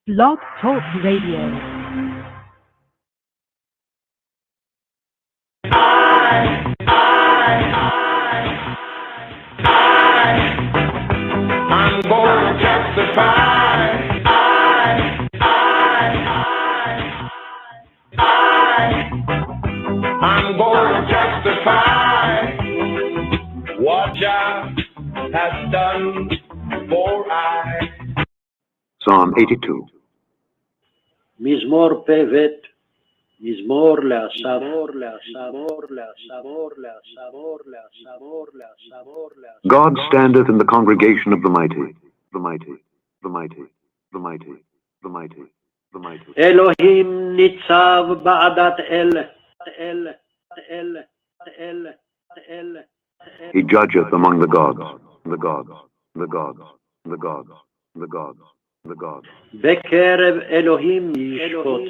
Blog Talk Radio. I'm gonna testify. I'm gonna testify what Jah has done for I. Psalm 82. מזמור פ"ב, מזמור לאסף. God standeth in the congregation of the mighty, the mighty, the mighty, the mighty, the mighty, the mighty. אלוהים ניצב בעדת אל. He judgeth among the gods, the gods, the gods, the gods, the gods, the gods. בקרב אלוהים ישפוט.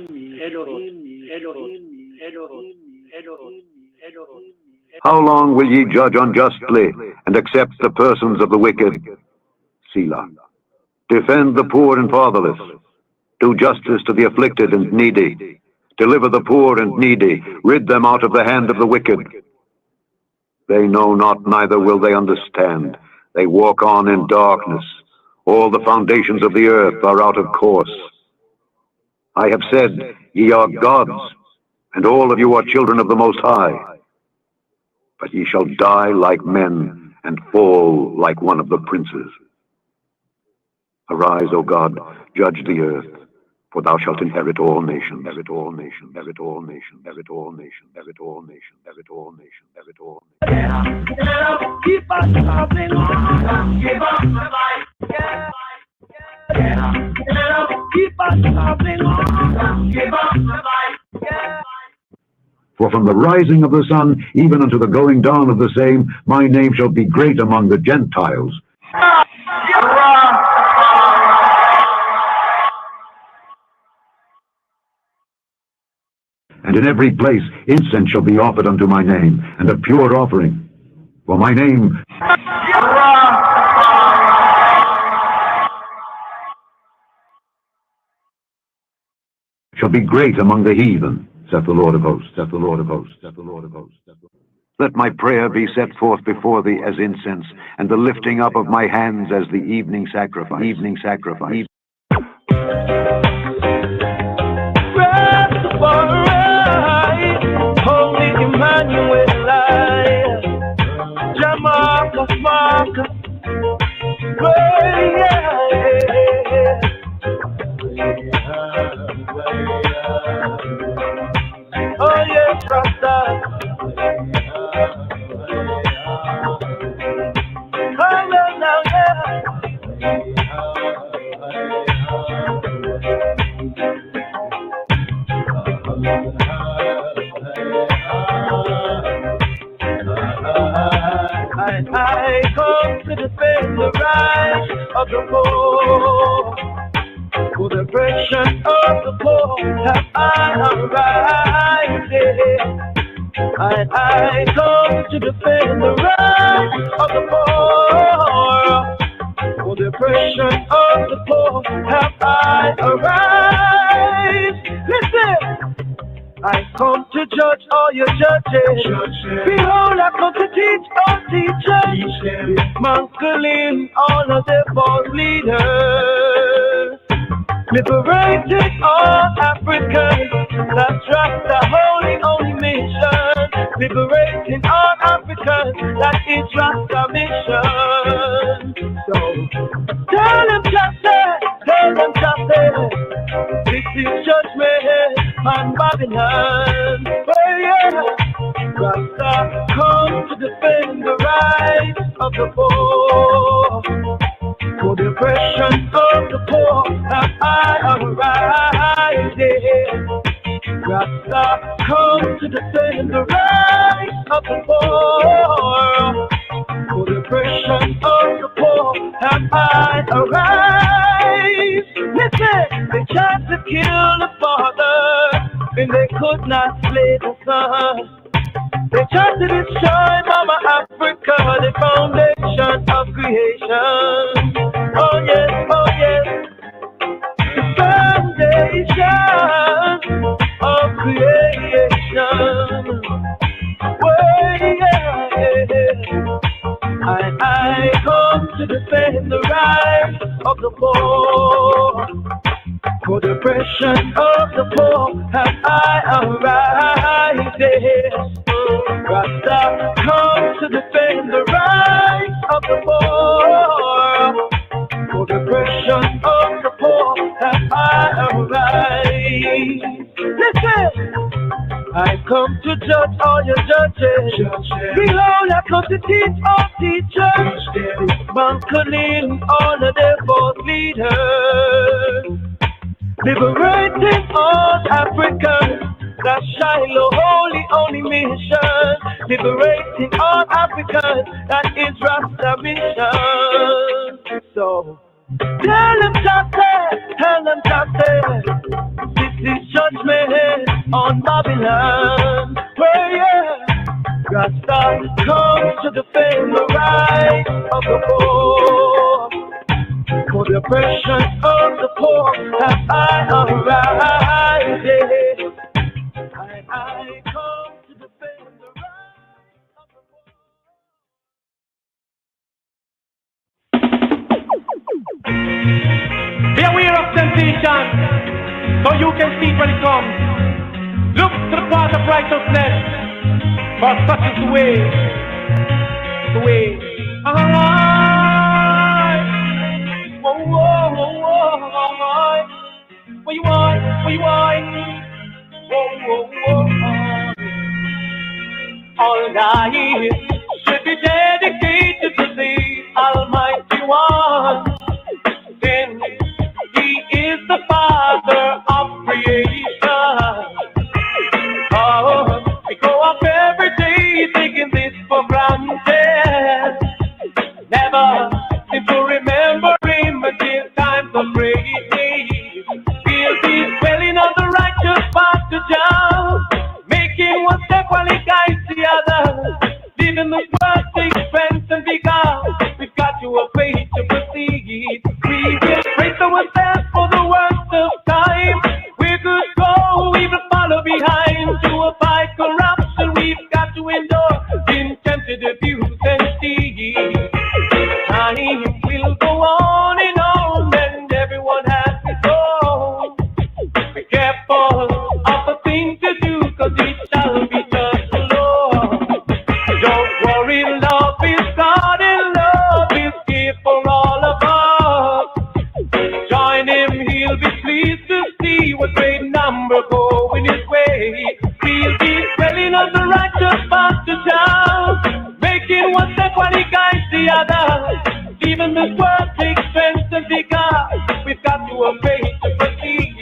How long will ye judge unjustly and accept the persons of the wicked? Selah. Defend the poor and fatherless. Do justice to the afflicted and needy. Deliver the poor and needy. Rid them out of the hand of the wicked. They know not, neither will they understand. They walk on in darkness. All the foundations of the earth are out of course. I have said, ye are gods, and all of you are children of the Most High. But ye shall die like men, and fall like one of the princes. Arise, O God, judge the earth, for thou shalt inherit all nations, inherit all nations, inherit all nations, inherit all nations, inherit all nations, inherit all nations, inherit all nations. Keep on traveling on, give up the light. Keep on traveling on, give up the light. For from the rising of the sun, even unto the going down of the same, my name shall be great among the Gentiles. And in every place incense shall be offered unto my name, and a pure offering. For my name shall be great among the heathen, saith the Lord of hosts, saith the Lord of hosts, saith the Lord of hosts. Let my prayer be set forth before thee as incense, and the lifting up of my hands as the evening sacrifice. Evening sacrifice. Rastafari, Holy Emmanuel, Jamaica, Marcus, oh yes, Rasta. I come to defend the rights of the poor. For the oppression of the poor have I arised. I come to defend the rights of the poor. For the oppression of the poor have I arised. Listen! I come to judge all your judges. Behold, I come to teach all teachers. Dismantling all of their false leaders. Liberating all Africans. That's right, the only mission. Liberating all Africans. That is right, the mission. So, tell them justice. This is judgment on Babylon. Oh yeah, Rasta come to defend the rights of the poor. For the oppression of the poor have I arised. Rasta come to defend the rights of the poor. For the oppression of the poor have I arised. Listen, they tried to kill the father, and they could not slay the son. They tried to destroy Mama Africa, the foundation of creation. Oh yes, oh yes. poor. For the oppression of the poor have I arisen. Rasta come to defend the rights of the poor. For the oppression of the poor have I arisen. Listen! I come to judge all your judges. Behold, I come to teach all teachers. Dismantling all of their false leaders. Liberating all Africans. That's Shiloh holy mission. Liberating all Africans. That is Rasta mission. So tell them, this is judgment on Babylon. Where Rasta comes to defend the rights of the poor. For the oppression of the poor have I arisen. I come to defend the rights of the poor. Be aware of temptation, so you can see when it comes. Look to the path of righteousness, for such is the way. The way. Where you are? All life should be dedicated to the Almighty One. Then He is the Father of creation. Oh, we go up every day taking this for granted. Never seem to remember Him until times of great need. We'll be dwelling on the righteous path to Jah, making one step while He guides the other. Living the world takes strength and vigor. We've got to a faith to proceed. We will brace ourselves for the worst of time. We could go, we will follow behind. To avoid corruption, we've got to endure. Been tempted, abuse and steal. Time will go on, and everyone has his own. Be careful of the things you do, cause it shall be judged alone. Don't worry, love is God and love is here for all of us. Join Him, He'll be pleased to see what great number going His way. We'll be dwelling on the righteous path to Jah, making one step while He guides the other. Even this world takes strength and vigor. We've got to obey to proceed.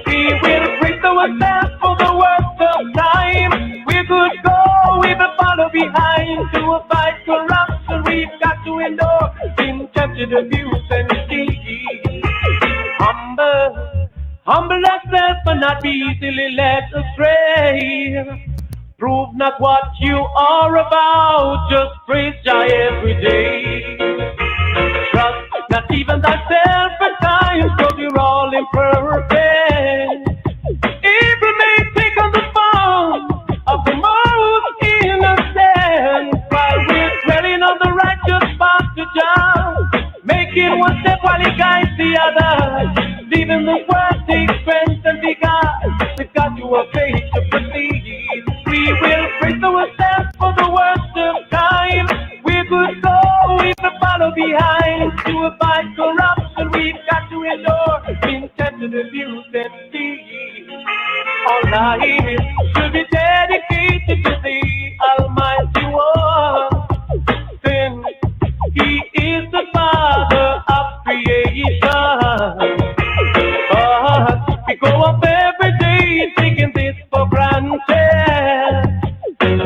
We will brace ourselves for the worst of time. We could go, we will follow behind. To avoid corruption, we've got to endure. Been tempted, abuse and deceit. Humble ourselves and not be easily led astray. Prove not what you are about, just praise Jah every day. Trust not even thyself at times, cause we're all imperfect. Evil may take on the form of the most innocent, while we're dwelling on the righteous path to Jah, making one step while He guides the other. Leaving the world takes strength and vigor. We've got to obey to proceed. We will brace ourselves for the worst of time. We could go, we will follow behind. To avoid corruption, we've got to endure. Been tempted, abuse and steal. All life should be dedicated to the Almighty One. Then He is the Father of creation. But we go up every day taking this for granted.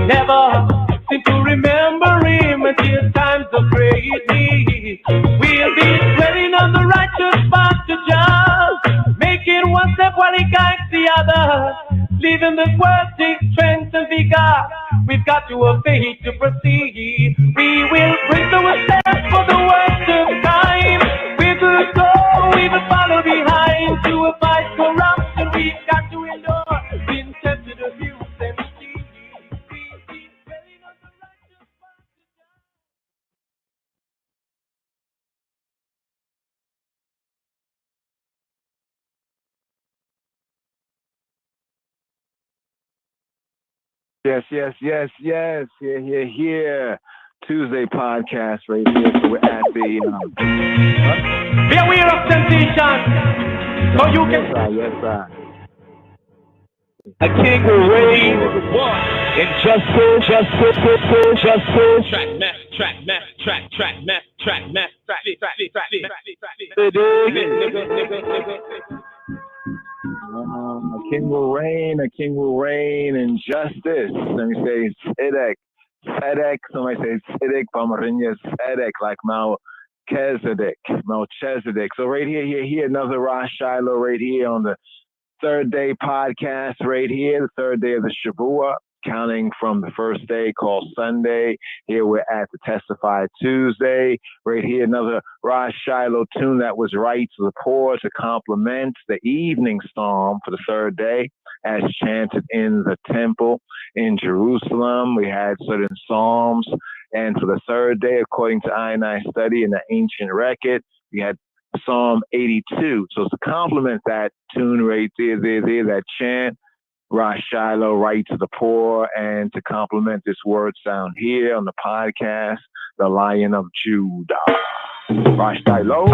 Never seem to remember Him until times of great need. We'll be dwelling on the righteous path to Jah, making one step while He guides the other. Leaving this world takes strength and vigor. We've got to obey to proceed. We will brace ourselves for the worst of time. We will go, we will follow behind. To avoid corruption, we've got to endure. Been tempted, abused and Yes. Here. Tuesday podcast right here. So we're at the. Be aware of temptation. So you can. Yes, sir. A king will reign in justice. A king will reign in justice. Let me say Tzedek. Somebody say Tzedek, Pomerinia Tzedek, like Melchizedek. So right here, another Rosh Shiloh right here on the third day podcast right here, the third day of the Shavua, counting from the first day called Sunday. Here we're at the Testify Tuesday. Right here, another Rosh Shiloh tune that was right to the poor to complement the evening psalm for the third day as chanted in the temple in Jerusalem. We had certain psalms. And for the third day, according to I study in the ancient record, we had Psalm 82. So to complement that tune right there, that chant, Rosh Shiloh, right to the poor, and to complement this word sound here on the podcast, the Lion of Judah. Rosh Shiloh.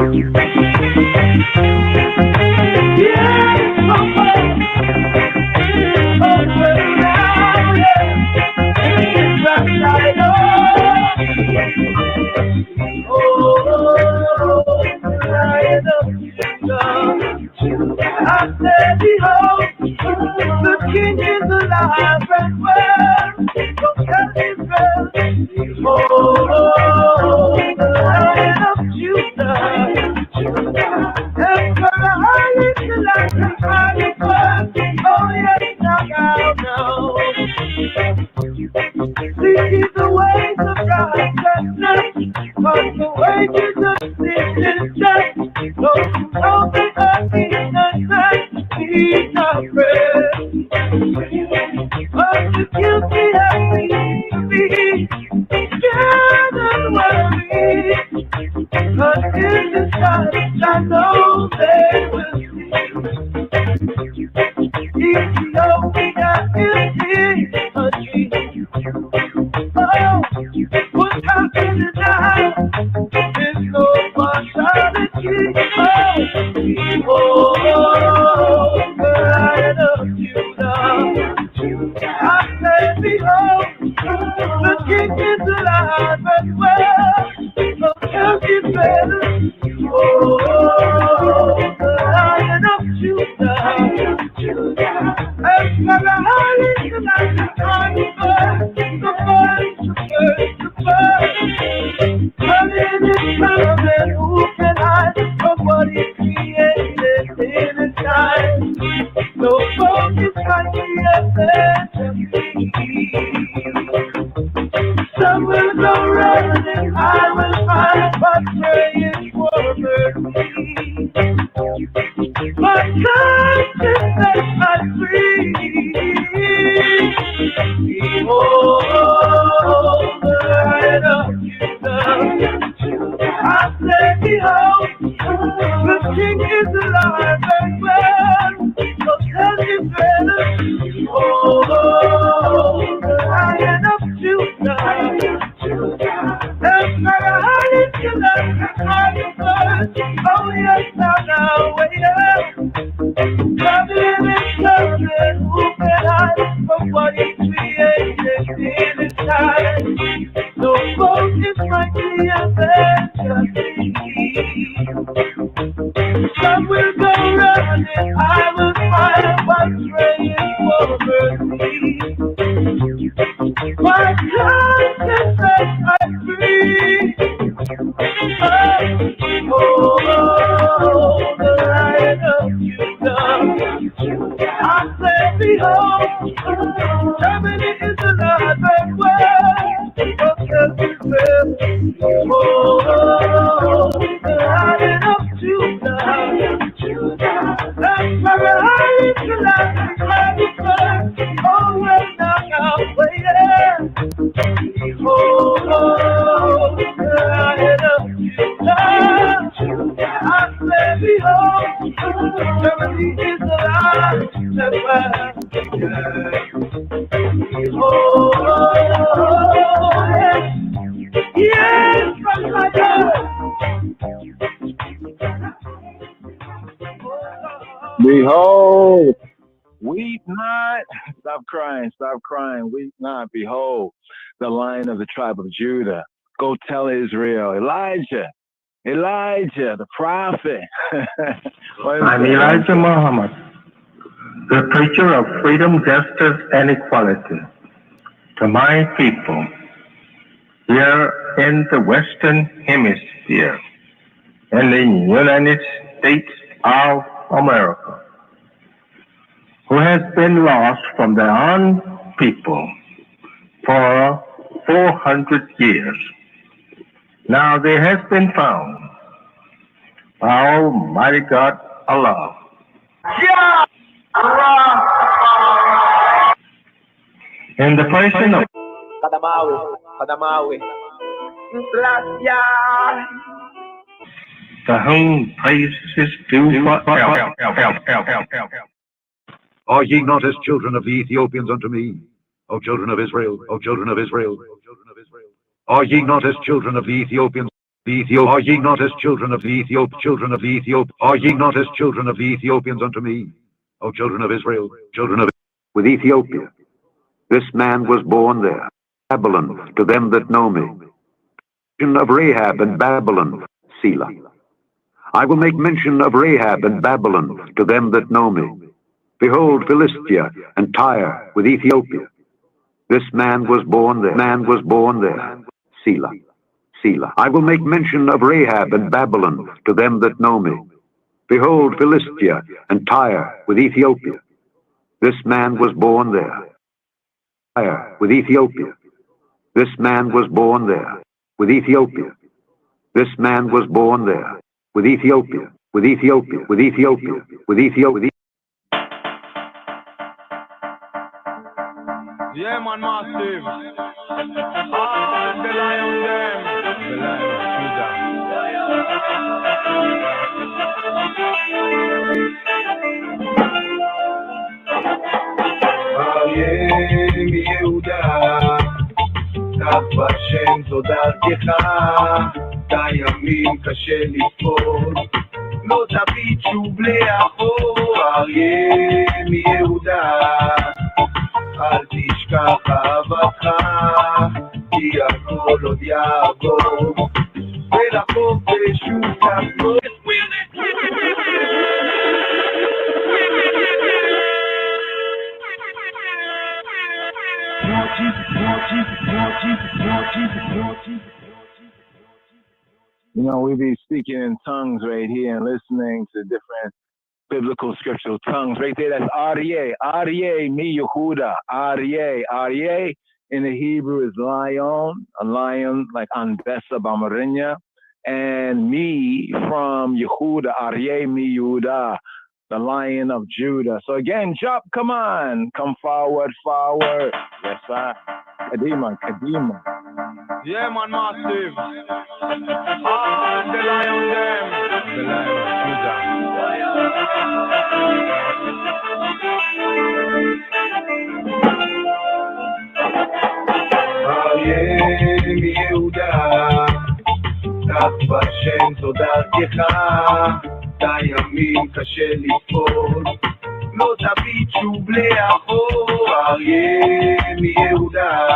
I said, behold, the King is alive and well. So tell Israel, behold, the Lion of Judah. And for the highest delight and highest word, oh yes, now. This is the ways of righteousness, but the wages of sin is death. Those who know the earth is innocent, he's not afraid. But the guilty have been gathered worthy. But in the sight I know they will see. Ethiopia is here. Oh, what happened tonight is no partiality. Oh, the Lion of Judah. I said, behold, the King is alive and well. So tell me better. Oh, the Lion of Judah. And for the highest and the first. But in his covenant, who can hide from what he created in his time? No focus like the some will go running, I will find but praying for mercy. But God can set my free. Behold, the Lion of Judah. I say, behold, the King is alive and well. So tell him better. Oh, the Lion of Judah. And for the highest and the highest. Oh yes, now, wait up. Coming and coming, who can hide from what he created in his time? No focus like the adventure. Some will go running, I will find what's praying for mercy. My conscience sets I free. Oh, the Lion of Judah. I say, behold, Germany is alive and well. Oh, the Lion of Judah. That's my right to life and life. Oh, well, now, wait. Oh, the Lion of Judah. I say, behold, Germany is alive and well. Oh, Behold, weep not. Stop crying, weep not. Behold, the Lion of the tribe of Judah. Go tell Israel, Elijah, the prophet. I'm Elijah Muhammad, the preacher of freedom, justice, and equality to my people here in the Western Hemisphere, in the United States of America, who has been lost from their own people for 400 years. Now they have been found by Almighty God Allah. In the person of Kadamawi. to whom praise is due forever. Are ye not as children of the Ethiopians unto me, O children of Israel, O children of Israel? Are ye not as children of the Ethiopians? Are ye not as children of the children of the Are ye not as children of the Ethiopians unto me, O children of Israel, children of with Ethiopia? This man was born there, Babylon, to them that know me. Of Rahab and Babylon, Selah. I will make mention of Rahab and Babylon to them that know me. Behold, Philistia and Tyre with Ethiopia. This man was born there, Selah. Selah. I will make mention of Rahab and Babylon to them that know me. Behold, Philistia and Tyre with Ethiopia. This man was born there, Tyre with Ethiopia. This man was born there, with Ethiopia. This man was born there, with Ethiopia, with Ethiopia, with Ethiopia, with Ethiopia. Yeah, man, massive. The lion them. The lion of Judah. כך בשם זו דרכך, את הימים קשה לפעול, לא תביט שוב לאחור, אריה מיהודה, אל תשכח אהבתך, כי הכל עוד יעבור, ולחופש שוב תחזור. You know, we be speaking in tongues right here and listening to different biblical scriptural tongues. Right there, that's Aryeh, mi Yehuda. Aryeh in the Hebrew is lion, a lion like Anbesa Bamarinya. And me from Yehuda, Aryeh mi Yehuda, the Lion of Judah. So again, Job, come on. Come forward. Yes, sir. Kadima. Yeah, man, massive. The lion them. The lion of Judah. אריה מיהודה, כך בשם זו דרכך, את הימים קשה לפעול, לא תביט שוב לאחור, אריה מיהודה,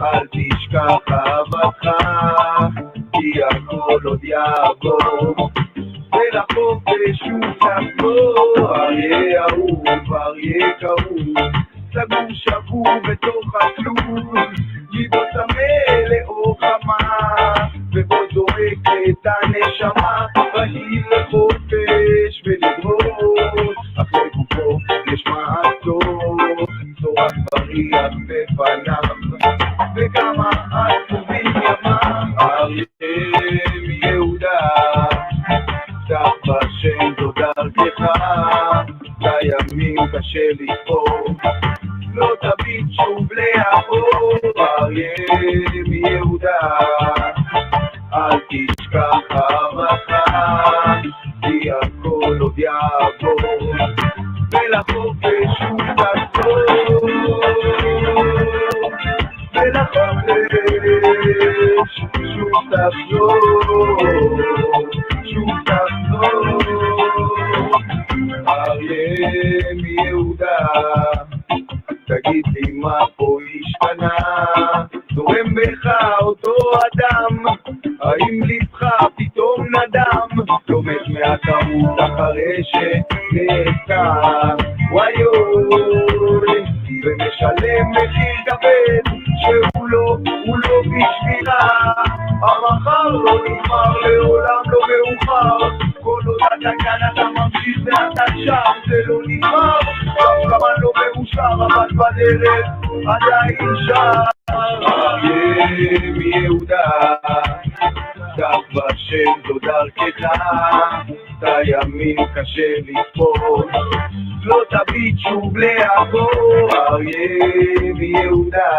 אל תשכח אהבתך, כי הכל עוד יעבור, ולחופש שוב תחזור, אריה אהוב, אריה קרוב, סגור שבור בתוך הכלוב, ליבו צמא לאור חמה, ובו זורקת הנשמה, בהיר לחופש ולגרות, אחרי גופו יש מעטו, צורת בריח בפניו, וכמה עצובים ימם, אריה מיהודה, כך בשם זו דרכך, לימים קשה לפעול, לא תביט שוב לאחור, אריה מיהודה, אל תשכח אהבתך, כי הכל עוד יעבור, ולחופש שוב תחזור, ולחופש שוב תחזור, שוב תחזור. תגיד לי מה פה השתנה, זורם בך אותו אדם, האם לבך פתאום נדם, לומד מהטעות אחרי שנעצר, וואיוי, ומשלם מחיר כבד שהוא לא בשבילה, המחר לא נגמר, לעולם לא מאוחר, כל עוד אתה כאן אתה ממשיך ואתה שם, זה לא נגמר, אף כמה לא מאושר, אבל בדרך עדיין שם. אריה מיהודה, דף בשם זו דרכך, את הימים קשה לתפוס, לא תביט שוב לאחור. אריה מיהודה,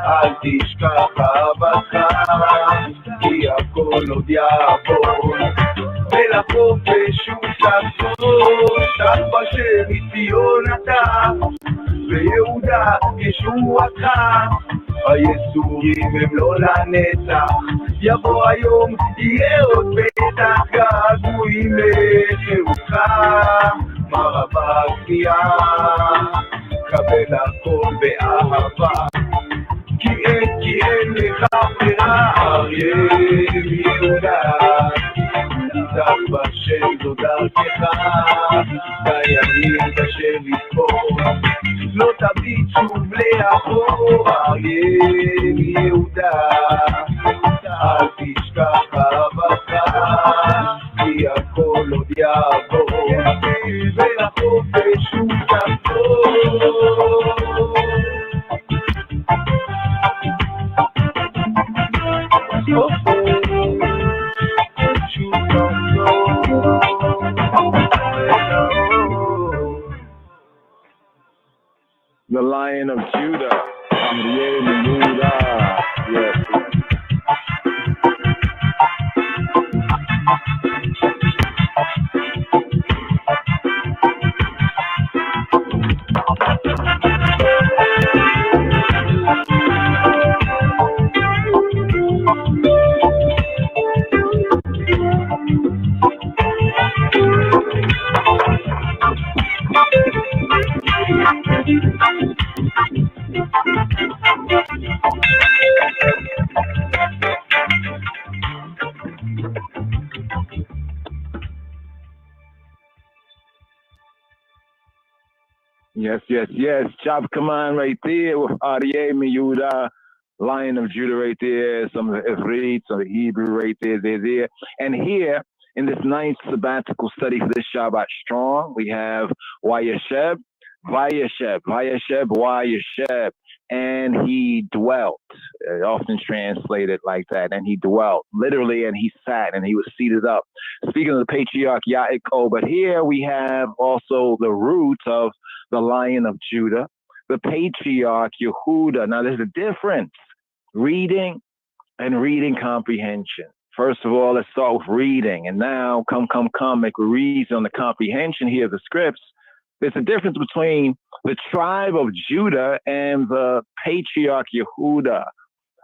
אל תשכח אהבתך, כי הכל עוד יעבור, ולחופש הוא תחזור, שב בשם מציון אתה, ויהודה ישועתך, היסורים הם לא לנצח, יבוא היום יהיה עוד בטח, געגועים לחירותך, מה רבה כניעה, קבל הכל באהבה, כי אין לך ברירה. אריה מיהודה, דף בשם זו דרכך, דיינים קשה לתפוס, לא תביט שוב לאחור. אריה מיהודה, אל תשכח אהבתך, כי הכל עוד יעבור, ולחופש הוא תחזור. The Lion of Judah, Yehuda. Yes. Yes. Job command right there with Aryeh Yehuda, Lion of Judah right there, some of the Ivrit, some of the Hebrew right there, there. And here, in this ninth sabbatical study for this Shabbat Strong, we have וישב, and he dwelt. Often translated like that. And he dwelt, literally, and he sat, and he was seated up. Speaking of the patriarch Yaakov, but here we have also the root of the Lion of Judah, the patriarch Yehuda. Now, there's a difference, reading and reading comprehension. First of all, let's start with reading. And now, come, make a reason on the comprehension here of the scripts. There's a difference between the tribe of Judah and the patriarch Yehuda.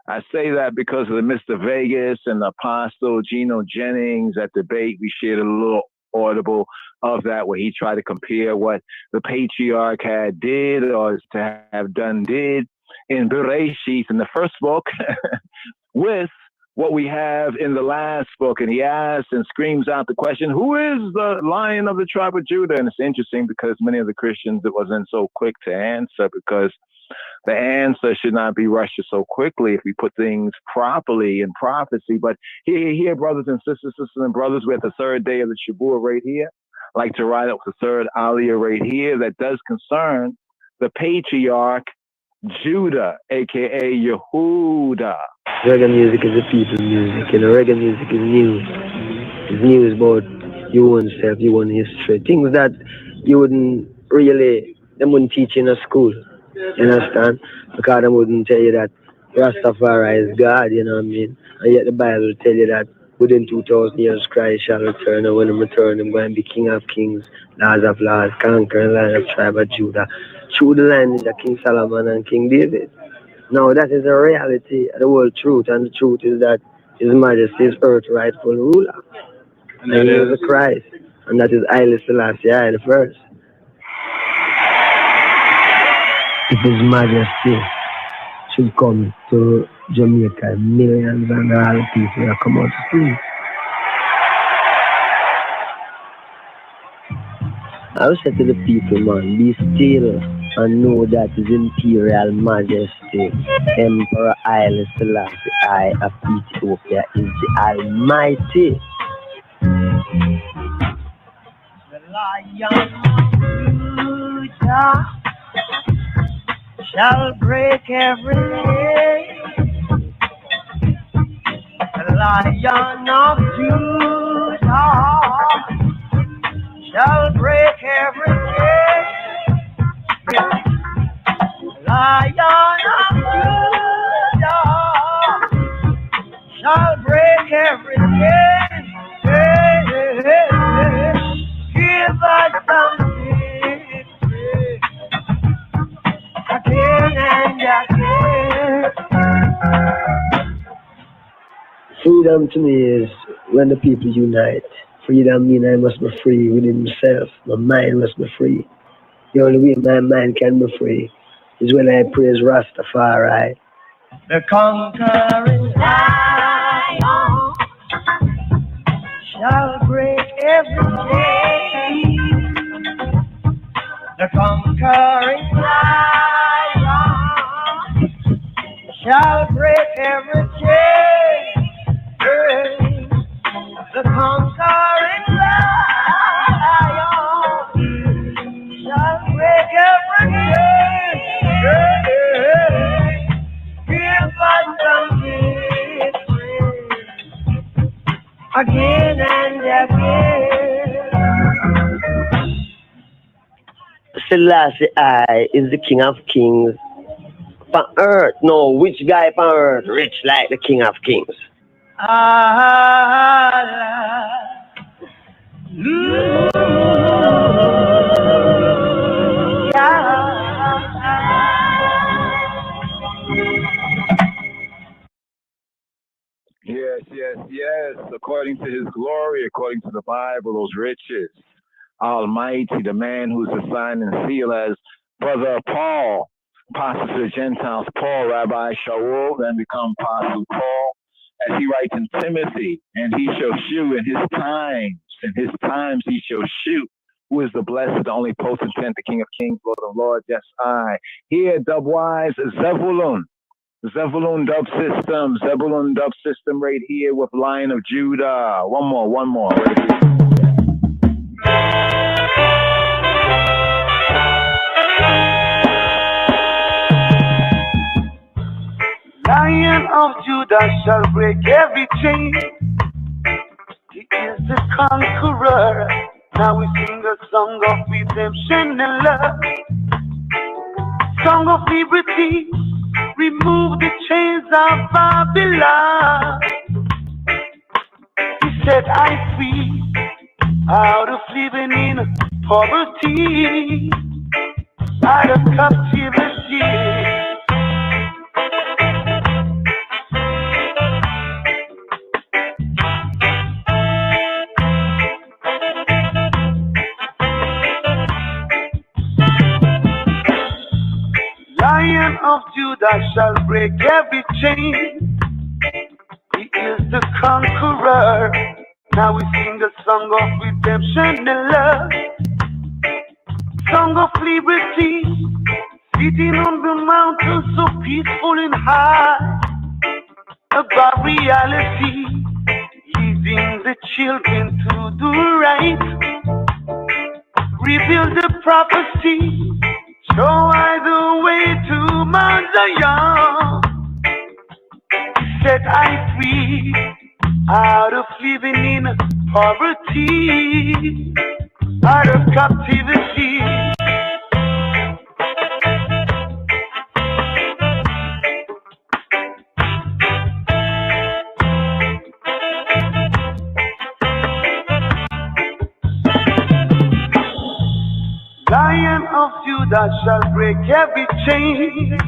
I say that because of the Mr. Vegas and the Apostle Geno Jennings at debate. We shared a little audible of that where he tried to compare what the patriarch had did or is to have done did in Bereshit in the first book with what we have in the last book. And he asks and screams out the question, who is the Lion of the tribe of Judah? And it's interesting because many of the Christians, it wasn't so quick to answer, because the answer should not be rushed so quickly if we put things properly in prophecy. But here, brothers and sisters and brothers, we're at the third day of the Shabuah right here. I like to write up the third Aliyah right here that does concern the patriarch Judah, a.k.a. Yehuda. Reggae music is a people music. Reggae music is news. It's news about your own self, your own history. Things that you wouldn't really, them wouldn't teach in a school. You understand? Because they wouldn't tell you that Rastafari is God, you know what I mean? And yet the Bible will tell you that within 2,000 years Christ shall return, and when he returns, he's going to be King of Kings, Lord of Lords, conquering Lion of tribe of Judah. Through the line is King Solomon and King David. Now that is a reality, the whole truth, and the truth is that His Majesty is earth's rightful ruler. And he is the Christ, and that is Haile Selassie the first. if His Majesty should come to Jamaica, millions and all the people that come out to see. I will say to the people, man, be still and know that His Imperial Majesty, Emperor Haile Selassie I of Ethiopia is the Almighty. The Lion of Judah shall break every chain. The Lion of Judah shall break every chain. Lion of Judah shall break every chain. Give us some victory again and again. Freedom to me is when the people unite. Freedom means I must be free within myself. My mind must be free. The only way my mind can be free is when I praise Rastafari. The conquering lion shall break every chain. The conquering lion shall break every chain. The conquering lion shall break every chain. Give us some victory again and again. Selassie I is the King of Kings. On earth, no, which guy on earth rich like the King of Kings? Yes, yes, yes. According to His glory, according to the Bible, those riches. Almighty, the man who's the sign and seal as Brother Paul, apostle to the Gentiles, Paul, Rabbi Shaul, then become Apostle Paul, as he writes in Timothy, and he shall shew in his times he shall shew, who is the blessed, the only potentate, the King of Kings, Lord of Lords, yes, I. Here, dub-wise, Zebulun dub system right here with Lion of Judah. One more. Lion of Judah shall break every chain. He is the conqueror. Now we sing a song of redemption and love. Song of liberty. Remove the chains of Babylon. He said, I free out of living in poverty, out of captivity. Lion of Judah shall break every chain. He is the conqueror. Now we sing a song of redemption and love. Song of liberty. Sitting on the mountain so peaceful and high. Above reality. Leading the children to do right. Reveal the prophecy. Show I the way to Mount Zion. Set I free out of living in poverty, out of captivity. Lion of Judah shall break every chain.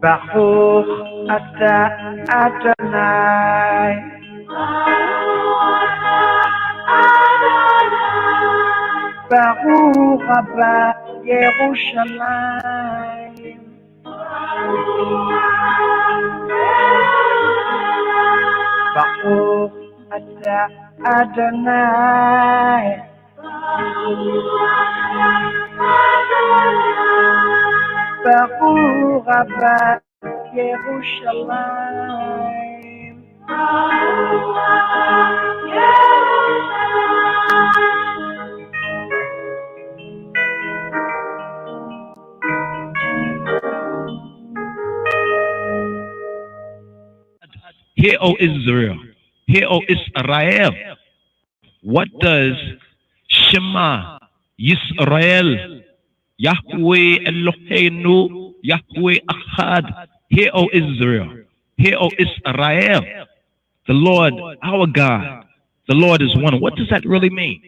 Baruch atah Adonai. Baruch haba Yerushalayim. Baruch atah Adonai. Baruch haba Yerushalayim. Hear, O Israel. Hear, O Israel. What does Shema Yisrael, Yahweh Eloheinu, Yahweh Echad? Hear, O Israel. Hear, O Israel. The Lord, our God, the Lord is one. What does that really mean?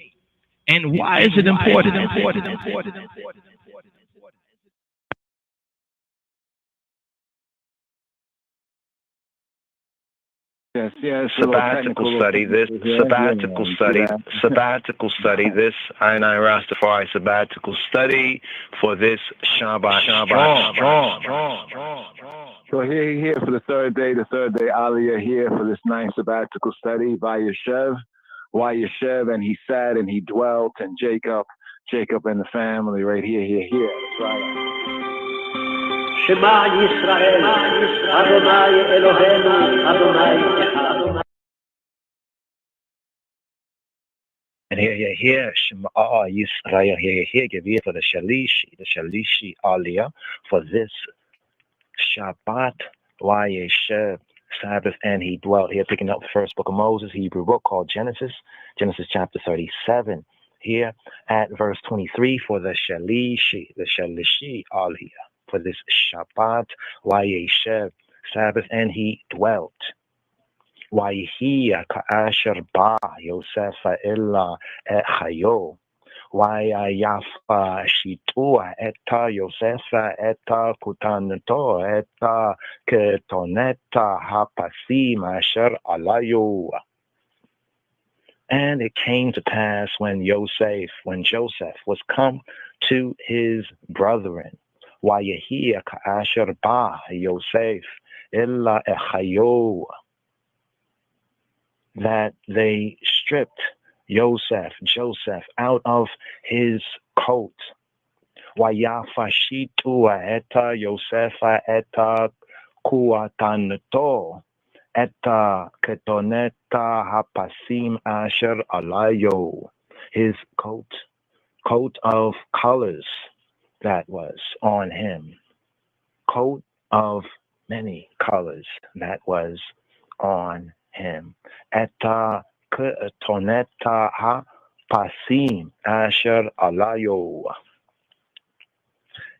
And why is it important? Yes. Sabbatical study this, sabbatical study this, I Rastafari sabbatical study for this Shabbat. So here for the third day Aliyah here for this ninth sabbatical study, וישב, and he sat and he dwelt, and Jacob and the family right here. That's right. Shema Yisrael, Adonai Eloheinu, Adonai Echad. And here, Shema Yisrael, here, give ear for the Shalishi Aliyah, for this Shabbat, וישב, Sabbath, and he dwelt. Here, picking up the first book of Moses, Hebrew book called Genesis chapter 37. Here at verse 23 for the Shalishi Aliyah, for this Shabbat, וישב, Sabbath, and he dwelt. ויהי כאשר בא יוסף אלה את חיו, ויפה שיטוע את יוסף את כותנתו, את כתונת הפסים אשר עליו. And it came to pass when Joseph was come to his brethren, ויהי כאשר בא יוסף אלה את חיו, that they stripped Joseph out of his coat. ויפשיטו את יוסף את כותנתו, את כתונת הפסים אשר עליו, his coat of colors that was on him, coat of many colors that was on him. Et כתונת הפסים אשר עליו.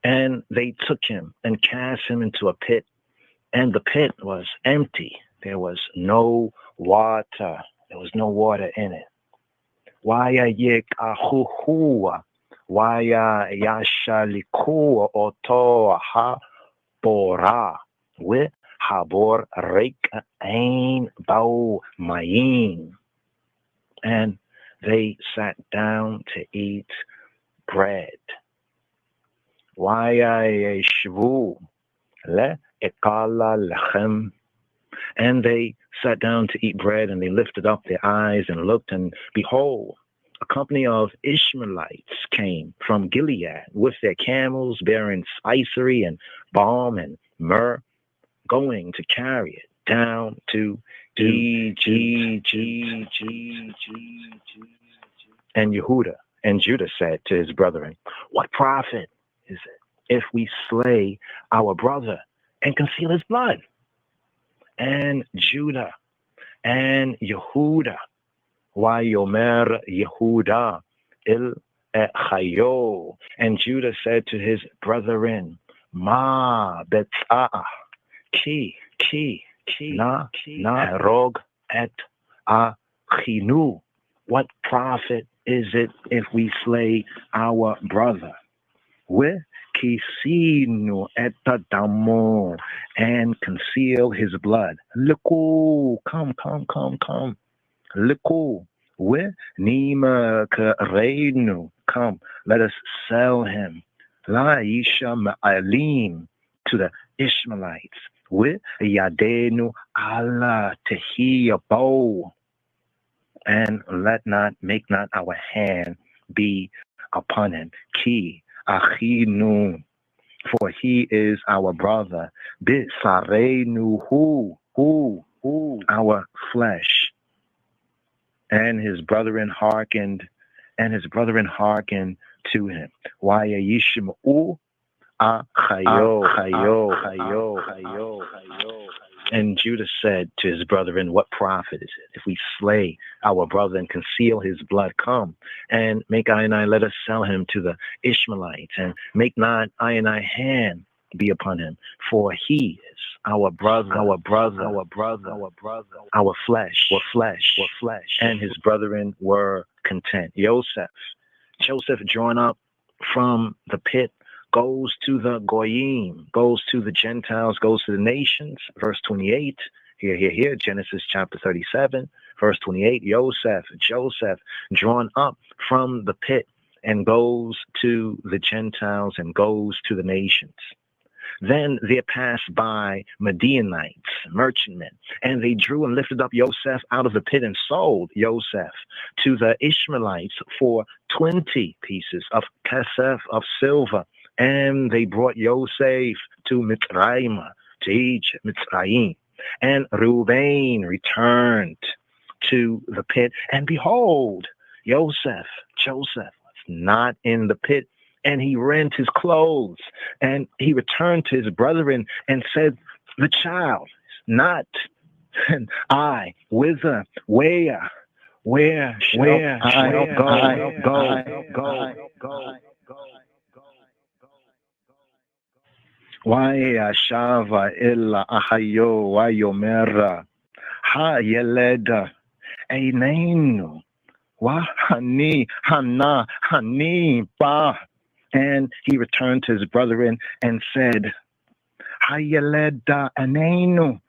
And they took him and cast him into a pit, and the pit was empty. There was no water. There was no water in it. וייקחוהו, וישליכו אותו הבורה, והבור ריק אין בו מים. And they sat down to eat bread. וישבו לאכלה לחם. And they sat down to eat bread, and they lifted up their eyes and looked, and behold, a company of Ishmaelites came from Gilead with their camels bearing spicery and balm and myrrh, going to carry it down to Egypt. And Judah said to his brethren, what profit is it if we slay our brother and conceal his blood? And Judah and Yehuda, Wayomer Yehuda, il chayo. And Judah said to his brethren, Ma bet'ah, ki, na herog et achinu. What profit is it if we slay our brother? With kisinu et damo, and conceal his blood. Liku, come. Liku, with nima kareinu, come, let us sell him. La isha ma'alim, to the Ishmaelites. With yadenu ala tehiyabo, and make not our hand be upon him. Ki achinu, for he is our brother. Bisarenu, who our flesh. And his brethren hearkened to him. Why yishmu chayo. And Judah said to his brethren, what profit is it if we slay our brother and conceal his blood? Come and make I and I, let us sell him to the Ishmaelites, and make not I and I hand be upon him, for he is our brother, our flesh. And his brethren were content. Joseph drawn up from the pit, goes to the Goyim, goes to the Gentiles, goes to the nations. Verse 28, here, Genesis chapter 37, verse 28, Joseph, drawn up from the pit and goes to the Gentiles and goes to the nations. Then there passed by Midianites, merchantmen, and they drew and lifted up Joseph out of the pit and sold Joseph to the Ishmaelites for 20 pieces of kesef, of silver. And they brought Joseph to Mitzrayim, to Egypt, Mitzrayim. And Reuben returned to the pit, and behold, Joseph was not in the pit. And he rent his clothes, and he returned to his brethren and said, the child is not, and I, whither, where shall I go? Why Shava illa ahayo wayomera ha yeleda einenu wa hani hana hani ba. And he returned to his brethren and said, Hayeled anenu,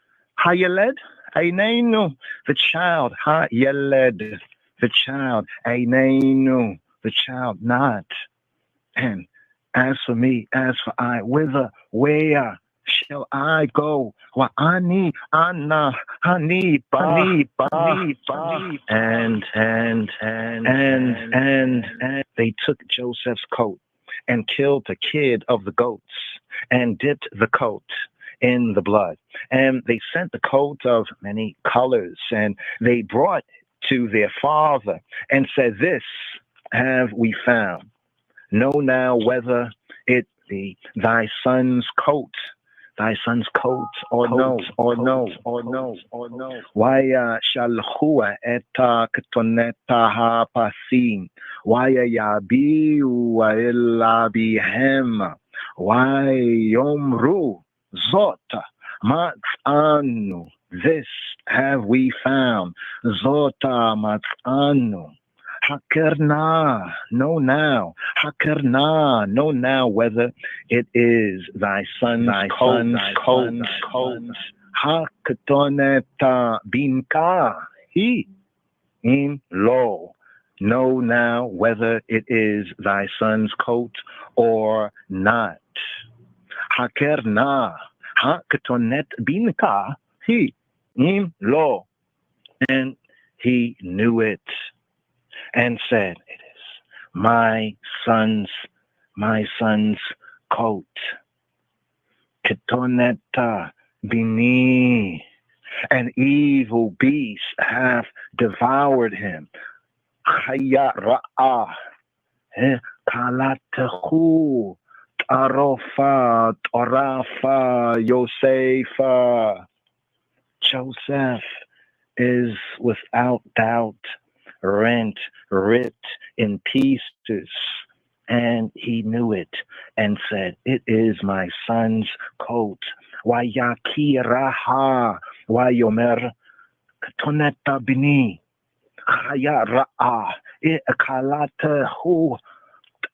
Hayeled ainenu, the child, Hayeled, the child, ainenu, the child not. And as for me, as for I, whither, where shall I go? Wa ani, ana, hani, ba. And they took Joseph's coat and killed the kid of the goats, and dipped the coat in the blood. And they sent the coat of many colors, and they brought it to their father, and said, this have we found. Know now whether it be thy son's coat or no. Why shalchua eta ketoneta hapasim? Why yabiu ella bihem? Why yomru zot matzanu? This have we found. Zota matzanu. Hakerna, know now. Hakerna, know now whether it is thy son's coat. Haketoneta binka he in lo. Know now whether it is thy son's coat or not. Hakerna, haketonet binka he in lo. And he knew it, and said, it is my son's coat. Ketoneta bini, an evil beast hath devoured him. Chaya ra'ah, kalatechu, tarofa, torafa, Yosefa. Joseph is without doubt rent, ripped in pieces. And he knew it and said, it is my son's coat. Wayakiraha, wayomer, katoneta bini, chaya ra'a, ikalata hu,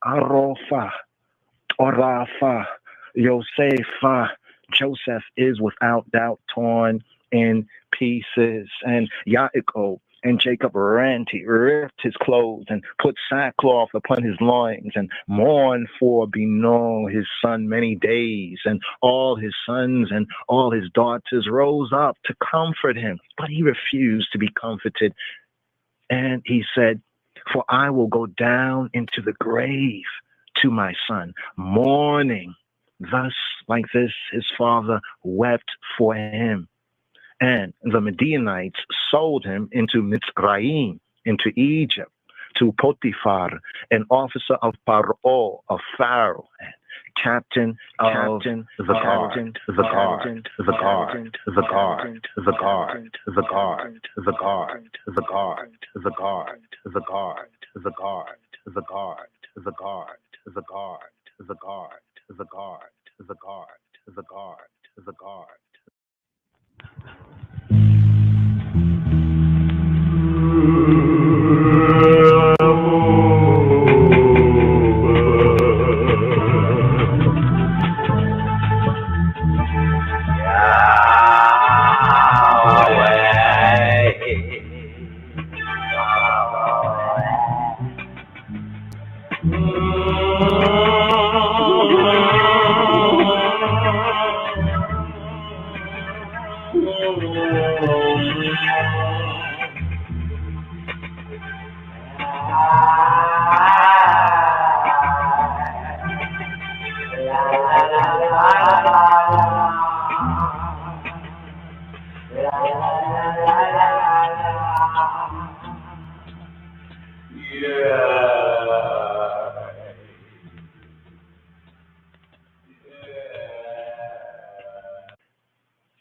arofa, orafa, Yosefa. Joseph is without doubt torn in pieces. And Yaakov and Jacob he ripped his clothes and put sackcloth upon his loins and mourned for Bino, his son, many days. And all his sons and all his daughters rose up to comfort him, but he refused to be comforted. And he said, for I will go down into the grave to my son, mourning. Thus, like this, his father wept for him. And the Midianites sold him into Mitzrayim, into Egypt, to Potiphar, an officer of Paro, of Pharaoh, and captain of the guard, the guard, the guard, the guard, the guard, the guard, the guard, the guard, the guard, the guard, the guard, the guard, the guard, the guard, the guard, the guard, the guard, the guard, the guard.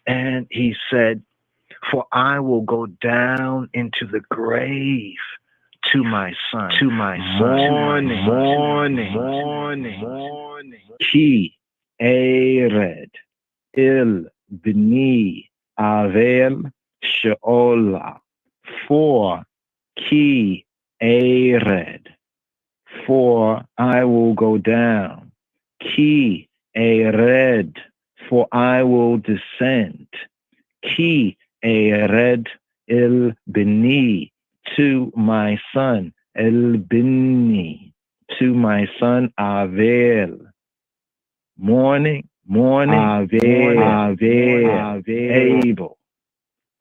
And he said, for I will go down into the grave to my son, to my morning, morning, morning, morning. Ki ered il bni avel sheola. For ki ered, for I will go down. Ki ered, for I will descend. Ki ered il bini, to my son, el bini, to my son Avel. Morning, morning, Avel, Avel, Abel.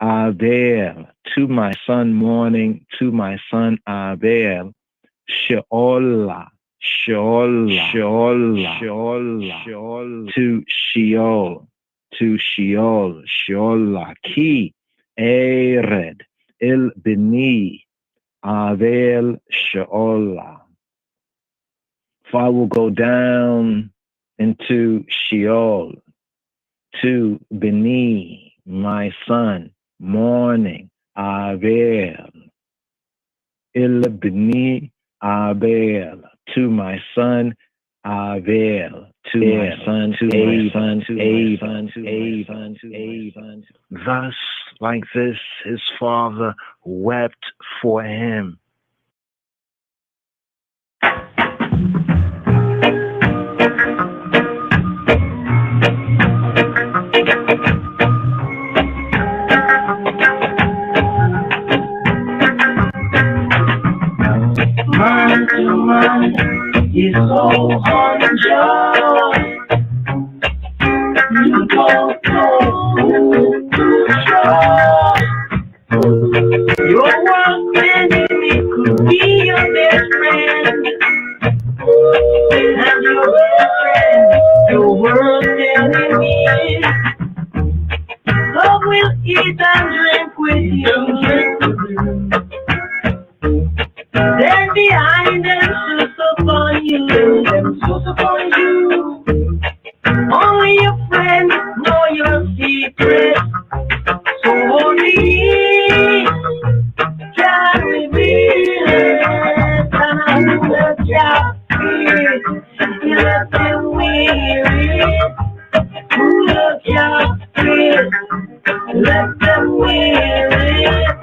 Avel, to my son morning, to my son Avel. Sheola, Sheola, Sheola, Sheola, Sheola, to Sheol, to Sheol, Sheola. Ki ered il bini avel Sheola. For I will go down into Sheol, to Beni, my son, morning, Avel. Il Beni Abel, to my son, Avel, to my son, to my son, to Avon, to Avon, to Avon. Thus, like this, his father wept for him. Man to man is so unjust. You don't know who to trust. Your worst enemy could be your best friend, and your best friend, your worst enemy. Love will eat and drink with you. Then behind them sus upon you, them sus upon you. Only your friends know your secret, so only he can reveal. let them wear it.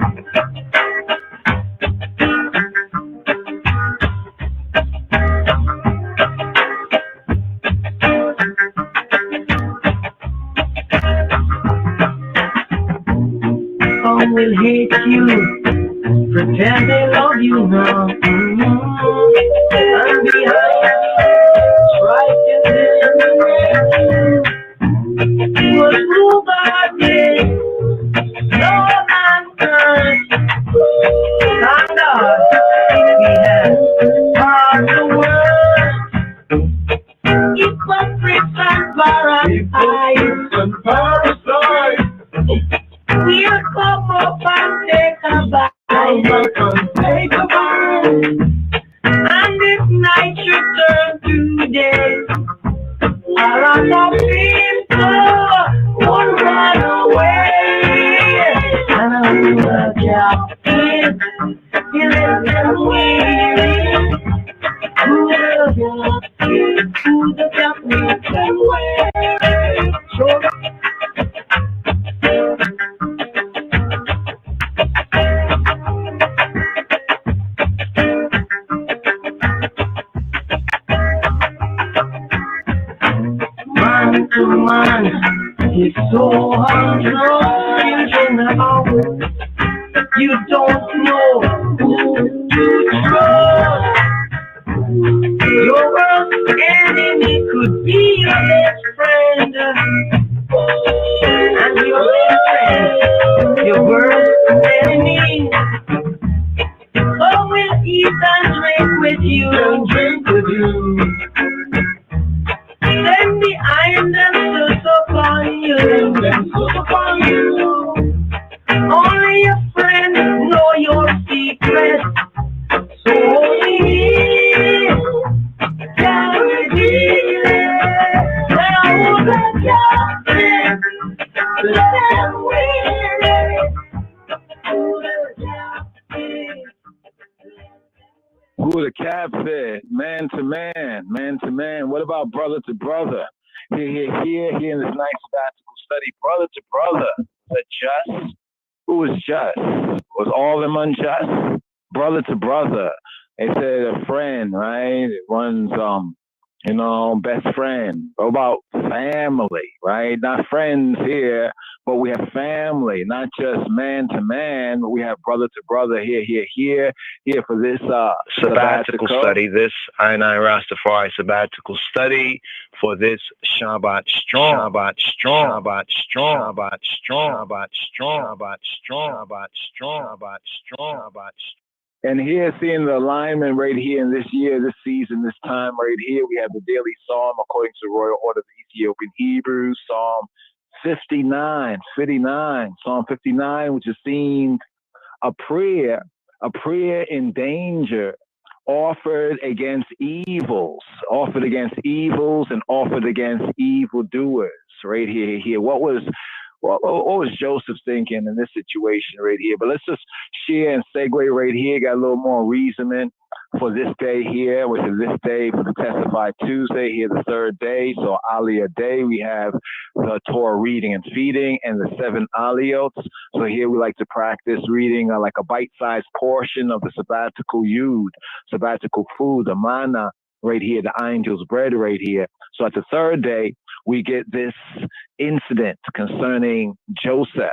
Some will hate you, pretend they love you now. And behind try to tell you was nobody, no mankind. Thank God we have part the world. Hypocrites and parasites. We'll come up and take a bite. And if night should turn to day, a lot of people would run away. And I will captive, he let them weary. Who will captive, who the captive can wear. Man to man, it's so hard to know. You don't know who to trust. Your worst enemy could be your best friend. And your best friend, your worst enemy. So we'll eat and drink with you. Then behind them stood upon you. Only your friends know your secret. So only he can reveal it. Now the captain, let them wear it. Who the captain? Man to man, man to man. What about brother to brother? Here in this nice sabbatical study, brother to brother. The just? Who was just? Was all of them unjust? Brother to brother. They said a friend, right? One's best friend. What about family, right? Not friends here, but we have family, not just man to man, but we have brother to brother here for this sabbatical study, this I Rastafari sabbatical study for this Shabbat strong. And here, seeing the alignment right here in this year, this season, this time right here, we have the daily psalm according to the Royal Order of the Ethiopian Hebrews, Psalm 59, Psalm 59, which is seen a prayer in danger, offered against evils and offered against evildoers. Right here. What was Joseph thinking in this situation right here? But let's just share and segue right here. Got a little more reasoning for this day here, which is this day for the Testify Tuesday here, the third day. So Aliyah Day, we have the Torah reading and feeding and the 7 Aliyots. So here we like to practice reading like a bite-sized portion of the sabbatical food, the manna right here, the angel's bread right here. So at the third day, we get this incident concerning Joseph,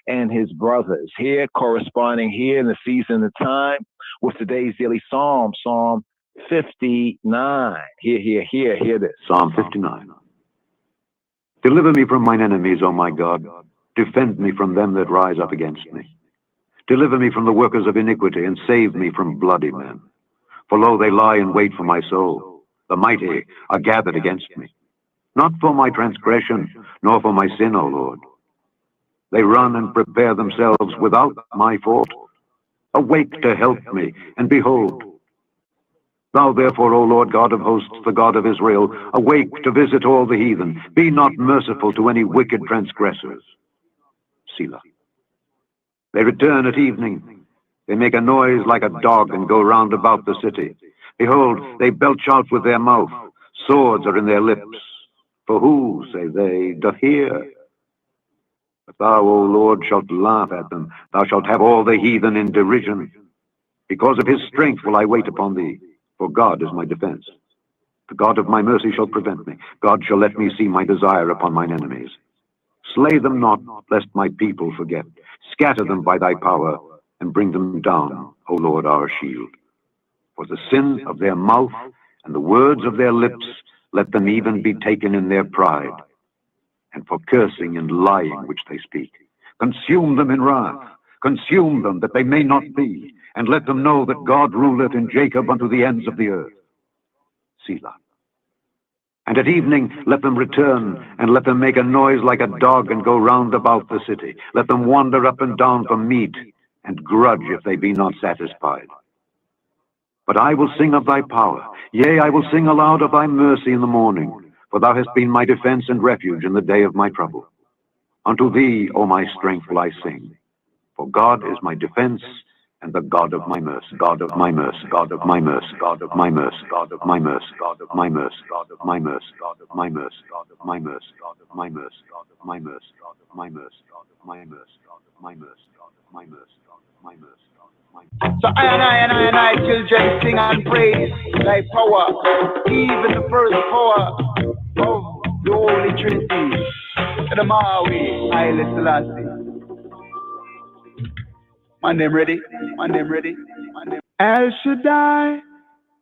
and his brothers. Here, corresponding here in the season and the time with today's daily psalm, Psalm 59. Hear this. Psalm 59. Deliver me from mine enemies, O my God. Defend me from them that rise up against me. Deliver me from the workers of iniquity, and save me from bloody men. For lo, they lie in wait for my soul. The mighty are gathered against me. Not for my transgression, nor for my sin, O Lord. They run and prepare themselves without my fault. Awake to help me, and behold. Thou therefore, O Lord God of hosts, the God of Israel, awake to visit all the heathen. Be not merciful to any wicked transgressors. Selah. They return at evening. They make a noise like a dog and go round about the city. Behold, they belch out with their mouth. Swords are in their lips. For who, say they, doth hear? But thou, O Lord, shalt laugh at them. Thou shalt have all the heathen in derision. Because of his strength will I wait upon thee, for God is my defense. The God of my mercy shall prevent me. God shall let me see my desire upon mine enemies. Slay them not, lest my people forget. Scatter them by thy power, and bring them down, O Lord our shield. For the sin of their mouth and the words of their lips, let them even be taken in their pride, and for cursing and lying which they speak. Consume them in wrath, consume them that they may not be, and let them know that God ruleth in Jacob unto the ends of the earth. Selah. And at evening let them return, and let them make a noise like a dog, and go round about the city. Let them wander up and down for meat, and grudge if they be not satisfied. But I will sing of thy power, yea, I will sing aloud of thy mercy in the morning, for thou hast been my defense and refuge in the day of my trouble. Unto thee, O my strength, will I sing, for God is my defense, and the God of my mercy, God of my mercy, God of my mercy, God of my mercy, God of my mercy, God of my mercy, God of my mercy, God of my mercy, God of my mercy, God of my mercy, God of my mercy, God of my mercy, God of my mercy, God of my mercy, God of my mercy, God of my mercy, God of my mercy. So I, children, sing and praise thy power, even the first power of the Holy Trinity, and the Maui, Haile Selassie. My name ready, my name ready, my name. El Shaddai,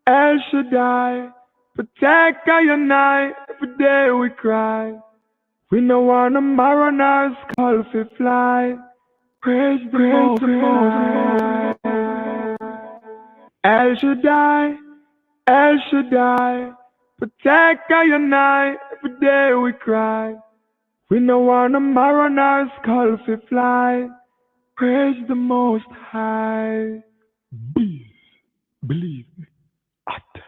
El Shaddai, protect I and I, every day we cry. We no want a mariners call for fly. Praise the Most High. El Shaddai, El Shaddai, protect I and I, every day we cry. We no want a mariners call for fly. Praise the Most High. Believe me, I did.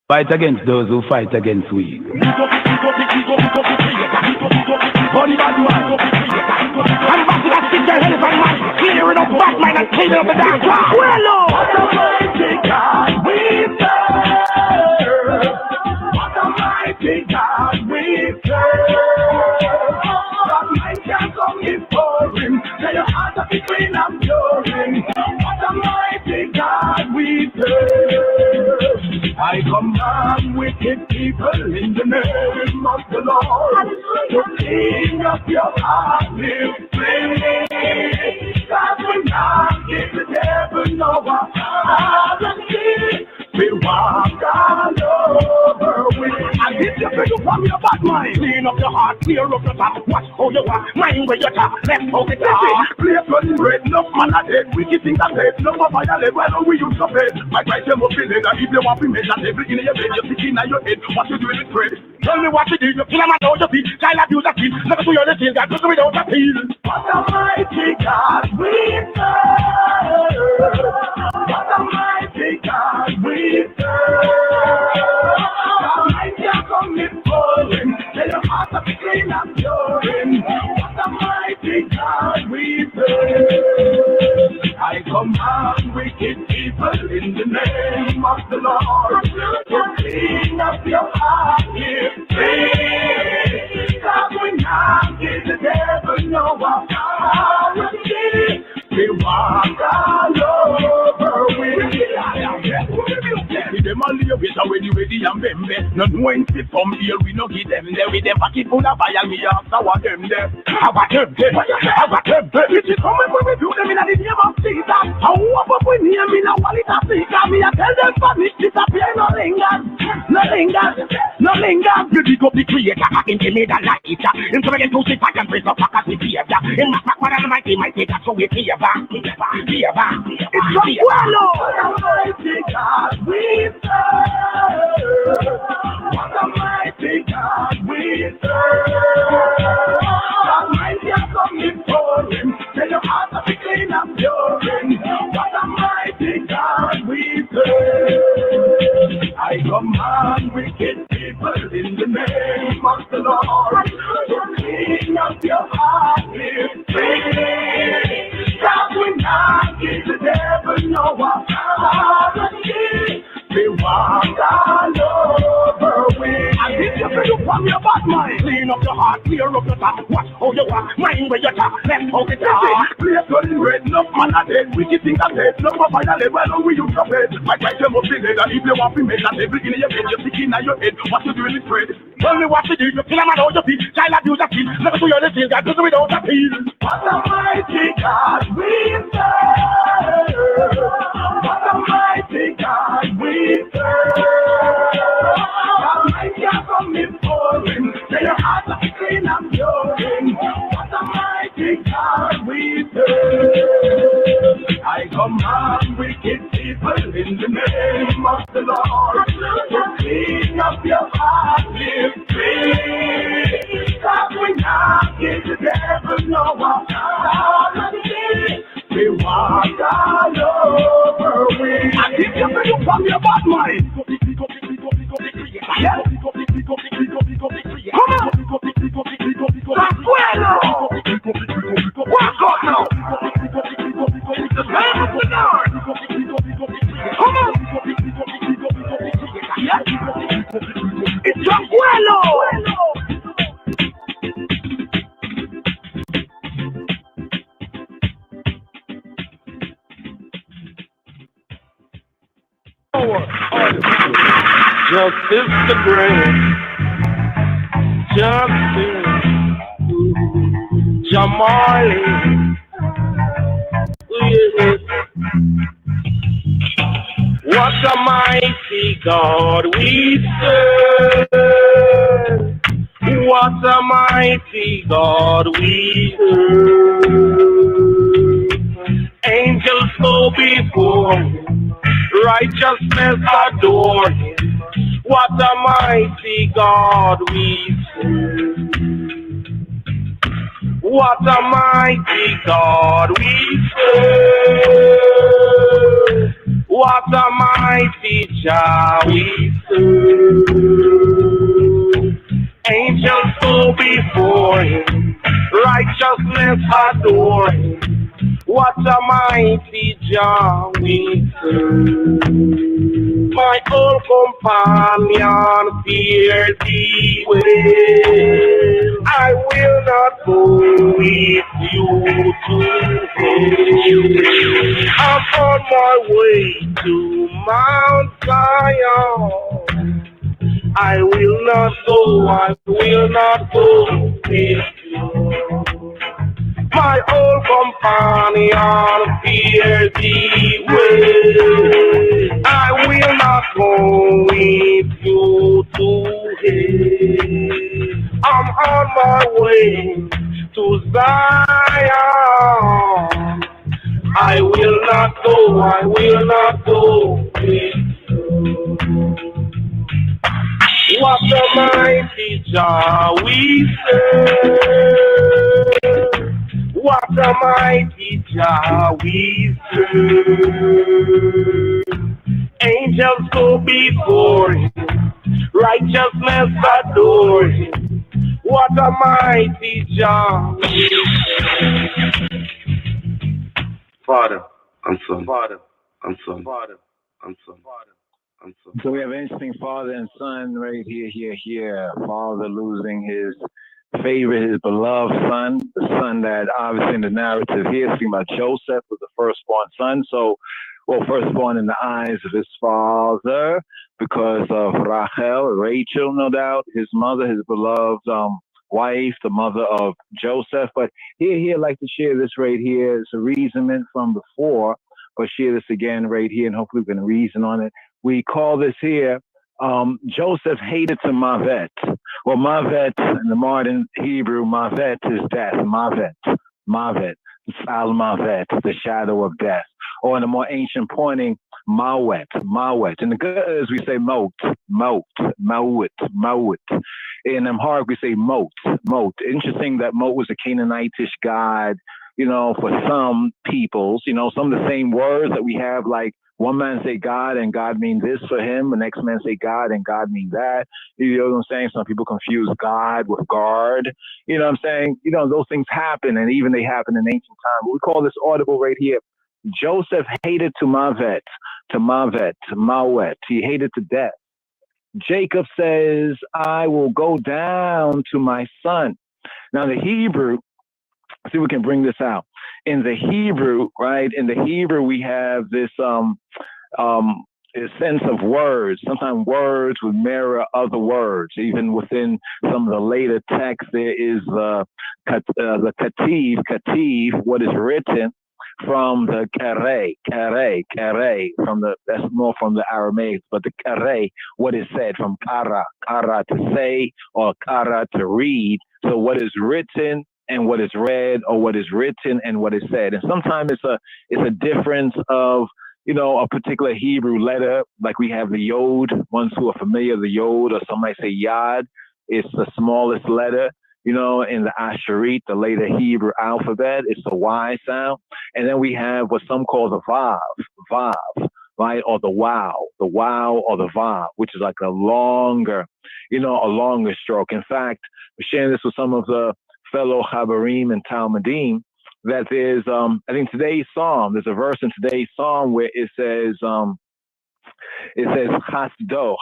Fight against those who fight against we. Clearing up Batman and cleaning up the dark cloud. Well, what a mighty God we serve. What a mighty God we serve. God might can come before him. Say your heart of the queen I'm curing. What a mighty God we serve. I command wicked people in the name of the Lord to clean up your heart, live free. God will not give the devil no authority. We walk all over with. And this you feel from your bad mind. Clean up your heart, clear up your top. Watch how you walk, mind where you talk. Left how you talk. Play bloody bread, no man a dead. Wicked things are dead, no more violate. Well, we used to pay. My Christ, you must be dead. If you want to measure everything in your bed, you stick in your head. What you do with bread? Tell me what you do. You kill a man, know your feet. Child abuse a kid. Never do your little God, just without appeal. What a mighty God we serve. What a mighty God we serve. God mighty and come before him. Tell your heart to be clean and pure. What a mighty God we serve. I command wicked people in the name of the Lord to clean up your heart, give free. God will not give the devil no authority. We walk all over with them all the way to when you ready and bembe. Not when sit from here, we no give them there. With them pocket full of fire, me after what them there. How about them there? How about them there? It is coming when we do them in the name of Jesus. How about we name in a wallet of Africa? Me I tell them for me disappear, no lingers. No lingers, no lingers. You dig up the creator, into me the light. Into me to sit back and praise the fuck as the behavior. In my back, what am I saying? My take us away here. It's so well, Almighty God we serve. What a mighty God we serve. Almighty has come before him. Tell your heart to be clean and pure. What a mighty God we serve. I command wicked people in the name of the Lord to clean up your heart, live free. God will not give the devil no authority. We walk all over with. And this you feel from your bad mind. Clean up your heart, clear up your thought. Watch how you walk, mind where you talk, left how you talk. Place turning red, no man a dead. Wicked things are dead, no more finally, well, we use your bed. My right them up in head, and if you want to make that everything in your head, you're sticking in your head. What you doing is spread. Only what you do, you kill a man out your feet. Child abuse a feel, never do your little God, do it without a feel. What a mighty God we serve. What a mighty God we serve. Almighty are from his pouring. Say your heart is clean and pure. What a mighty God we serve. I command wicked people in the name of the Lord to clean up your heart, live free. Stop we not give the devil no authority. We walk all over with. And if you bring you from your bad mind, yeah. Come on. Walk out now. The man of the Lord. Come on. Yeah. It's Tranquilo. Justice the great, justice, Jamali, what a mighty God we serve, what a mighty God we serve, angels go before him, righteousness adore him. What a mighty God we serve. What a mighty God we serve. What a mighty Jah we serve. Angels go before him, righteousness adore him. What a mighty Jah we serve. My old companion, fear thee well. I will not go with you to hell. I'm on my way to Mount Zion. I will not go with you. My old companion, fear thee well. I will not go with you to hell. I'm on my way to Zion. I will not go with you. What a mighty Jah we serve. What a mighty Jah we serve. Angels go before him, righteousness adore him. What a mighty Jah we serve. Father and Son, Father and Son, Father and Son, Father and Son. So we have interesting father and son right here. Father losing his favorite, his beloved son, the son that obviously in the narrative here, speaking about Joseph, was the firstborn son. So, well, firstborn in the eyes of his father because of Rachel, no doubt, his mother, his beloved wife, the mother of Joseph. But here, I'd like to share this right here. It's a reasonment from before, but share this again right here, and hopefully we can reason on it. We call this here, Joseph hated to Mavet. Well, Mavet in the modern Hebrew, Mavet is death. Mavet, Al-Mavet, the shadow of death. Or in the more ancient pointing, Mawet. In the good as we say Mawet. In Amharic we say Mot. Interesting that Mot was a Canaanitish god, for some peoples, some of the same words that we have, like one man say God and God mean this for him. The next man say God and God mean that. You know what I'm saying? Some people confuse God with guard. You know what I'm saying? Those things happen, and even they happen in ancient time. We call this audible right here. Joseph hated to Mawet. He hated to death. Jacob says, I will go down to my son. Now, the Hebrew, see if we can bring this out. In the Hebrew, right? In the Hebrew, we have this a sense of words. Sometimes words would mirror other words. Even within some of the later texts, there is the kativ, what is written from the kare, that's more from the Aramaic, but the kare, what is said from kara to say or kara to read. So what is written and what is read, or what is written and what is said. And sometimes it's a difference of, a particular Hebrew letter, like we have the Yod. Ones who are familiar, the Yod, or some might say Yad, it's the smallest letter, in the Asherit, the later Hebrew alphabet. It's the Y sound. And then we have what some call the Vav, right? Or the Wow or the Vav, which is like a longer stroke. In fact, we're sharing this with some of the fellow Chabarim and Talmudim, that there's, I think today's Psalm, there's a verse in today's Psalm where it says chasdo.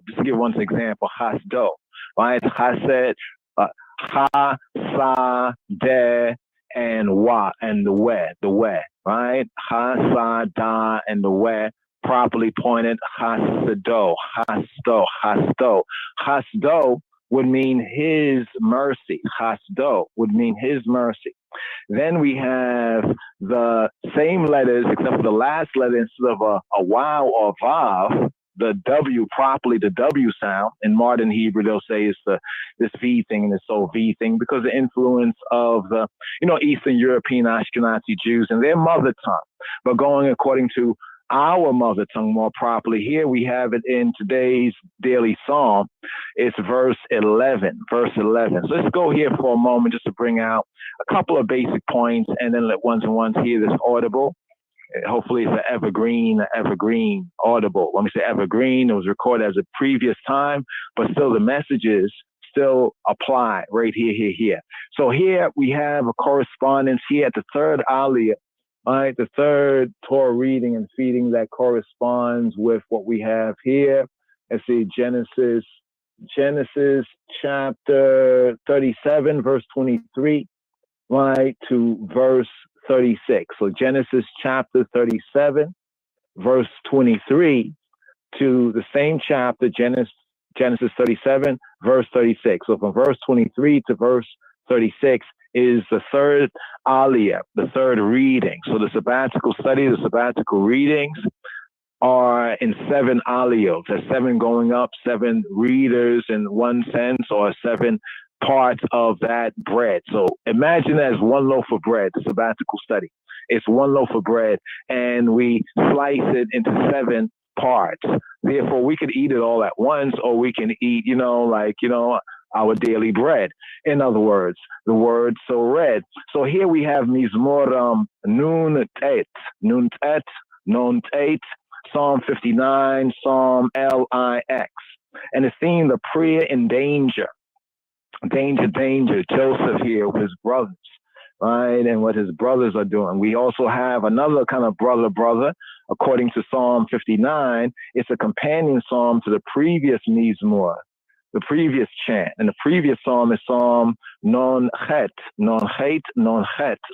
Just to give one example, chasdo, right? Chased, ha, sa, de, and wa, and the we, right? Ha, sa, da, and the we, properly pointed, chasdo. Chasdo would mean his mercy. Chasdo would mean his mercy. Then we have the same letters, except for the last letter, instead of a wow or vav, the W, properly the W sound. In modern Hebrew, they'll say it's this V thing and it's so V thing because of the influence of the, Eastern European Ashkenazi Jews and their mother tongue. But going according to our mother tongue more properly, here we have it in today's daily psalm. It's verse 11. So let's go here for a moment just to bring out a couple of basic points and then let ones and ones hear this audible. Hopefully it's an evergreen audible. When we say evergreen, it was recorded as a previous time, but still the messages still apply right here. So here we have a correspondence here at the third aliyah. All right, the third Torah reading and feeding that corresponds with what we have here. Let's see, Genesis chapter 37, verse 23, right, to verse 36. So Genesis chapter 37, verse 23 to the same chapter, Genesis 37, verse 36. So from verse 23 to verse 36 is the third aliyah, the third reading. So the sabbatical study, the sabbatical readings are in 7 aliyot. There's 7 going up, 7 readers in one sense, or 7 parts of that bread. So imagine as one loaf of bread, the sabbatical study. It's one loaf of bread, and we slice it into 7 parts. Therefore, we could eat it all at once, or we can eat, our daily bread. In other words, the word so read. So here we have Mizmor Nun Tet, Psalm 59, Psalm LIX. And it's seeing the prayer in danger. Danger. Joseph here with his brothers, right? And what his brothers are doing. We also have another kind of brother. According to Psalm 59, it's a companion psalm to the previous Mizmor, the previous chant. And the previous psalm is Psalm Non Het,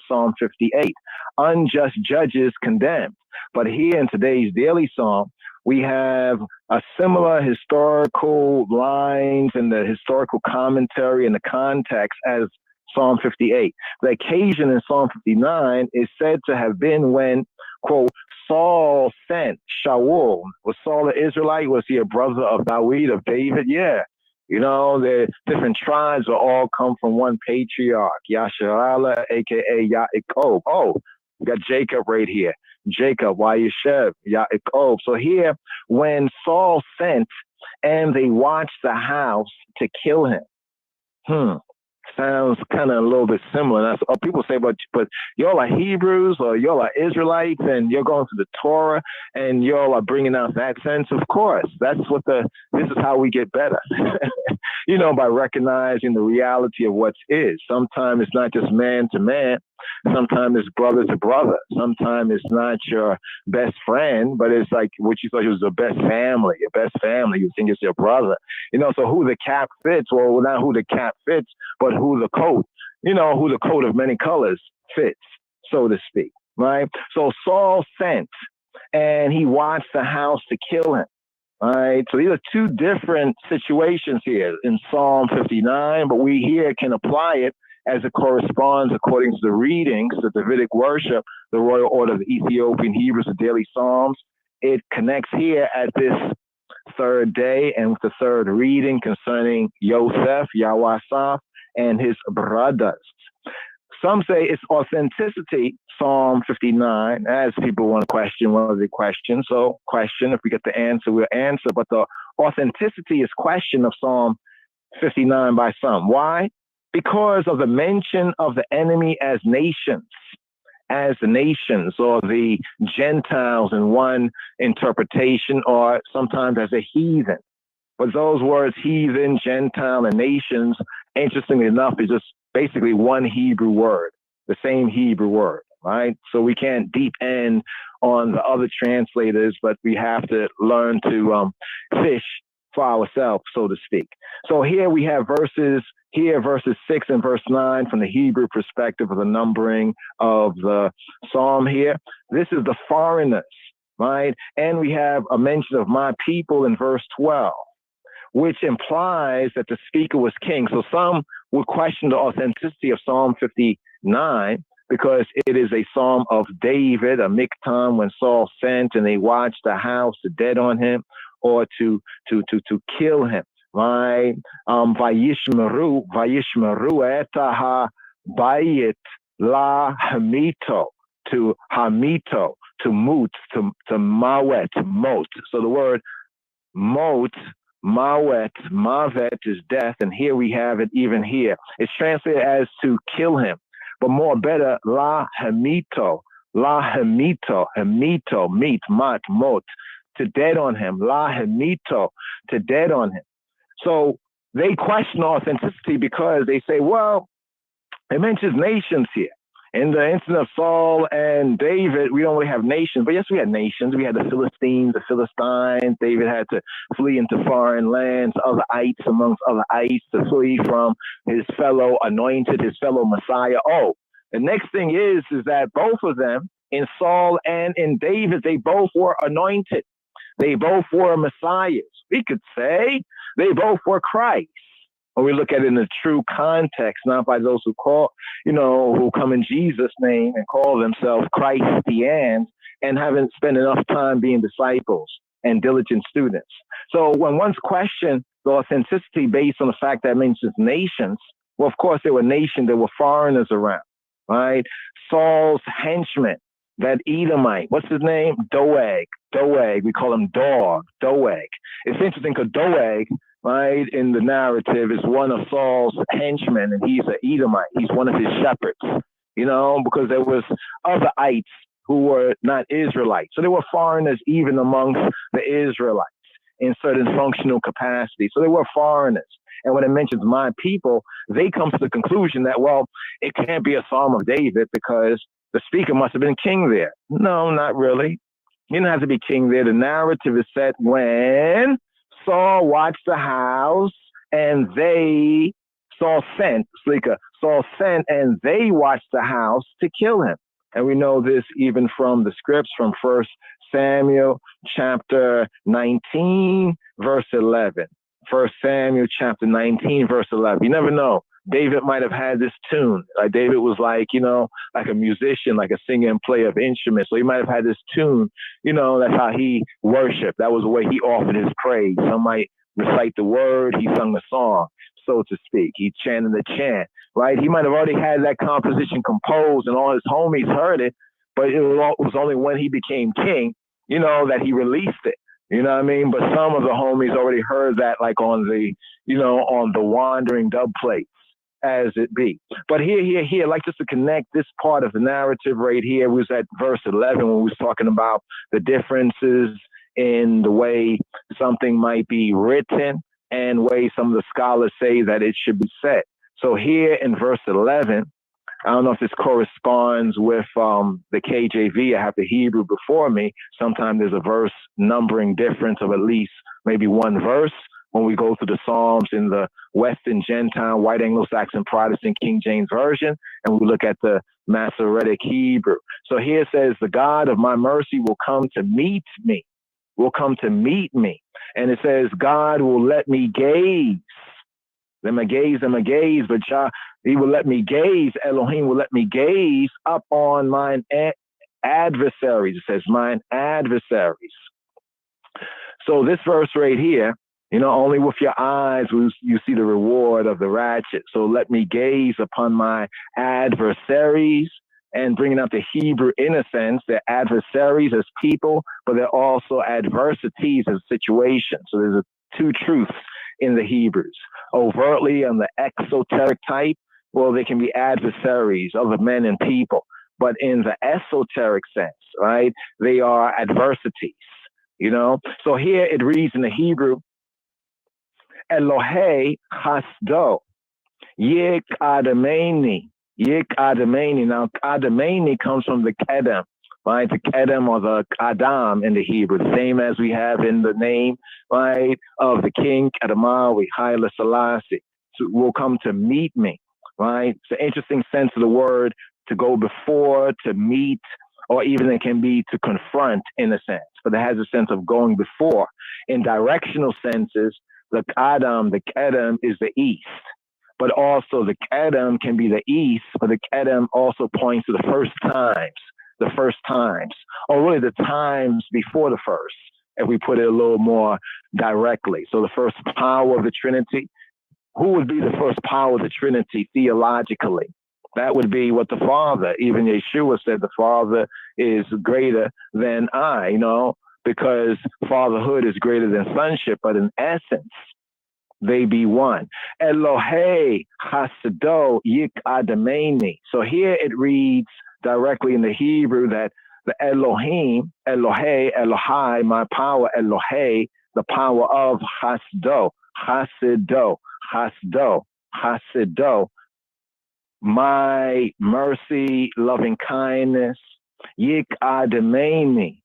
Psalm 58. Unjust judges condemned. But here in today's daily psalm, we have a similar historical lines and the historical commentary and the context as Psalm 58. The occasion in Psalm 59 is said to have been when, quote, Saul sent Shaul. Was Saul an Israelite? Was he a brother of David? Yeah. The different tribes will all come from one patriarch, Yasharala, a.k.a. Yaakov. Oh, we got Jacob right here. Jacob, וישב, Yaakov. So here, when Saul sent and they watched the house to kill him, sounds kind of a little bit similar. That's, people say, but y'all are Hebrews or y'all are Israelites and you're going to the Torah and y'all are bringing out that sense. Of course, this is how we get better, by recognizing the reality of what is. Sometimes it's not just man to man, Sometimes it's brother to brother. Sometimes it's not your best friend, but it's like what you thought was your best family. Your best family, you think it's your brother. So who the cap fits, well, not who the cap fits, but who the coat, who the coat of many colors fits, so to speak, right? So Saul sent, and he watched the house to kill him. All right, so these are two different situations here in Psalm 59, but we here can apply it as it corresponds according to the readings, the Davidic worship, the royal order of the Ethiopian Hebrews, the daily Psalms. It connects here at this third day and with the third reading concerning Yosef, Yawasaf, and his brothers. Some say it's authenticity, Psalm 59, as people want to question, what is the question? So question, if we get the answer, we'll answer. But the authenticity is question of Psalm 59 by some. Why? Because of the mention of the enemy as nations, or the Gentiles in one interpretation, or sometimes as a heathen. But those words, heathen, Gentile, and nations, interestingly enough, is just basically one Hebrew word, the same Hebrew word, right? So we can't deep end on the other translators, but we have to learn to fish for ourselves, so to speak. So here we have verses 6 and verse 9 from the Hebrew perspective of the numbering of the psalm here. This is the foreigners, right? And we have a mention of my people in verse 12, which implies that the speaker was king. So some would question the authenticity of Psalm 59 because it is a psalm of David, a miktam, when Saul sent and they watched the house to dead on him or to kill him. Right? Vayishmeru etaha bayit la hamito, to hamito, to mut, to mawet, mot. So the word mot, mawet, mavet is death, and here we have it even here. It's translated as to kill him, but more better, la hamito, meat, mat, mot, to dead on him, la hamito, to dead on him. So they question authenticity because they say, well, it mentions nations here. In the instance of Saul and David, we don't really have nations, but yes, we had nations. We had the Philistines, the Philistines. David had to flee into foreign lands, other ites amongst other ites, to flee from his fellow anointed, his fellow Messiah. Oh, the next thing is that both of them, in Saul and in David, they both were anointed. They both were messiahs. We could say they both were Christ. When we look at it in the true context, not by those who who come in Jesus' name and call themselves Christians and haven't spent enough time being disciples and diligent students. So when one's questioned the authenticity based on the fact that it mentions nations, well, of course, there were nations, there were foreigners around, right? Saul's henchman, that Edomite, what's his name? Doeg. We call him Doeg. It's interesting because Doeg, right, in the narrative is one of Saul's henchmen, and he's an Edomite. He's one of his shepherds, because there was other ites who were not Israelites. So there were foreigners even amongst the Israelites in certain functional capacity. So there were foreigners. And when it mentions my people, they come to the conclusion that, well, it can't be a Psalm of David because the speaker must have been king there. No, not really. He didn't have to be king there. The narrative is set when Saul watched the house and Saul sent and they watched the house to kill him. And we know this even from the scripts from 1 Samuel chapter 19, verse 11. 1 Samuel chapter 19, verse 11. You never know. David might have had this tune. Like David was like a musician, like a singer and player of instruments. So he might have had this tune, that's how he worshiped. That was the way he offered his praise. Some might recite the word. He sung the song, so to speak. He chanted the chant, right? He might have already had that composition composed and all his homies heard it, but it was only when he became king, that he released it. You know what I mean? But some of the homies already heard that like on the, on the wandering dub plates, as it be. But here, like just to connect this part of the narrative right here, was at verse 11 when we was talking about the differences in the way something might be written and way some of the scholars say that it should be said. So here in verse 11, I don't know if this corresponds with the KJV. I have the Hebrew before me. Sometimes there's a verse numbering difference of at least maybe one verse when we go through the Psalms in the Western Gentile, White Anglo-Saxon Protestant King James Version, and we look at the Masoretic Hebrew. So here it says, the God of my mercy will come to meet me, And it says, God will let me gaze. Let me gaze, but he will let me gaze, Elohim will let me gaze up on mine adversaries. It says, mine adversaries. So this verse right here, only with your eyes will you see the reward of the ratchet. So let me gaze upon my adversaries, and bringing up the Hebrew in a sense. They're adversaries as people, but they're also adversities as situations. So there's two truths in the Hebrews. Overtly on the exoteric type, well, they can be adversaries of the men and people. But in the esoteric sense, right, they are adversities, So here it reads in the Hebrew, Elohei Hasdo, Yik Adameni. Now, Adameni comes from the Kedem, right? The Kedem or the Adam in the Hebrew, the same as we have in the name, right, of the king, Kedemawi, Haile Selassie. So will come to meet me, right? It's an interesting sense of the word, to go before, to meet, or even it can be to confront in a sense, but it has a sense of going before. In directional senses, the Adam, the Kedem is the east. But also the Kedem can be the east, but the Kedem also points to the first times, or really the times before the first, if we put it a little more directly. So the first power of the Trinity, who would be the first power of the Trinity theologically? That would be what the Father, even Yeshua said, the Father is greater than I, because fatherhood is greater than sonship, but in essence, they be one. Elohei Hasdo Yik Adameni. So here it reads directly in the Hebrew that the Elohim, Elohei, Elohai, my power, Elohei, the power of Hasdo, Hasido, my mercy, loving kindness, Yik Adameni,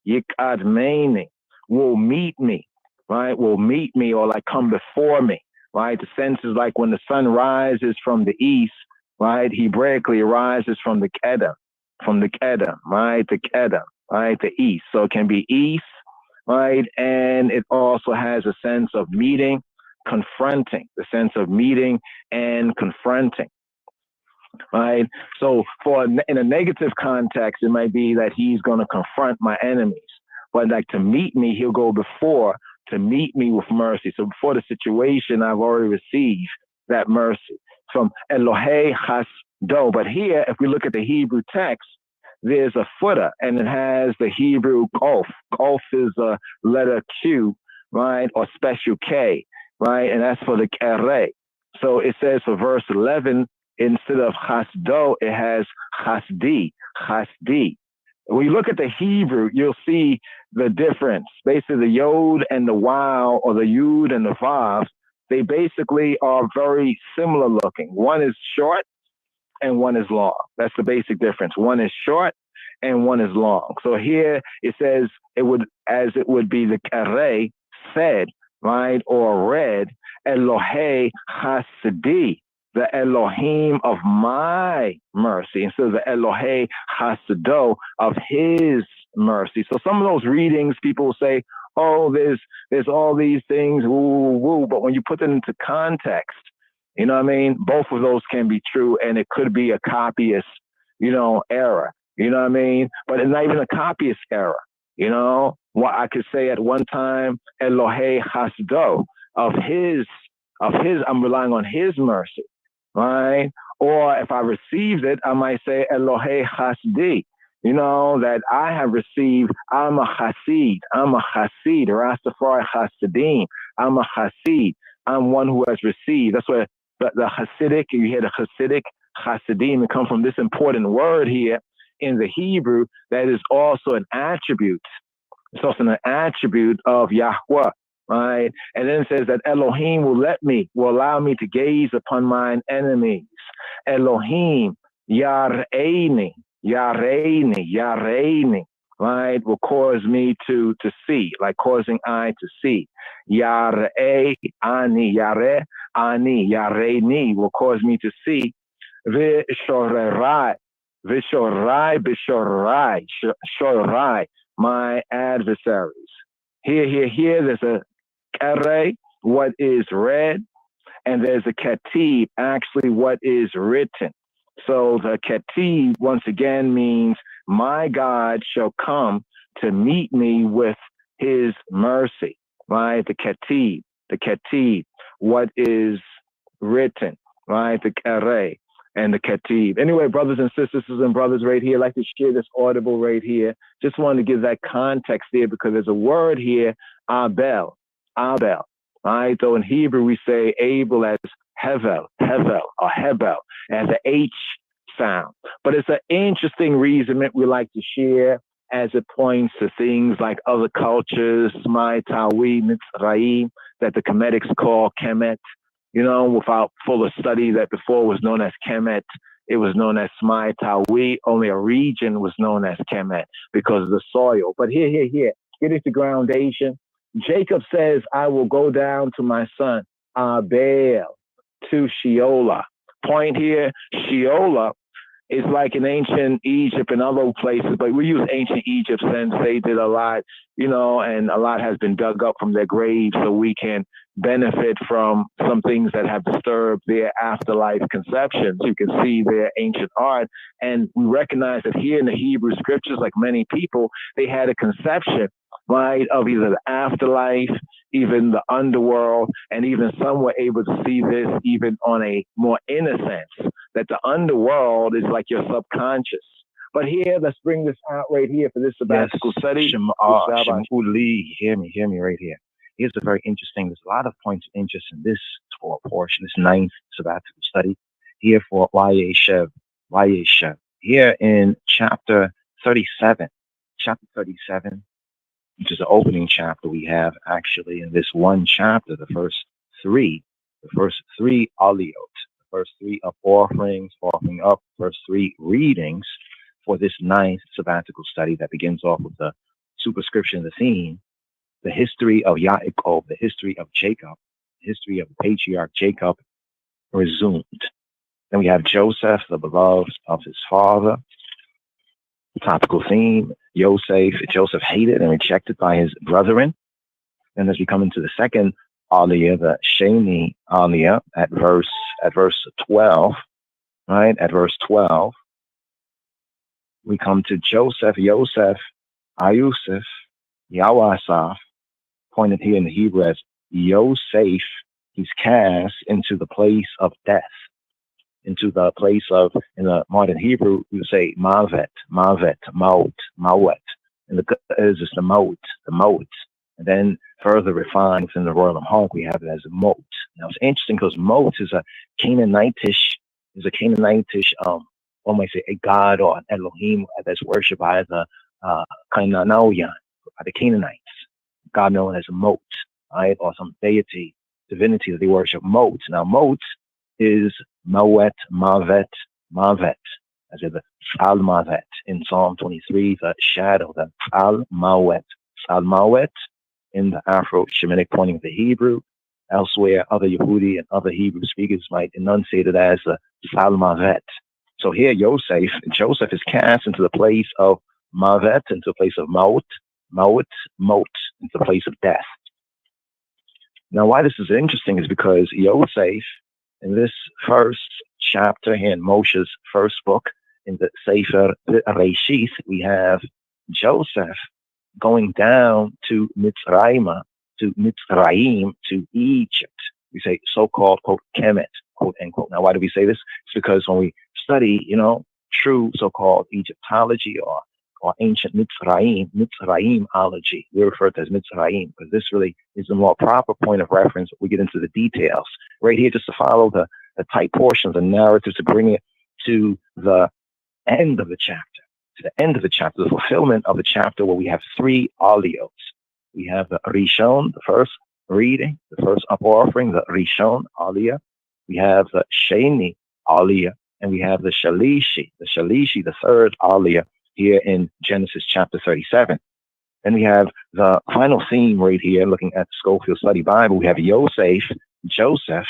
will meet me, right? Will meet me, or like come before me. Right, the sense is like when the sun rises from the east, right? Hebraically rises from the Kedem, right? The Kedem, right? The east. So it can be east, right? And it also has a sense of meeting, confronting, the sense of meeting and confronting, right? So in a negative context, it might be that he's going to confront my enemies, but like to meet me, he'll go before, to meet me with mercy. So before the situation, I've already received that mercy from Elohei Hasdo. But here, if we look at the Hebrew text, there's a footer, and it has the Hebrew Kof. Kof is a letter Q, right, or special K, right, and that's for the Kere. So it says for verse 11, instead of Hasdo, it has Hasdi. When you look at the Hebrew, you'll see the difference. Basically, the Yod and the Waw, or the Yud and the Vav, they basically are very similar looking. One is short and one is long. That's the basic difference. One is short and one is long. So here it says it would be the Kere said, right, or read, Elohei Hasidi, the Elohim of my mercy, instead of the Elohei Hasdo, of his mercy. So some of those readings, people will say, oh, there's all these things, woo, woo, but when you put them into context, both of those can be true, and it could be a copyist, error, but it's not even a copyist error, what I could say at one time, Elohei Hasdo, of his, I'm relying on his mercy, right? Or if I received it, I might say Elohei Hasdi, that I have received. I'm a Hasid, Rastafari Hasidim. I'm a Hasid. I'm one who has received. That's where the Hasidic, you hear the Hasidic, Hasidim, it comes from this important word here in the Hebrew that is also an attribute. It's also an attribute of Yahweh. Right? And then it says that Elohim will allow me to gaze upon mine enemies. Elohim, Yareini, right, will cause me to see, like causing I to see. Yare ani, yareini will cause me to see. Vishorai, shorai, my adversaries. Here, there's a kare, what is read, and there's a katib, actually what is written. So the katib, once again, means my God shall come to meet me with his mercy, right? The katib, what is written, right? The kare and the katib. Anyway, brothers and sisters and brothers right here, I'd like to share this audible right here. Just wanted to give that context there because there's a word here, Abel. Right? So in Hebrew, we say Abel as Hevel, or Hebel, as an H sound. But it's an interesting reason we like to share as it points to things like other cultures, Smai, Tawi, Mitzrayim, that the Kemetics call Kemet. You know, without fuller study, that before was known as Kemet, it was known as Smai, Tawi. Only a region was known as Kemet because of the soil. But here, getting to groundation. Jacob says, I will go down to my son, Abel, to Sheolah. Point here, Sheolah is like in ancient Egypt and other places, but we use ancient Egypt since they did a lot, you know, and a lot has been dug up from their graves so we can benefit from some things that have disturbed their afterlife conceptions. You can see their ancient art. And we recognize that here in the Hebrew scriptures, like many people, they had a conception, right, of either the afterlife, even the underworld, and even some were able to see this even on a more inner sense, that the underworld is like your subconscious. But here, let's bring this out right here for this sabbatical study. Hear me right here. Here's a very interesting, there's a lot of points of interest in this portion, this 9th sabbatical study, here for Yeshev. Here in chapter 37, which is the opening chapter we have actually in this one chapter, the first three aliyot, the first three of offerings, offering up, first three readings for this 9th sabbatical study that begins off with the superscription of the theme, the history of Yaakov, the history of Jacob, the history of the patriarch Jacob resumed. Then we have Joseph, the beloved of his father. The topical theme, Joseph hated and rejected by his brethren. And as we come into the second aliyah, the Sheni aliyah, at verse 12, right? At verse 12, we come to Joseph, Ayusef, Yawasaf, pointed here in the Hebrew as Yosef. He's cast into the place of death, into the place of, in the modern Hebrew, you say Mawet. And the is just the Maut. And then further refined in the Royal Hawk, we have it as Mot. Now it's interesting because Mot is a Canaanitish, one might say a god or an Elohim that's worshipped by the Canaanites, by the Canaanites. God known as Mot, right? Or some deity, divinity that they worship, Mot. Now Mot is Mavet, as in the Al-Mavet in Psalm 23, the shadow, the Al-Mawet in the Afro-Shemitic pointing of the Hebrew. Elsewhere, other Yehudi and other Hebrew speakers might enunciate it as the Al-Mavet. So here, Joseph is cast into the place of Mavet, into the place of Maut, into the place of death. Now, why this is interesting is because Yosef, in this first chapter here in Moshe's first book, in the Sefer Reishith, we have Joseph going down to Mitzrayim, to Egypt. We say so-called, quote, Kemet, quote, end quote. Now, why do we say this? It's because when we study, true so-called Egyptology or ancient Mitzrayimology, we refer to as Mitzrayim, because this really is the more proper point of reference. We get into the details right here, just to follow the tight portions and narratives to bring it to the end of the chapter, the fulfillment of the chapter where we have three aliyot. We have the Rishon, the first reading, the first up offering, the Rishon aliyah. We have the Sheni aliyah, and we have the Shalishi, the third Aliyah here in Genesis chapter 37. Then we have the final theme right here, looking at the Schofield Study Bible. We have Joseph,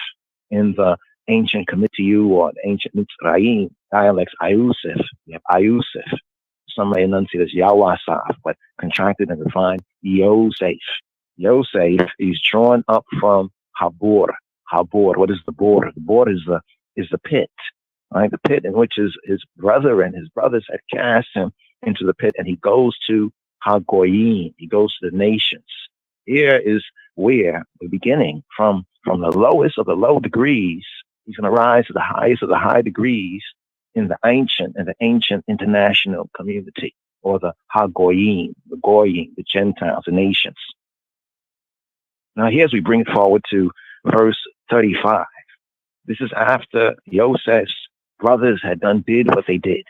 in the ancient Comitiyu or the ancient Mitzrayim dialects, Ayusif. We have Ayusif. Some may enunciate as Yawasaf, but contracted and refined, Yosef. Yosef is drawn up from Habor. Habor, what is the bor? The bor is the pit, right? The pit in which his brother and his brothers had cast him into the pit, and he goes to Hagoyim. He goes to the nations. Here is where we're beginning from the lowest of the low degrees. He's going to rise to the highest of the high degrees in the ancient international community, or the Hagoyim, the Goyim, the Gentiles, the nations. Now, here as we bring it forward to verse 35, this is after Joseph's brothers did what they did.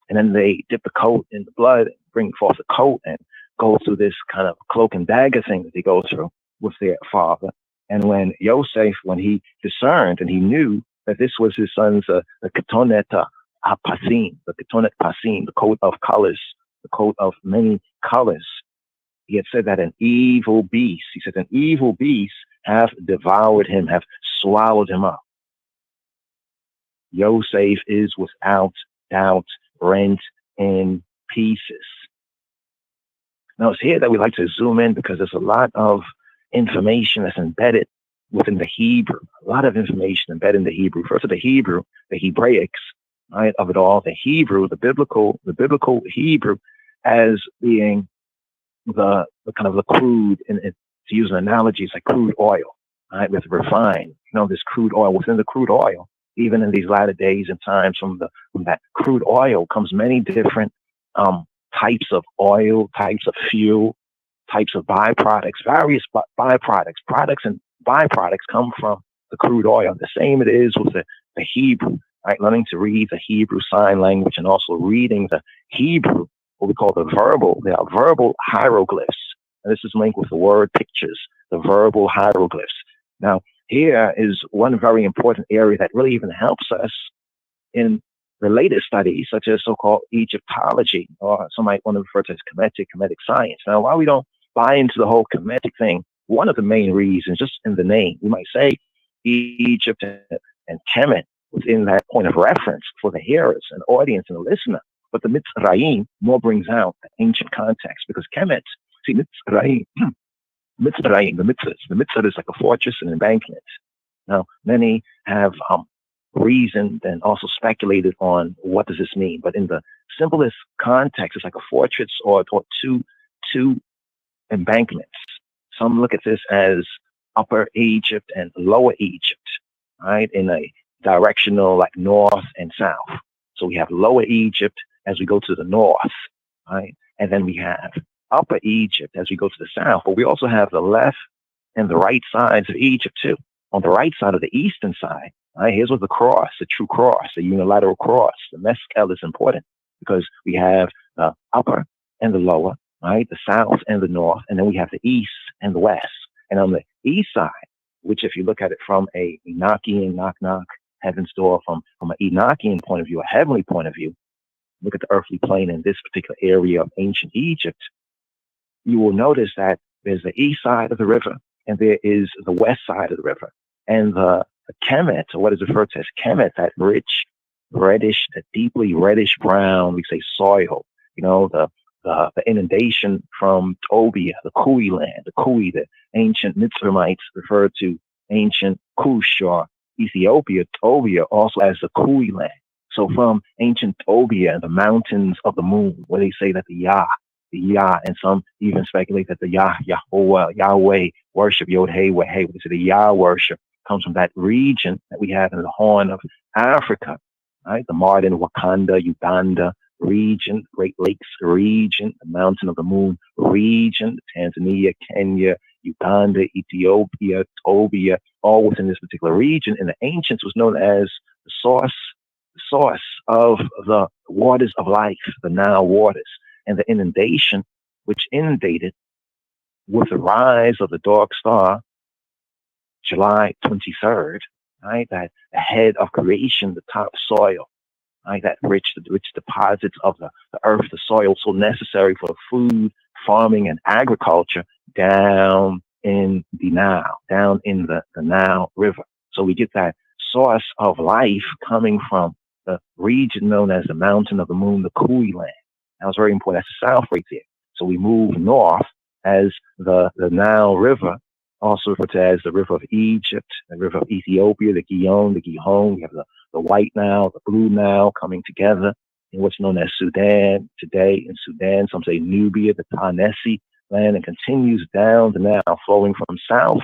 And then they dip the coat in the blood, bring forth the coat, and go through this kind of cloak and dagger thing that they go through with their father. And when Yosef, when he discerned and he knew that this was his son's the ketonet pasim, the coat of colors, the coat of many colors, he had said that an evil beast have devoured him, have swallowed him up. Yosef is without doubt rent in pieces. Now, it's here that we like to zoom in because there's a lot of information that's embedded within the Hebrew. A lot of information embedded in the Hebrew. First of the Hebrew, the Hebraics, right, of it all. The Hebrew, the biblical Hebrew, as being the kind of the crude, and to use an analogy, it's like crude oil, right, with refined. This crude oil. Within the crude oil, even in these latter days and times, from that crude oil comes many different types of oil, types of fuel, types of byproducts, various byproducts. Products and byproducts come from the crude oil. The same it is with the Hebrew, right? Learning to read the Hebrew sign language and also reading the Hebrew, what we call they are verbal hieroglyphs. And this is linked with the word pictures, the verbal hieroglyphs. Now, here is one very important area that really even helps us in related studies, such as so-called Egyptology, or some might want to refer to as Kemetic science. Now, while we don't buy into the whole Kemetic thing, one of the main reasons, just in the name, we might say Egypt and Kemet within that point of reference for the hearers and audience and the listener. But the Mitzrayim more brings out the ancient context, because Kemet, see, Mitzrayim, the Mitzvah is like a fortress and embankment. Now, many have reasoned and also speculated on what does this mean. But in the simplest context, it's like a fortress or two embankments. Some look at this as Upper Egypt and Lower Egypt, right, in a directional like north and south. So we have Lower Egypt as we go to the north, right? And then we have Upper Egypt as we go to the south. But we also have the left and the right sides of Egypt too. On the right side of the eastern side, right, here's what the cross, the true cross, the unilateral cross. The meskel is important because we have the upper and the lower, right, the south and the north, and then we have the east and the west. And on the east side, which if you look at it from a Enochian, knock, heaven's door, from an Enochian point of view, a heavenly point of view, look at the earthly plane in this particular area of ancient Egypt, you will notice that there's the east side of the river and there is the west side of the river. And the Kemet, or what is referred to as Kemet, that rich, reddish, that deeply reddish brown, we say soil, the inundation from Tobia, the Kui land, the ancient Mitzrayimites referred to ancient Kush or Ethiopia, Tobia, also as the Kui land. So from ancient Tobia and the mountains of the moon, where they say that the Yah, and some even speculate that the Yahweh worship, Yod-Hey, Weh-Hey, we say the Yah worship comes from that region that we have in the Horn of Africa, right? The Mardin, Wakanda, Uganda region, Great Lakes region, the Mountain of the Moon region, Tanzania, Kenya, Uganda, Ethiopia, Tobia, all within this particular region. And the ancients was known as the source of the waters of life, the Nile waters, and the inundation, which inundated with the rise of the dark star, July 23rd, right? That the head of creation, the top soil, like that rich deposits of the earth, the soil, so necessary for food, farming, and agriculture down in the Nile, down in the Nile River. So we get that source of life coming from the region known as the Mountain of the Moon, the Kui land. That was very important. That's the south right there. So we move north as the Nile River, also referred to as the River of Egypt, the River of Ethiopia, the Gihon, the Gihon. We have the White Nile, the Blue Nile coming together in what's known as Sudan today. In Sudan, some say Nubia, the Tanesi land, and continues down the Nile, flowing from south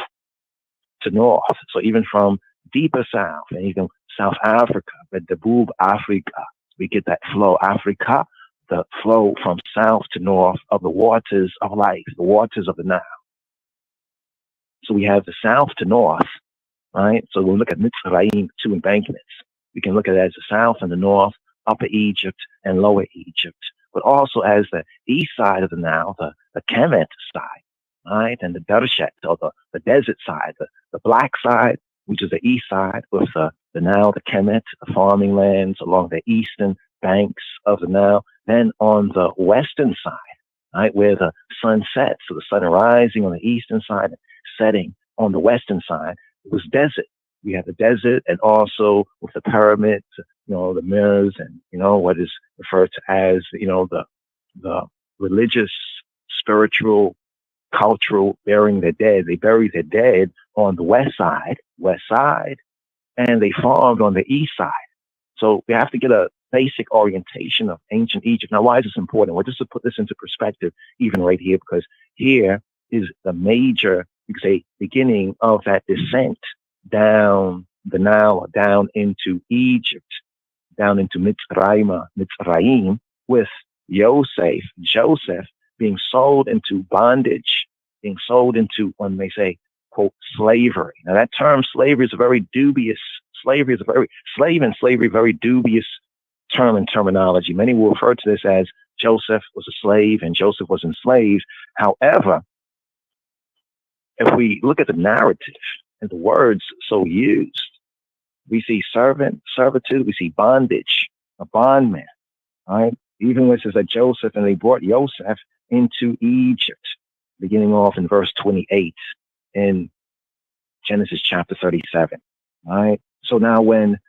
to north. So even from deeper south, and even South Africa, but the Boob Africa, we get that flow, Africa, the flow from south to north of the waters of life, the waters of the Nile. So we have the south to north, right? So we'll look at Mitzrayim, two embankments. We can look at it as the south and the north, Upper Egypt and Lower Egypt, but also as the east side of the Nile, the Kemet side, right? And the Dershet, or the desert side, the black side, which is the east side, with the Nile, the Kemet, the farming lands along the eastern banks of the Nile. Then on the western side, right, where the sun sets, so the sun rising on the eastern side, setting on the western side, it was desert. We have the desert, and also with the pyramids, the mirrors, and what is referred to as the religious, spiritual, cultural burying their dead. They bury their dead on the west side, and they farmed on the east side. So we have to get a basic orientation of ancient Egypt. Now, why is this important? Well, just to put this into perspective, even right here, because here is the major, you could say, beginning of that descent down the Nile, down into Egypt, down into Mitzrayim, with Joseph being sold into bondage, being sold into, when they say, quote, slavery. Now, that term slavery is a very dubious, slave and slavery, very dubious term and terminology. Many will refer to this as Joseph was a slave and Joseph was enslaved. However, if we look at the narrative and the words so used, we see servant, servitude, we see bondage, a bondman, right? Even when it says that Joseph, and they brought Joseph into Egypt, beginning off in verse 28 in Genesis chapter 37, right? So now when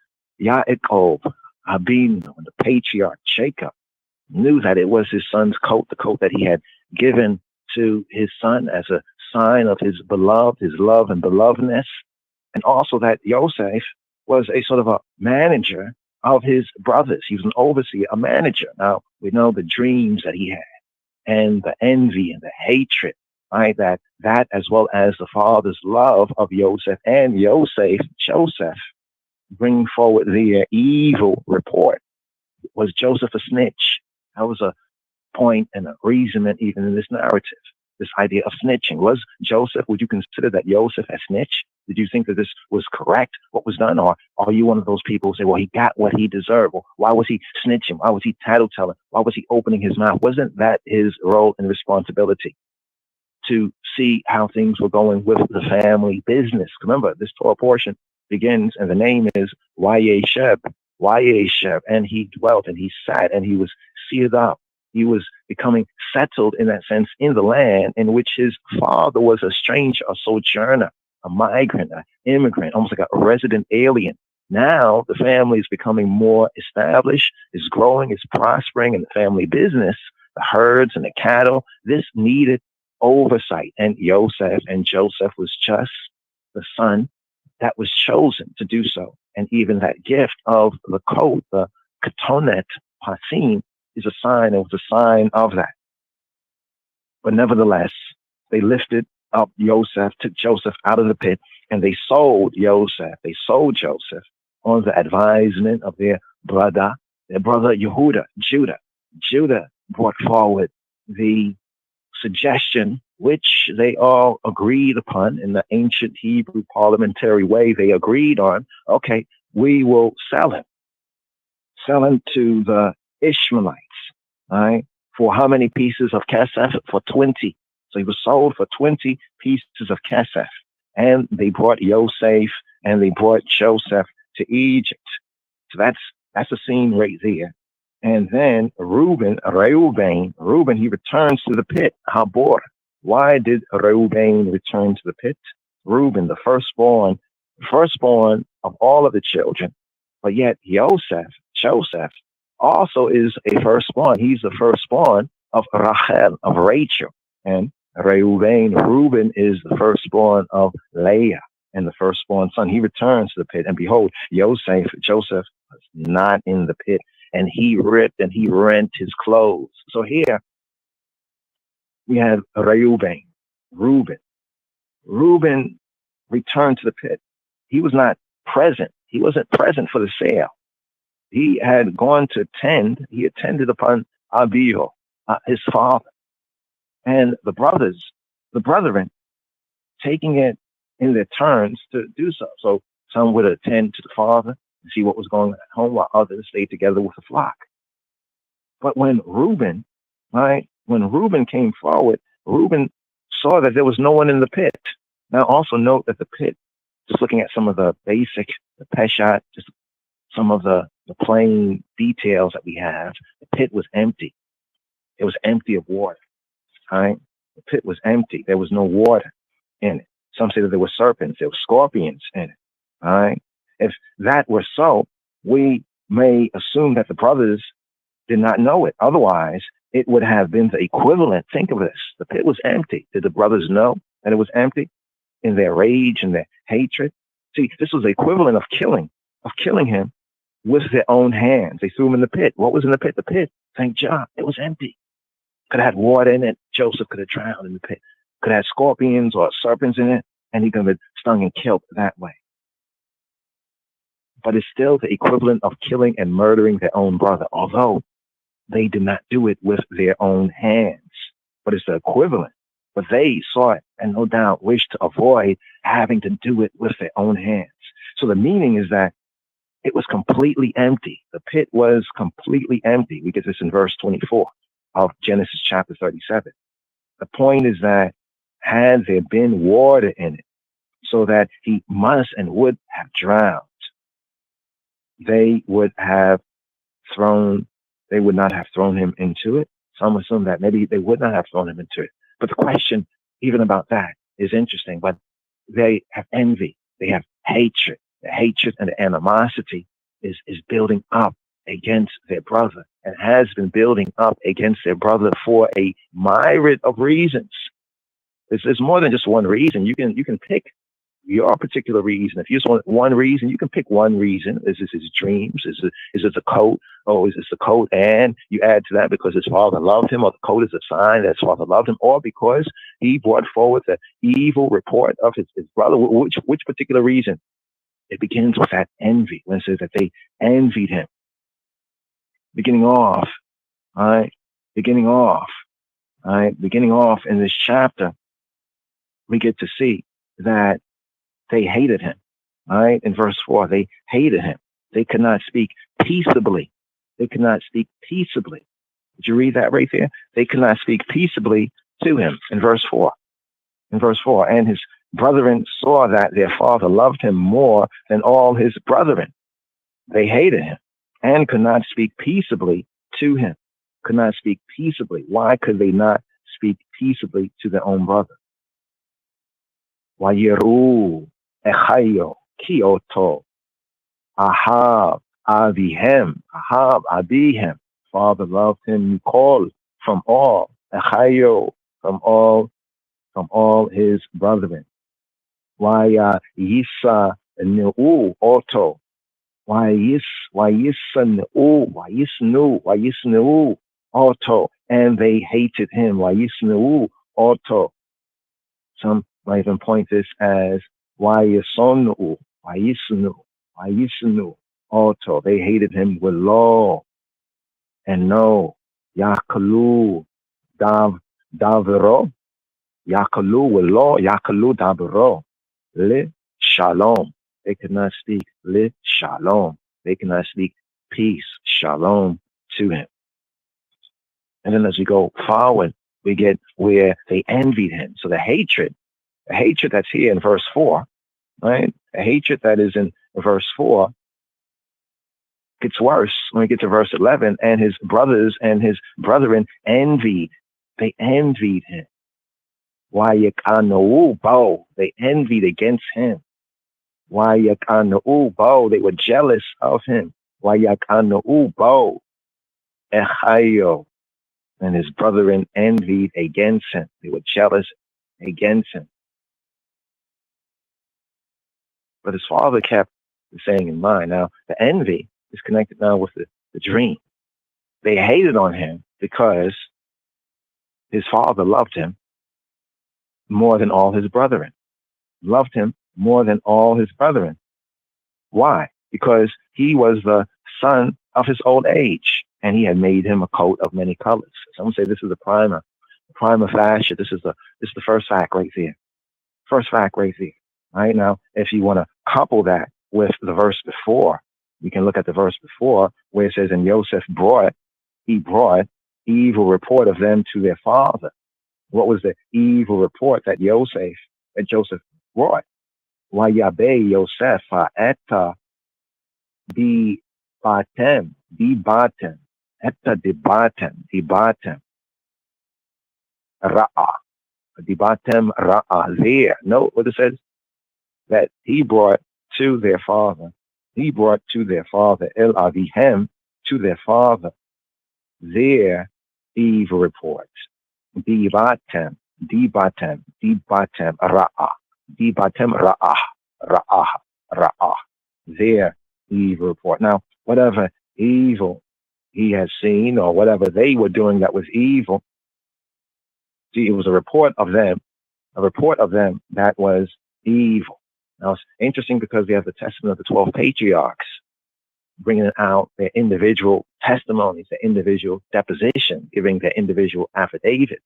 Yaakov, Abinu, and the patriarch Jacob knew that it was his son's coat, the coat that he had given to his son as a sign of his beloved, his love and belovedness, and also that Joseph was a sort of a manager of his brothers. He was an overseer, a manager. Now, we know the dreams that he had, and the envy and the hatred, right? That as well as the father's love of Joseph and Joseph, bringing forward the evil report. Was Joseph a snitch? That was a point and a reasonment even in this narrative, this idea of snitching. Was Joseph, would you consider that Joseph has snitched? Did you think that this was correct, what was done? Or are you one of those people who say, well, he got what he deserved? Well, why was he snitching? Why was he tattletelling? Why was he opening his mouth? Wasn't that his role and responsibility to see how things were going with the family business? Remember, this Torah portion begins, and the name is וישב, and he dwelt, and he sat, and he was seated up. He was becoming settled in that sense in the land in which his father was a stranger, a sojourner, a migrant, an immigrant, almost like a resident alien. Now the family is becoming more established, is growing, is prospering in the family business, the herds and the cattle. This needed oversight, and Joseph was just the son that was chosen to do so. And even that gift of the coat, the katonet pasim, is a sign. It was a sign of that. But nevertheless, they lifted up Joseph, took Joseph out of the pit, and they sold Joseph. They sold Joseph on the advisement of their brother Judah. Judah brought forward the suggestion, which they all agreed upon in the ancient Hebrew parliamentary way. They agreed on, okay, we will sell him to the Ishmaelites, right? For how many pieces of kesef? For 20. So he was sold for 20 pieces of kesef. And they brought Joseph to Egypt. So that's That's a scene right there. And then Reuben, he returns to the pit. Habor. Why did Reuben return to the pit? Reuben, the firstborn of all of the children. But yet Joseph also is a firstborn. He's the firstborn of Rachel, of Rachel. And Reuben is the firstborn of Leah and the firstborn son. He returns to the pit. And behold, Joseph was not in the pit. And he ripped and he rent his clothes. So here we have Reuben. Reuben returned to the pit. He was not present. He wasn't present for the sale. He had gone to attend. He attended upon Abihu, his father, and the brethren, taking it in their turns to do so. So some would attend to the father and see what was going on at home, while others stayed together with the flock. But when Reuben came forward, Reuben saw that there was no one in the pit. Now also note that the pit, just looking at some of the basic, the peshat, just some of the plain details that we have, the pit was empty. It was empty of water. Right? The pit was empty. There was no water in it. Some say that there were serpents, there were scorpions in it. All right. If that were so, we may assume that the brothers did not know it. Otherwise, it would have been the equivalent. Think of this. The pit was empty. Did the brothers know that it was empty in their rage and their hatred? See, this was the equivalent of killing him with their own hands. They threw him in the pit. What was in the pit? The pit, thank Jah, it was empty. Could have had water in it. Joseph could have drowned in the pit. Could have had scorpions or serpents in it, and he could have been stung and killed that way. But it's still the equivalent of killing and murdering their own brother, although they did not do it with their own hands. But it's the equivalent. But they saw it and no doubt wished to avoid having to do it with their own hands. So the meaning is that it was completely empty. The pit was completely empty. We get this in verse 24 of Genesis chapter 37. The point is that had there been water in it, so that he must and would have drowned, they would not have thrown him into it. Some assume that maybe they would not have thrown him into it. But the question, even about that, is interesting. But they have envy. They have hatred. The hatred and the animosity is building up against their brother and has been building up against their brother for a myriad of reasons. There's more than just one reason. You can pick your particular reason. If you just want one reason, you can pick one reason. Is this his dreams? Is it the coat? Oh, is this the coat? And you add to that because his father loved him, or the coat is a sign that his father loved him, or because he brought forward the evil report of his brother. Which particular reason? It begins with that envy, when it says that they envied him. Beginning off in this chapter, we get to see that they hated him. All right, in verse 4, they hated him. They could not speak peaceably. Did you read that right there? They could not speak peaceably to him in verse 4. And his brethren saw that their father loved him more than all his brethren. They hated him and could not speak peaceably to him. Could not speak peaceably. Why could they not speak peaceably to their own brother? Vayeru echayo kioto Ahab abihem. Father loved him. Call from all echayo, from all his brethren. Vayisa neu oto. Vayisnu oto, and they hated him. Vayisnu oto. Some might even point this as Vayisnu oto. They hated him with law and no. Yakalu davero. Yakalu with law. Yakalu davero. Le shalom. They could not speak le shalom. They could not speak peace, shalom, to him. And then as we go forward, we get where they envied him. So the hatred that's here in verse 4, right? The hatred that is in verse 4 gets worse when we get to verse 11. And his brothers and his brethren envied. They envied him. Wayakano'ubo. They envied against him. Wayakano'ubo. They were jealous of him. Wayakano'ubo. Echayo. And his brethren envied against him. They were jealous against him. But his father kept the saying in mind. Now, the envy is connected now with the dream. They hated on him because his father loved him more than all his brethren. Loved him more than all his brethren. Why? Because he was the son of his old age, and he had made him a coat of many colors. Some say this is the prima facie. This is the first fact right there. First fact right there. Right now, if you want to couple that with the verse before, you can look at the verse before where it says, and Joseph brought evil report of them to their father. What was the evil report that Joseph brought? Wayabe Yosef etta dibatem, etta dibatem, ra'a, dibatem ra'a. There, note what it says, that he brought to their father. He brought to their father, El Avihem, to their father, their evil reports. Dibatem, ra'a. Dibatem ra'a. Their evil report. Now, whatever evil he has seen or whatever they were doing that was evil, see, it was a report of them that was evil. Now, it's interesting because we have the testament of the 12 patriarchs bringing out their individual testimonies, their individual deposition, giving their individual affidavits.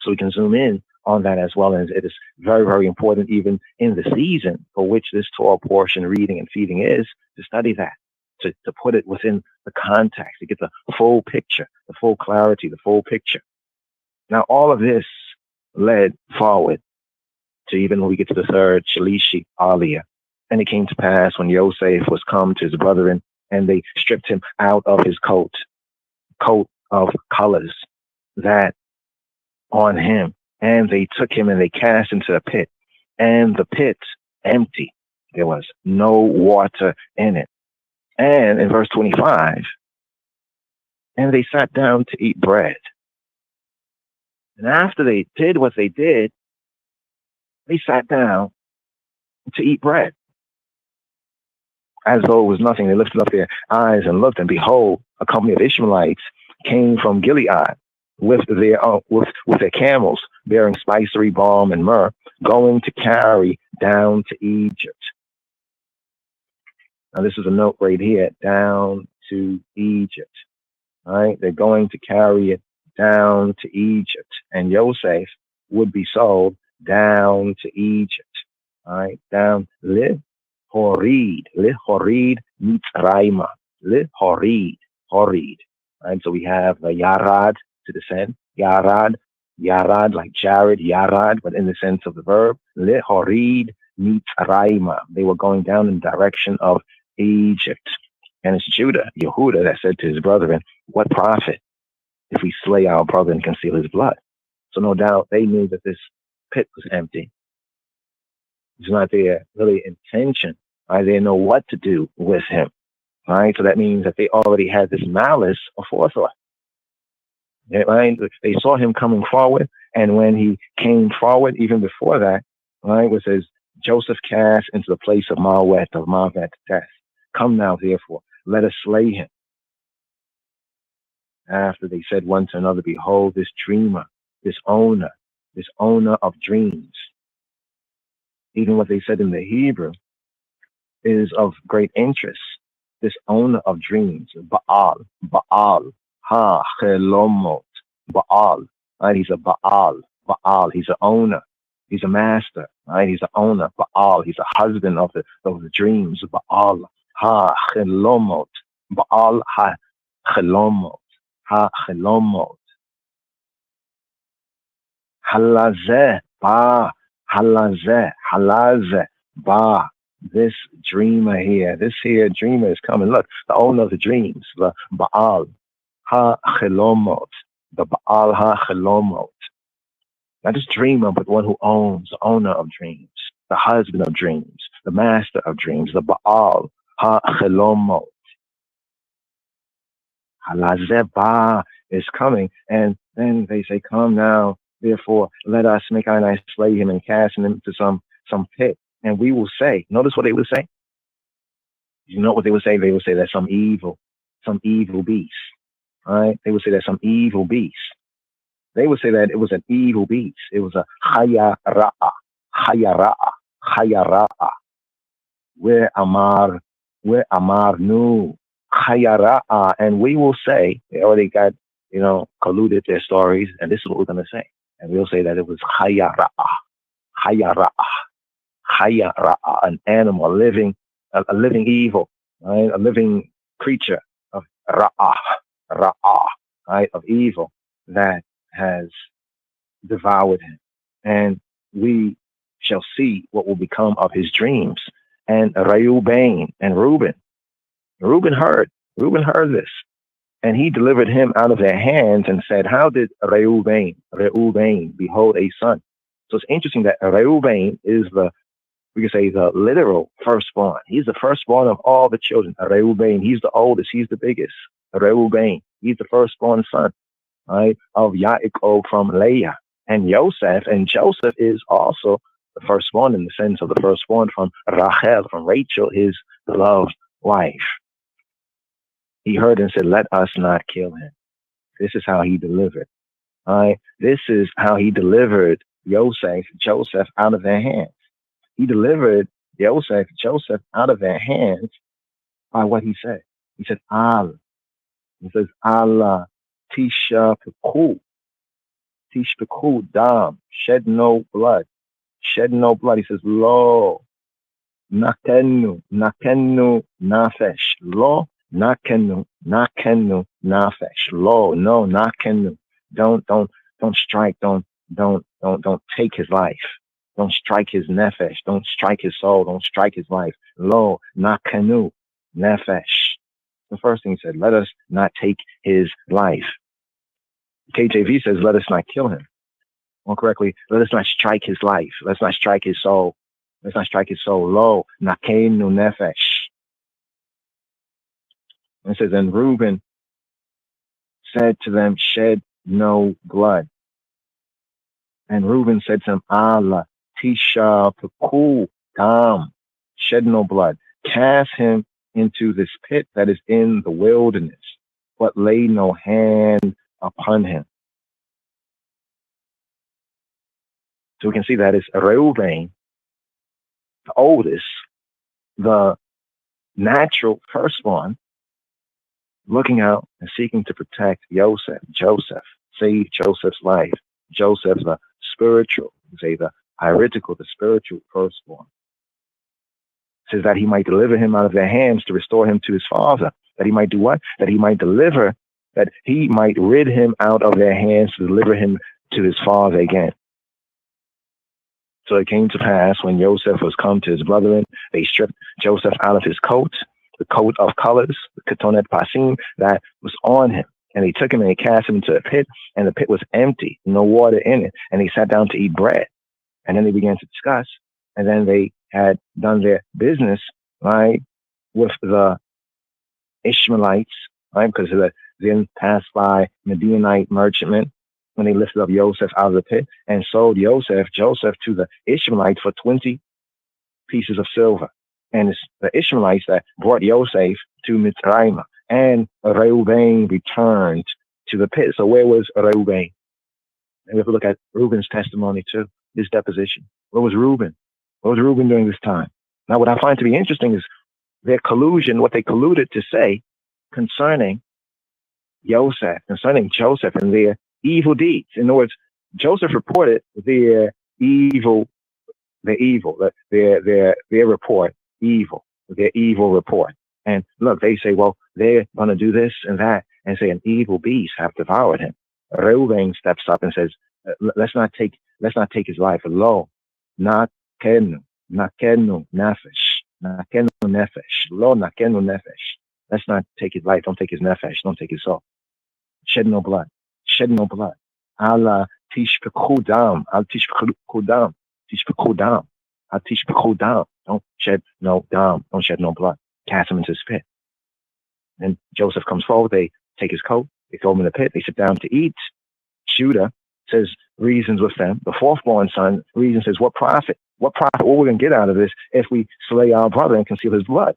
So we can zoom in on that as well. And it is very, very important, even in the season for which this Torah portion, reading and feeding, is, to study that, to put it within the context, to get the full picture, the full clarity, the full picture. Now, all of this led forward to even when we get to the third Shalishi Aliyah. And it came to pass when Yosef was come to his brethren, and they stripped him out of his coat of colors that on him, and they took him and they cast into a pit, and the pit empty. There was no water in it. And in verse 25, and they sat down to eat bread. And after they did what they did, they sat down to eat bread. As though it was nothing, they lifted up their eyes and looked, and behold, a company of Ishmaelites came from Gilead with their camels, bearing spicery, balm, and myrrh, going to carry down to Egypt. Now, this is a note right here, down to Egypt. All right, they're going to carry it down to Egypt, and Yosef would be sold down to Egypt. All right, down Horid Mitzrayma, Horid. Right, so we have Yarad to descend, Yarad like Jared, Yarad, but in the sense of the verb, Horid Mitzrayma. They were going down in the direction of Egypt. And it's Judah, Yehuda, that said to his brethren, what profit if we slay our brother and conceal his blood? So no doubt they knew that this pit was empty. It's not their really intention. Right? They didn't know what to do with him. Right? So that means that they already had this malice or forethought. Right? They saw him coming forward, and when he came forward, even before that, right, it says, Joseph cast into the place of Mavet death. Come now, therefore, let us slay him. After they said one to another, behold, this dreamer, this owner of dreams. Even what they said in the Hebrew is of great interest. This owner of dreams, Baal, ha, chelomot, Baal. Right? He's a Baal, he's an owner. He's a master, right? He's the owner, Baal. He's a husband of the dreams, Baal, ha, chelomot, Baal, ha, chelomot, halazeh, ba, halazeh, ba. this dreamer here. This here dreamer is coming. Look, the owner of the dreams, the Baal ha-Chelomot, the Baal ha-Chelomot. Not just dreamer, but one who owns, the owner of dreams, the husband of dreams, the master of dreams, the Baal ha-Chelomot. Halazeba is coming, and then they say, "Come now, therefore, let us make our knife, slay him, and cast him into some pit." And we will say, notice what they would say. You know what they would say? They would say that some evil beast. All right? They would say that some evil beast. They would say that it was an evil beast. It was a hayara'a. Where Amar nu hayara'a. And we will say, they already got, colluded their stories, and this is what we're going to say. And we'll say that it was hayara'a, an animal, a living evil, right? A living creature of ra'a, right? Of evil that has devoured him. And we shall see what will become of his dreams. And Reuben and Reuben heard this, and he delivered him out of their hands and said, how did Reuben behold a son? So it's interesting that Reuben is we could say the literal firstborn. He's the firstborn of all the children. Reuben, he's the oldest, he's the biggest. Reuben, he's the firstborn son, right, of Yaakov from Leah. And Joseph is also the firstborn in the sense of the firstborn from Rachel, from Rachel, his beloved wife. He heard and said, let us not kill him. This is how he delivered. Right? This is how he delivered Joseph out of their hands. He delivered Joseph out of their hands by what he said. He said, Al. He says, Allah, Tisha Peku, Dam, shed no blood. He says, Lo, Nakenu, Nafesh. Lo, Nakenu, Nafesh. Lo, no, Nakenu. Don't strike, don't take his life. Don't strike his nefesh. Don't strike his soul. Don't strike his life. Lo, nakanu, nefesh. The first thing he said, let us not take his life. KJV says, let us not kill him. More correctly, let us not strike his life. Let's not strike his soul. Let's not strike his soul. Lo, nakenu, nefesh. And it says, and Reuben said to them, shed no blood. And Reuben said to him, Allah, Tisha Peku, Dam, shed no blood. Cast him into this pit that is in the wilderness, but lay no hand upon him. So we can see that it's Reuben, the oldest, the natural firstborn, looking out and seeking to protect Joseph, save Joseph's life. Joseph, the spiritual, say the heretical, the spiritual firstborn. Says that he might deliver him out of their hands to restore him to his father. That he might do what? That he might rid him out of their hands to deliver him to his father again. So it came to pass when Joseph was come to his brethren, they stripped Joseph out of his coat, the coat of colors, the ketonet pasim that was on him. And they took him and they cast him into a pit, and the pit was empty, no water in it. And he sat down to eat bread. And then they began to discuss. And then they had done their business, right, with the Ishmaelites, right, because they then passed by Midianite merchantmen when they lifted up Joseph out of the pit and sold Joseph to the Ishmaelites for 20 pieces of silver. And it's the Ishmaelites that brought Joseph to Mitzrayim. And Reuben returned to the pit. So where was Reuben? And we have to look at Reuben's testimony too, his deposition. Where was Reuben? What was Reuben doing this time? Now, what I find to be interesting is their collusion, what they colluded to say concerning Joseph and their evil deeds. In other words, Joseph reported their evil report. And look, they say, well, they're going to do this and that, and say an evil beast have devoured him. Reuben steps up and says, let's not take his life. Lo, not kenu, nafesh. Nakenu nefesh. Lo nakenu nefesh. Let's not take his life. Don't take his nefesh. Don't take his soul. Shed no blood. Shed no blood. Al tishpechu dam. Al tishpechu dam. Tishpechu dam. Al tishpechu dam. Don't shed no dam. Don't shed no blood. Cast him into his pit. And Joseph comes forward. They take his coat. They throw him in the pit. They sit down to eat. Judah says, reasons with them. The fourth-born son reasons says, what profit? What profit? What we're going to get out of this if we slay our brother and conceal his blood?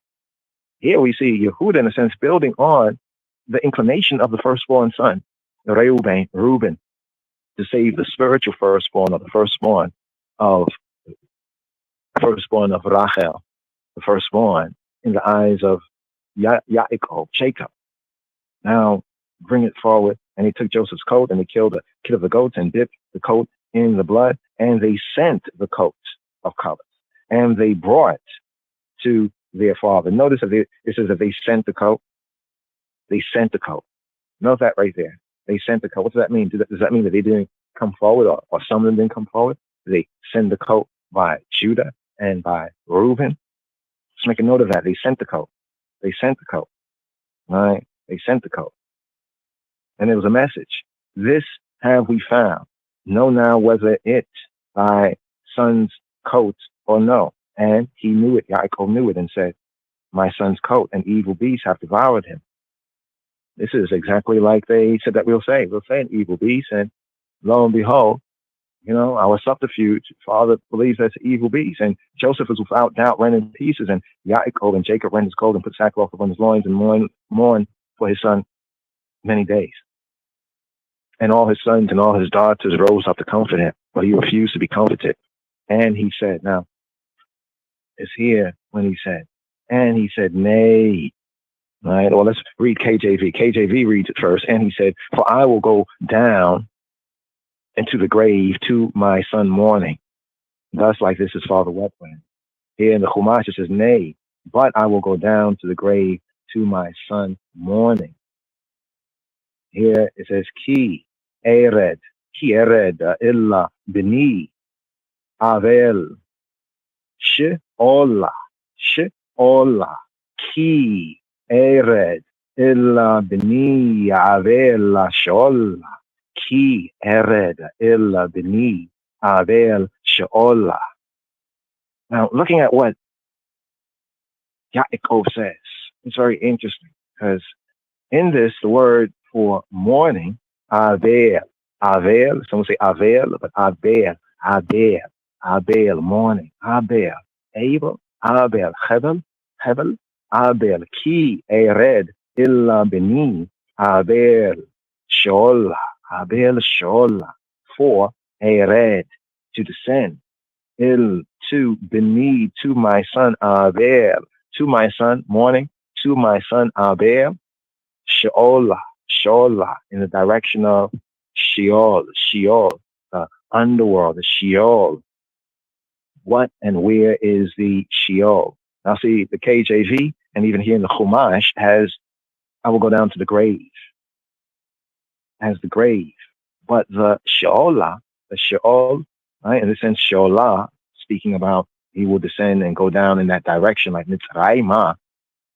Here we see Yehuda, in a sense, building on the inclination of the firstborn son, Reuben, to save the spiritual firstborn, or the firstborn of Rachel, the firstborn in the eyes of Yaakov, Jacob. Now bring it forward, and he took Joseph's coat, and they killed the kid of the goats and dipped the coat in the blood, and they sent the coat of colors, and they brought to their father. Notice that it says that they sent the coat. They sent the coat. Note that right there. They sent the coat. What does that mean? Does that mean that they didn't come forward, or some of them didn't come forward? They send the coat by Judah and by Reuben. Just make a note of that. They sent the coat. They sent the coat. All right? They sent the coat. And there was a message. This have we found. Know now whether it thy son's coat or no. And he knew it. Yaakov knew it and said, my son's coat, and evil beasts have devoured him. This is exactly like they said that we'll say. We'll say an evil beast, and lo and behold, our subterfuge, father believes that's an evil beast. And Joseph is without doubt rent in pieces, and Yaakov and Jacob rent his coat and put sackcloth upon his loins and mourn for his son many days. And all his sons and all his daughters rose up to comfort him, but he refused to be comforted. And he said, now, it's here when he said, and he said, nay. All right, well, let's read KJV. KJV reads it first. And he said, for I will go down into the grave to my son mourning. Thus, like this, his father wept for him. Here in the Chumash, it says, nay, but I will go down to the grave to my son mourning. Here it says, ki ered illa bini avel she'ola ki ered illa bini avel she'ola ki ered illa bini avel she'ola. Now, looking at what Yaakov says, it's very interesting, because in this, the word for mourning, avel, someone say avel, but abel, mourning, abel, Abel, Hebel, Abel, ki ered illa beni, Abel, shola, for ered, to descend, to beni, to my son Abel, to my son mourning, to my son Abel, Shola, in the direction of Sheol, the underworld, the Sheol. What and where is the Sheol? Now see, the KJV, and even here in the Chumash, has, I will go down to the grave, has the grave. But the Sheol, right, in the sense Sheolah, speaking about he will descend and go down in that direction, like Mitzrayimah,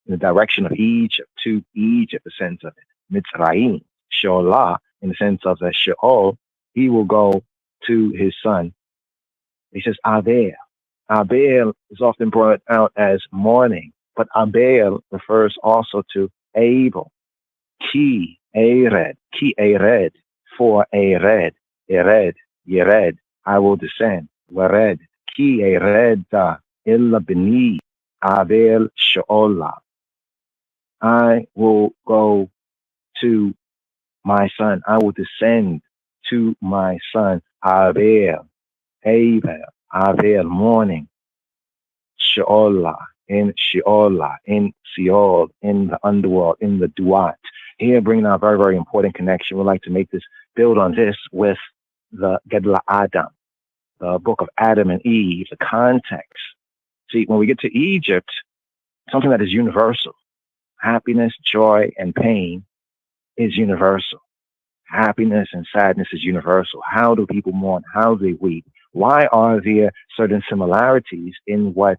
in the direction of Egypt, to Egypt, the sense of it. Mitzrayim, Sheolah, in the sense of the Sheol, he will go to his son. He says, Abel. Abel is often brought out as mourning, but Abel refers also to Abel. Ki ered, for ered, yered, I will descend. Vered, ki ered illa beni, Abel sheolah. I will go to my son. I will descend to my son, Abel, mourning, Sheolah, in Seol, in the underworld, in the Duat. Here, bringing out a very, very important connection. We'd like to make this, build on this with the Gedla Adam, the book of Adam and Eve, the context. See, when we get to Egypt, something that is universal, happiness, joy, and pain is universal. Happiness and sadness is universal. How do people mourn? How do they weep? Why are there certain similarities in what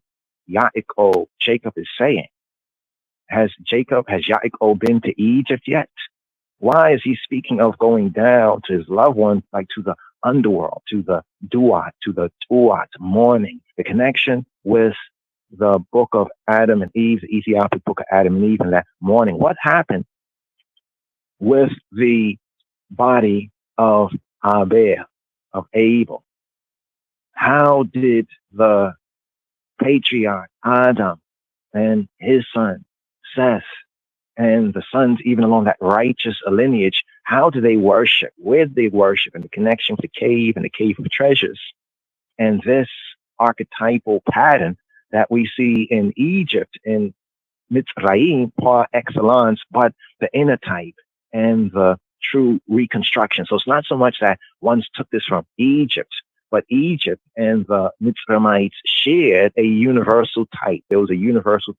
Yaakov, Jacob is saying. Has Yaakov been to Egypt yet? Why is he speaking of going down to his loved ones, like to the underworld, to the duat, to the tuat, mourning? The connection with the book of Adam and Eve, the Ethiopic book of Adam and Eve, and that mourning. What happened with the body of Abel, of Abel? How did the patriarch Adam and his son Seth and the sons, even along that righteous lineage, how do they worship? Where do they worship? And the connection with the cave and the cave of treasures. And this archetypal pattern that we see in Egypt, in Mitzrayim par excellence, but the inner type and the true reconstruction. So it's not so much that one took this from Egypt, but Egypt and the Mitzrayimites shared a universal type. There was a universal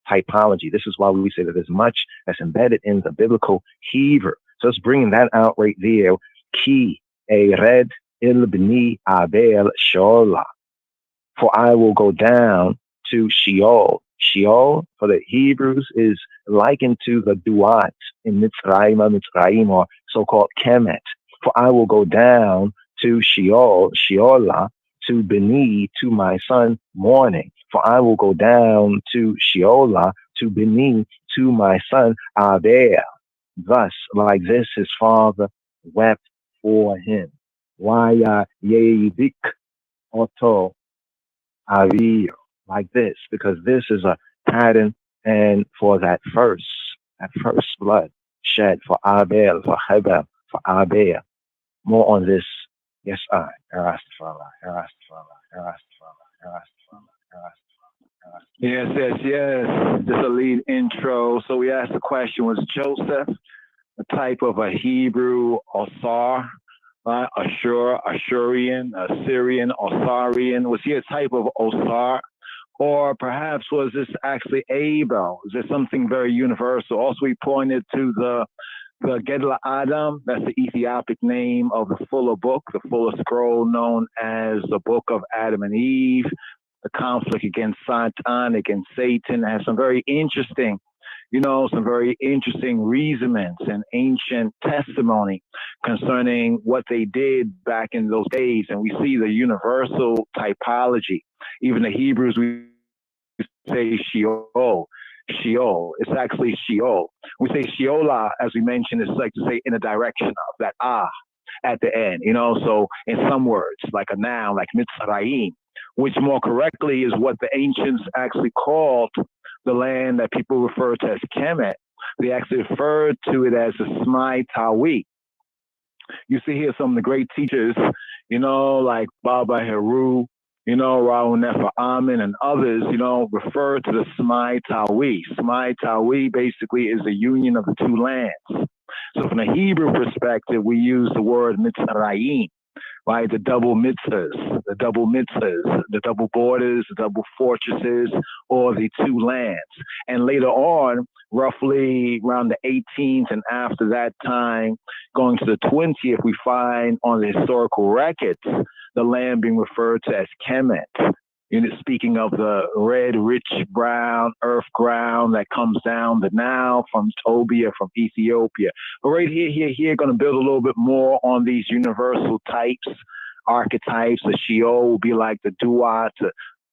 typology. This is why we say that there's much that's embedded in the biblical Hebrew. So it's bringing that out right there. Ki ered il b'ni Abel shola. For I will go down to Sheol. Sheol for the Hebrews is likened to the Duat in Mitzrayim, or so-called Kemet. For I will go down to Sheol, Sheolah, to Beni, to my son, mourning. For I will go down to Sheolah, to Beni, to my son, Abel. Thus, like this, his father wept for him. Why yedik oto avir? Like this, because this is a pattern, and for that first blood shed for Abel, for Hebel, for Abel. More on this. Yes, I. Rastafari. Yes. Just a lead intro. So we asked the question, was Joseph a type of a Hebrew Osar, Ashurian, Assyrian, Osarian? Was he a type of Osar? Or perhaps was this actually Abel? Is there something very universal? Also, we pointed to the Gedla Adam, that's the Ethiopic name of the fuller book, the fuller scroll known as the Book of Adam and Eve. The conflict against Satan, against Satan, has some very interesting reasonments and ancient testimony concerning what they did back in those days. And we see the universal typology. Even the Hebrews, we say Sheol. It's actually Sheol. We say Sheolah, as we mentioned, it's like to say in a direction of that at the end, so in some words, like a noun, like Mitzrayim, which more correctly is what the ancients actually called the land that people refer to as Kemet. They actually referred to it as the Smai Tawi. You see here some of the great teachers, like Baba Heru, Raul Nefer Amen and others, refer to the Smai Tawi. Smai Tawi basically is the union of the two lands. So from a Hebrew perspective, we use the word Mitzrayim, right? The double mitzvahs, the double borders, the double fortresses, or the two lands. And later on, roughly around the 18th and after that time, going to the 20th, we find on the historical records, the land being referred to as Kemet. Speaking of the red, rich, brown earth ground that comes down the Nile from Tobia, from Ethiopia. But right here, going to build a little bit more on these universal types, archetypes. The Sheol will be like the Duat.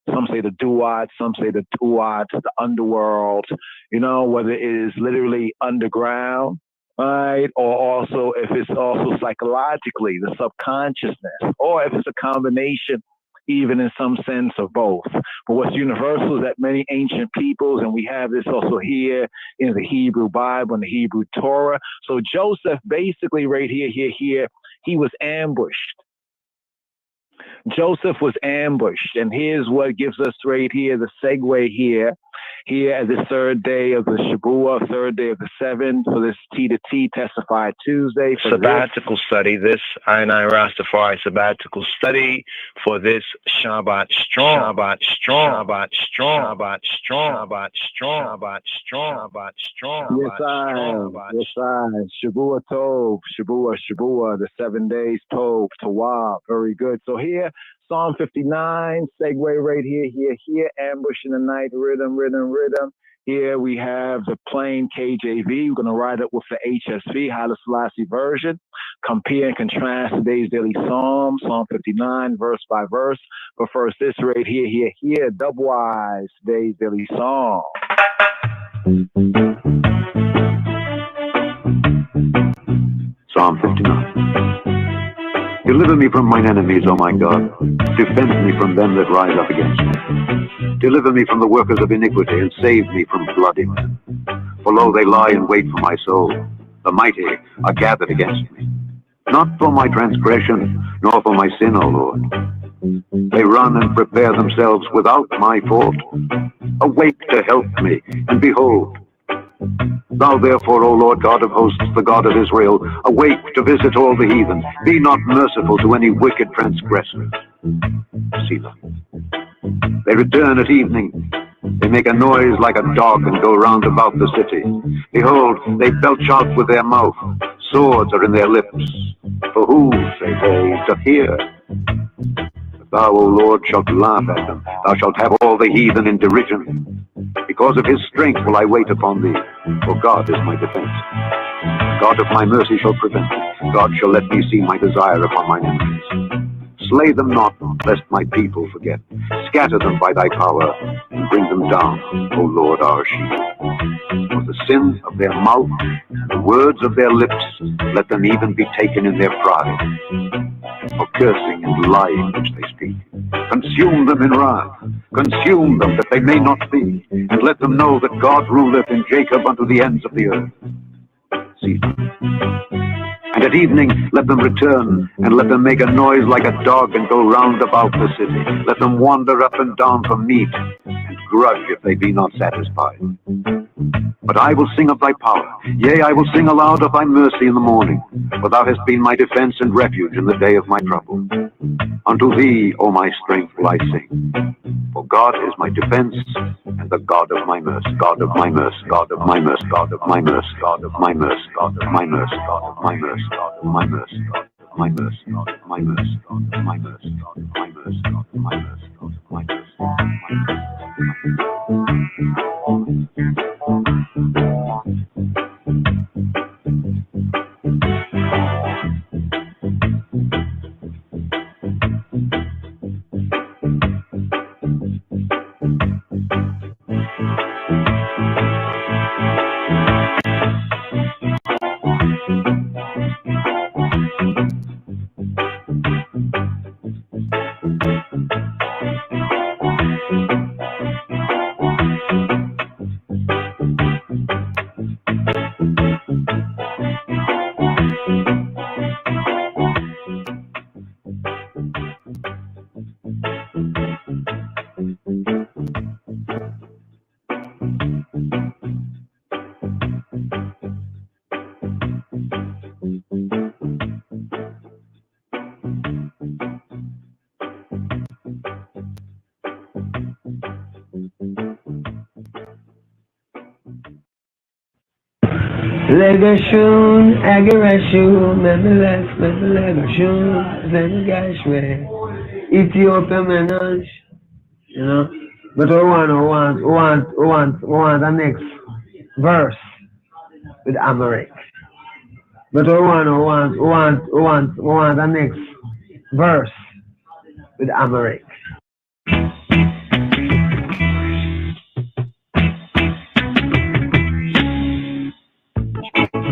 Some say the Duat, some say the Tuat, the underworld, whether it is literally underground, right? Or also if it's also psychologically, the subconsciousness, or if it's a combination, even in some sense of both. But what's universal is that many ancient peoples, and we have this also here in the Hebrew Bible and the Hebrew Torah. So Joseph basically right here, he was ambushed. Joseph was ambushed. And here's what gives us right here, the segue here at the third day of the Shabuah, third day of the seventh, for this T2T Testify Tuesday. For sabbatical study, this I Rastafari sabbatical study for this Shabbat strong. Yes, I. Shabuah Tov, Shabuah, the 7 days Tov, Tawab. Very good. So here, Psalm 59, segue right here, ambush in the night, rhythm. Here we have the plain KJV. We're going to ride it with the HSV, Haile Selassie version. Compare and contrast today's daily Psalm, Psalm 59, verse by verse. But first, this right here, dubwise, today's daily Psalm. Psalm 59. Deliver me from mine enemies, O my God. Defend me from them that rise up against me. Deliver me from the workers of iniquity, and save me from bloody men. For lo, they lie in wait for my soul. The mighty are gathered against me. Not for my transgression, nor for my sin, O Lord. They run and prepare themselves without my fault. Awake to help me, and behold. Thou therefore, O Lord God of hosts, the God of Israel, awake to visit all the heathen. Be not merciful to any wicked transgressors. Selah. They return at evening. They make a noise like a dog and go round about the city. Behold, they belch out with their mouth. Swords are in their lips. For who, say they, doth hear? But thou, O Lord, shalt laugh at them. Thou shalt have all the heathen in derision. Because of his strength will I wait upon thee, for God is my defense. God of my mercy shall prevent me. God shall let me see my desire upon mine enemies. Slay them not, lest my people forget. Scatter them by thy power, and bring them down, O Lord our shield. For the sin of their mouth, and the words of their lips, let them even be taken in their pride. For cursing and lying which they speak. Consume them in wrath. Consume them that they may not be. And let them know that God ruleth in Jacob unto the ends of the earth. See. And at evening let them return, and let them make a noise like a dog, and go round about the city. Let them wander up and down for meat, and grudge if they be not satisfied. But I will sing of thy power, yea, I will sing aloud of thy mercy in the morning, for thou hast been my defense and refuge in the day of my trouble. Unto thee, O my strength, will I sing. For God is my defense, and the God of my mercy, God of my mercy, God of my mercy, God of my mercy, God of my mercy, God of my mercy, God of my mercy, God of my mercy, God of my mercy, God of my mercy, God of my mercy, God of my mercy, God of my mercy, God of my mercy, God of my mercy. Legashun, Agarashun, Legashun, Zengashwe, Ethiopia Menage, you know. But we want the next verse with Amharic. But we want the next verse with Amharic.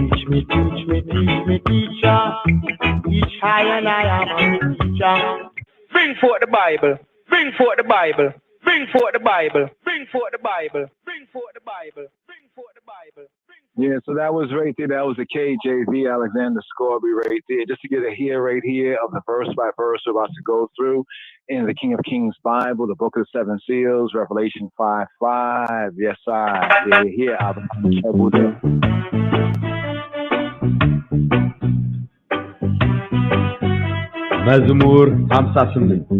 Teach me, teacher. Teach high and I am a teacher. Bring forth the Bible. Bring forth the Bible. Bring forth the Bible. Bring forth the Bible. Bring forth the Bible. Bring forth the Bible. Yeah, so that was right there. That was the KJV, Alexander Scorby right there. Just to get a hear right here of the verse by verse we're about to go through in the King of Kings Bible, the Book of the Seven Seals, Revelation 5:5. Yes, I. Here. መዝሙር 58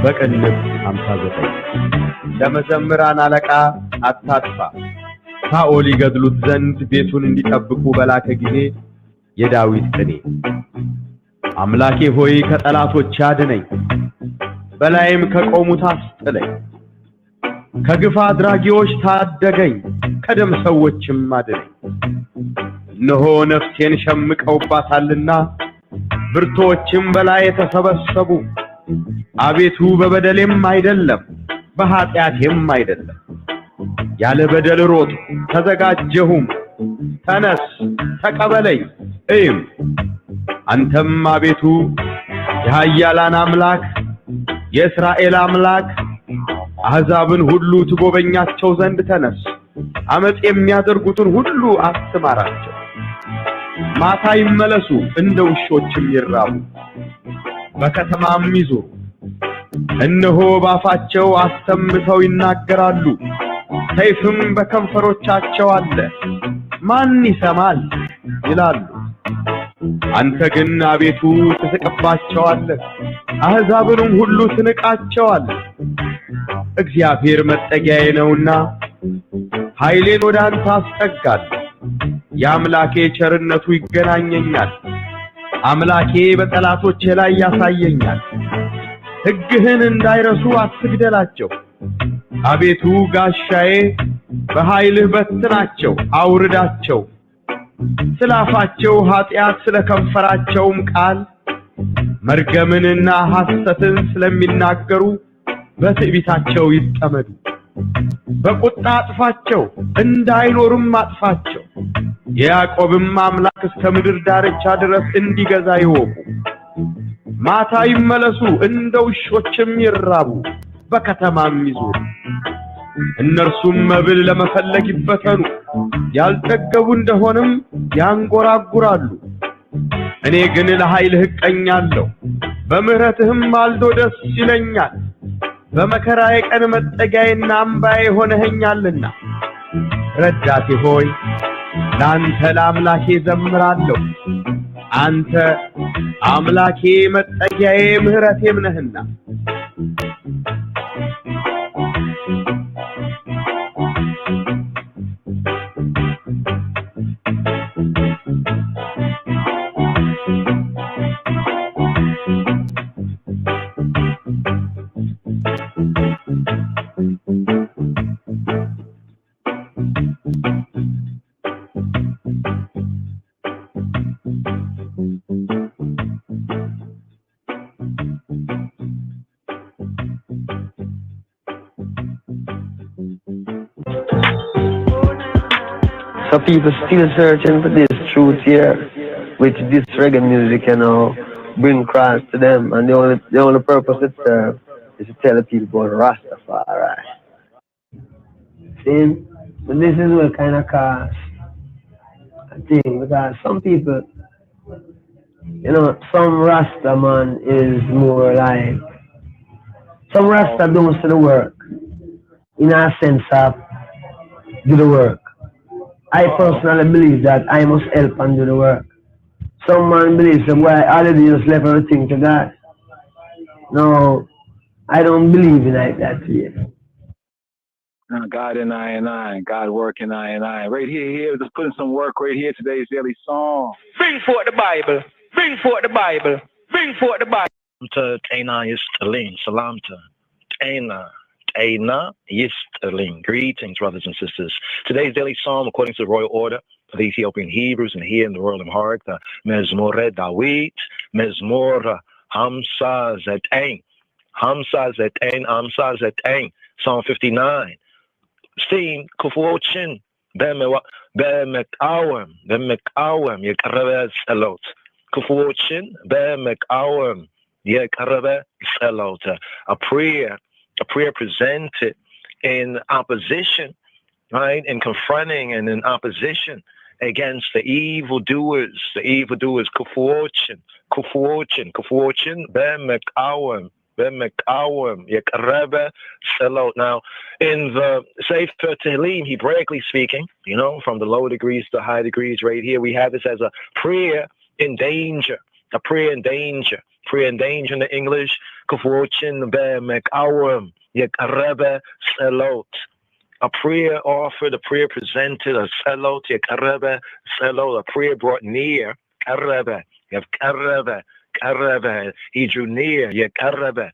በቅንፍ 59 ለመዘምራን አለቃ አታጥፋ ሳኦል ይገድሉት ዘንድ ቤቱን እንዲጠብቁ በላከ ጊዜ የዳዊት ቅኔ አምላኬ ሆይ ከጠላቶች አድነኝ በላይም ከቆሙት አስጥለኝ። ከግፍ አድራጊዎች ታደገኝ፣ ከደም ሰዎችም አድነኝ። እነሆ ነፍሴን ሸምቀውባታልና ብርቶችም በላይ ተሰበሰቡ። አቤቱ በበደሌም አይደለም በኃጢአቴም አይደለም፣ ያለ በደል ሮጥ ተዘጋጀሁም። ተነስ ተቀበለኝ እይም። አንተም አቤቱ የኃያላን አምላክ የእስራኤል አምላክ አሕዛብን ሁሉ ትጎበኛቸው ዘንድ ተነስ። አመጽ የሚያደርጉትን ሁሉ አስተማራቸው። ማታ ይመለሱ እንደ ውሾችም ይራቡ፣ በከተማም ይዙሩ። እነሆ ባፋቸው አሰምተው ይናገራሉ፣ ሰይፍም በከንፈሮቻቸው አለ፣ ማን ይሰማል ይላሉ። አንተ ግን አቤቱ ትስቅባቸዋለህ፣ አሕዛብንም ሁሉ ትንቃቸዋለህ። እግዚአብሔር መጠጊያዬ ነውና ኃይሌን ወደ አንተ አስጠጋለሁ። የአምላኬ ቸርነቱ ይገናኘኛል፣ አምላኬ በጠላቶቼ ላይ ያሳየኛል። ሕግህን እንዳይረሱ አትግደላቸው። አቤቱ ጋሻዬ በኃይልህ በትናቸው አውርዳቸው። ስላፋቸው ኃጢአት ስለ ከንፈራቸውም ቃል መርገምንና ሐሰትን ስለሚናገሩ በትዕቢታቸው ይጠመዱ። በቁጣ አጥፋቸው እንዳይኖሩም አጥፋቸው። የያዕቆብም አምላክ እስከ ምድር ዳርቻ ድረስ እንዲገዛ ይወቁ። ማታ ይመለሱ እንደ ውሾችም ይራቡ፣ በከተማም ይዙሩ። እነርሱም መብል ለመፈለግ ይበተኑ፣ ያልጠገቡ እንደሆነም ያንጎራጉራሉ። እኔ ግን ለኃይልህ እቀኛለሁ፣ በምህረትህም ማልዶ ደስ ይለኛል። በመከራዬ ቀን መጠጊያዬና አምባዬ ሆነኸኛልና ረዳቴ ሆይ ለአንተ ለአምላኬ ዘምራለሁ። አንተ አምላኬ መጠጊያዬ ምህረቴም ነህና። So people still searching for this truth here, which this reggae music, bring across to them, and the only purpose it serves is to tell the people about Rastafari. See, but this is what kind of cause a thing, because some people, some Rasta man is more like, some Rasta don't see the work, in a sense of do the work. I personally believe that I must help and do the work. Some man believes that why all of you just left everything to God. No, I don't believe in like that yet. God in I, God work in I. Right here, just putting some work right here, today's daily song. Bring forth the Bible. Bring forth the Bible. Bring forth the Bible. Taina Yisterling, Salamta. Taina Yisterling. Greetings, brothers and sisters. Today's daily psalm, according to the royal order of the Ethiopian Hebrews and here in the royal Amharic, the Mezmor Dawit, Mezmor Hamsa Zetain. Hamsa Zetain, Hamsa Zetain. Psalm 59. Steam, Kufuochin, Bemekawem, Yekarabes Elot. Kufuochin, Bemekawem, Yekarabes Elot. A prayer presented in opposition, right? In confronting and in opposition against the evildoers. Kufuochin, Bemekawem, Yekarebe, Selot. Now, in the Sefer Tehillim, Hebraically speaking, from the lower degrees to the high degrees right here, we have this as a prayer in danger. A prayer in danger. Prayer in danger in the English. Kufuochin, Bemekawem, Yekarebe, Selot. A prayer offered, a prayer presented, a selot, Yekarebe, Selot. A prayer brought near, Karebe. You have Karebe. He drew near, Yekarebe.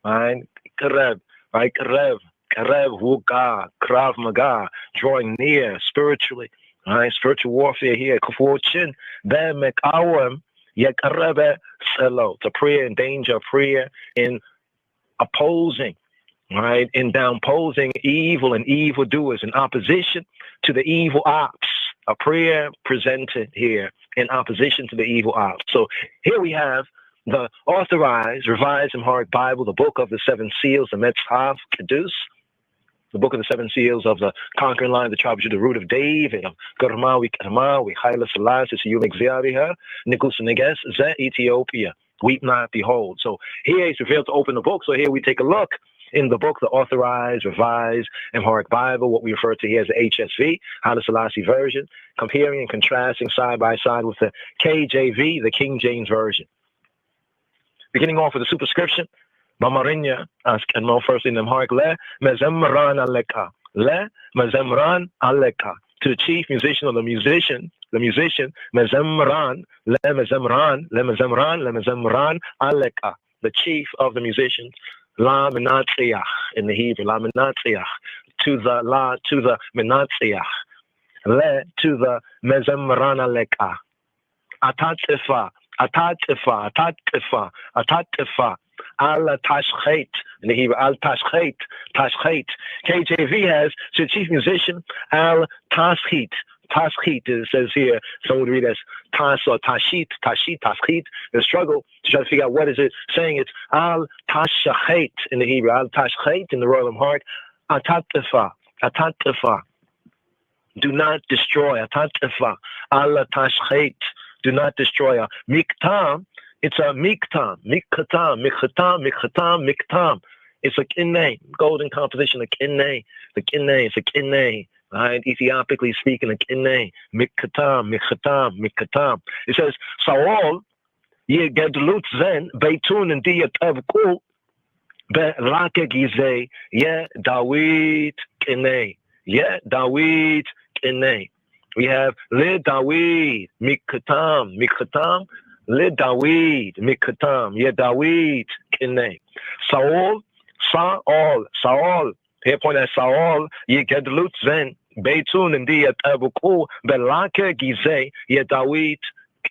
right? Karev, right? Karev, Wuka, Krav Maga, drawing near spiritually, right? Spiritual warfare here. Kufuochin, Ben Mekawem, Yekarebe, Selo, to prayer in danger, prayer in opposing, right? In downposing evil and evildoers, in opposition to the evil ops. A prayer presented here in opposition to the evil ops. So here we have the authorized, revised Amharic Bible, the book of the seven seals, the Metzhav Kedus, the book of the seven seals of the conquering line of the tribe of Judah, the root of David, of Garmawi Karmawi, Haile Selassie, Yumek Ziaviha, Nikus Neges, Ze Ethiopia. Weep not, behold. So here he's revealed to open the book. So here we take a look in the book, the authorized, revised Amharic Bible, what we refer to here as the HSV, Haile Selassie version, comparing and contrasting side by side with the KJV, the King James Version. Beginning off with the superscription, Bamarinya, and more first in Amharic, Le Mezemran Aleka, Le Mezemran Aleka, to the chief musician or the musician, Mezemran, Le Mezemran, Le Mezemran, Le Mezemran Aleka, the chief of the musicians, La Menatziach in the Hebrew, La Menatziach, to the Menatziach, Le to the Mezemran Aleka, Atatifa, Al Tashchet in the Hebrew, Al Tashchet. KJV has to the chief musician Al Tashchet. Tashchet, it says here, some would read as Tas or Tashit, Tashchet. The struggle to try to figure out what is it saying. It's Al Tashchet in the Hebrew, Al Tashchet in the Royal Amharic, Atatifa. Do not destroy, Atatifa. Al Tashchet. Do not destroy. Miktam, it's a miktam. It's a kinne, golden composition, a kinne. The kinne is a kinne, right? Ethiopically speaking, a kinne. Miktam. It says, Saul, ye gedlut zen, beitun and diyat avku, be lake gize, ye Dawid kinne. We have Le Dawid, Mikatam, Le Dawid, Mikatam, Ye Dawid, Kine. Saul, here point at Saul, Ye Gedlut Zen, Beitun and Diat Abuku, Belake Gize, Ye Dawid,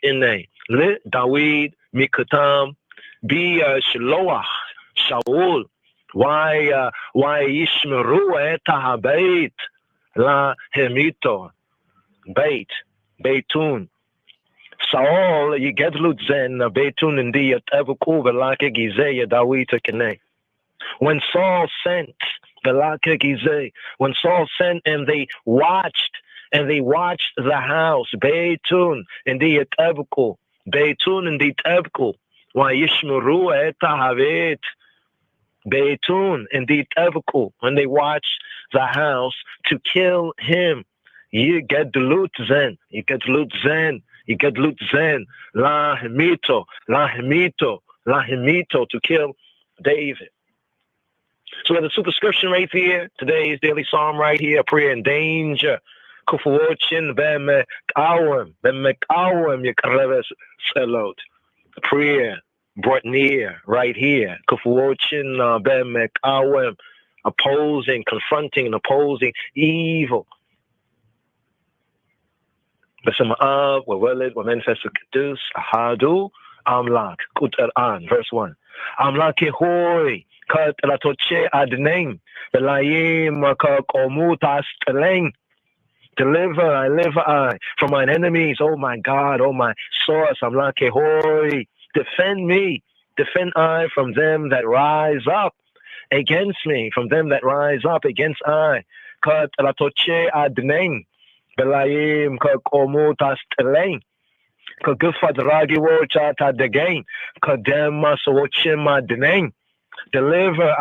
Kine. Le Dawid, Mikatam, Be Shloach, Shaul, why Yishmeru Etahabait, La Hemito. Beitun. Saul, Yigedlut Zen, Beitun and Diyat Evuku, Velake Gize, Dawita Kene. When Saul sent, Velake Gize, when Saul sent and they watched the house, Beitun and Diyat Evuku, Beitun and Diyat Evuku, why Yishmuru Etahavit, Beitun and Diyat Evuku, when they watched the house to kill him. You get lut zen, la hemito, to kill David. So we have the superscription right here, today's daily psalm right here, prayer in danger. Kufuochin bemekawem yekareves selot. Prayer brought near right here. Kufuochin bemekawem, confronting and opposing evil. Besem Av, Wawelid, Wamenfes Kedus, Ahadu, Amlak, Kuteran, verse 1. Amlak Yehoy, Kat Latoche Adnaim, Belayim Kakomutas Teleng. Deliver I from mine enemies, oh my God, oh my source, Amlak Yehoy. Defend me, defend I from them that rise up against me, from them that rise up against I. Kat Latoche Adnaim. Belayim kakomutas teleng, kagufadragi wochata degain, kadema sochima deneng. Deliver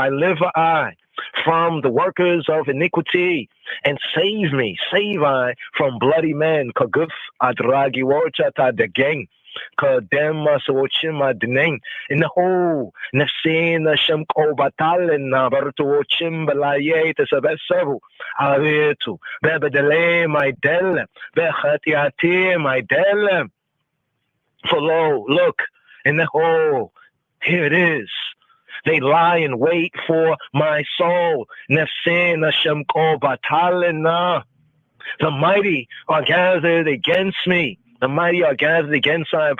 I from the workers of iniquity, and save I from bloody men. Kaguf adragi wochata degain, kadema sochima deneng. In the whole nefsin shamko batalin na bartuochim belaye tesabesevu. Avitu, Bebedele, my delem, Bechatiati, my delem. For lo, look, in the hole, here it is. They lie in wait for my soul. Nefsena shemko batalena. The mighty are gathered against me. The mighty are gathered against I.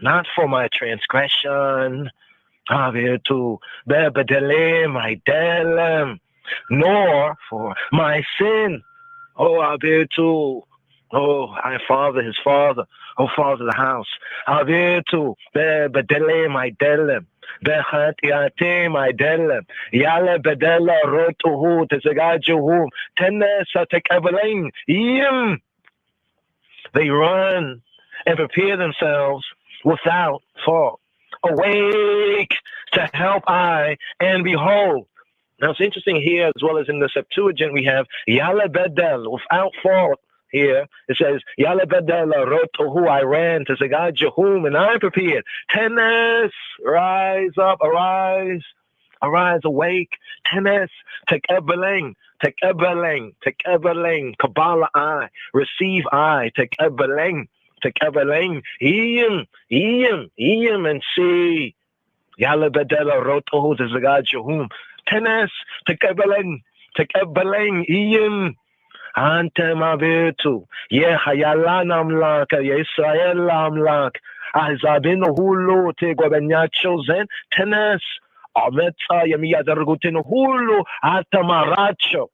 Not for my transgression, nor for my sin. Oh, I father, his father, oh father, the house. My delem, yale bedela rotuhu tesagajuhum, tenesa tekabling, yim. They run and prepare themselves without fault. Awake to help I, and behold. Now it's interesting here, as well as in the Septuagint, we have yale bedel, without fault. Here it says, Yale bedela rotohu, I ran to Zagad Jahum, and I prepared. Tennis, rise up, arise, awake. Tennis, tekebeleng, Kabbalah I, receive I, tekebeleng, Iyim, and see. Yale bedela rotohu to Zagad Jahum. Tennis, tekebeleng, Iyim. Antem avirtu, Hayala namlak, Israel namlak, Azabin hulu te gobernyacho zen, Tenes, Ameta yamiya dargutin hulu, Atamaracho.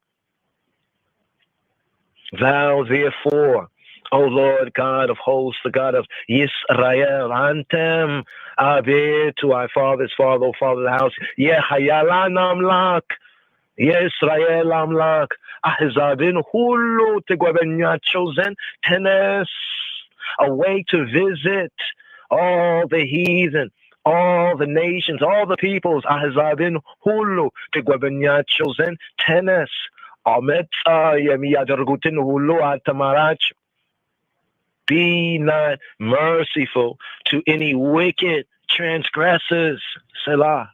Thou therefore, O Lord God of hosts, the God of Israel, Antem avirtu, I father's father, O father of the house, Hayala namlak, Israel amlak, Ahzabin hulu tegwabenya chosen, Tenes, a way to visit all the heathen, all the nations, all the peoples. Ahzabin hulu tegwabenya chosen, Tenes, Amet yemiyadargutin hulu atamarach. Be not merciful to any wicked transgressors, Selah.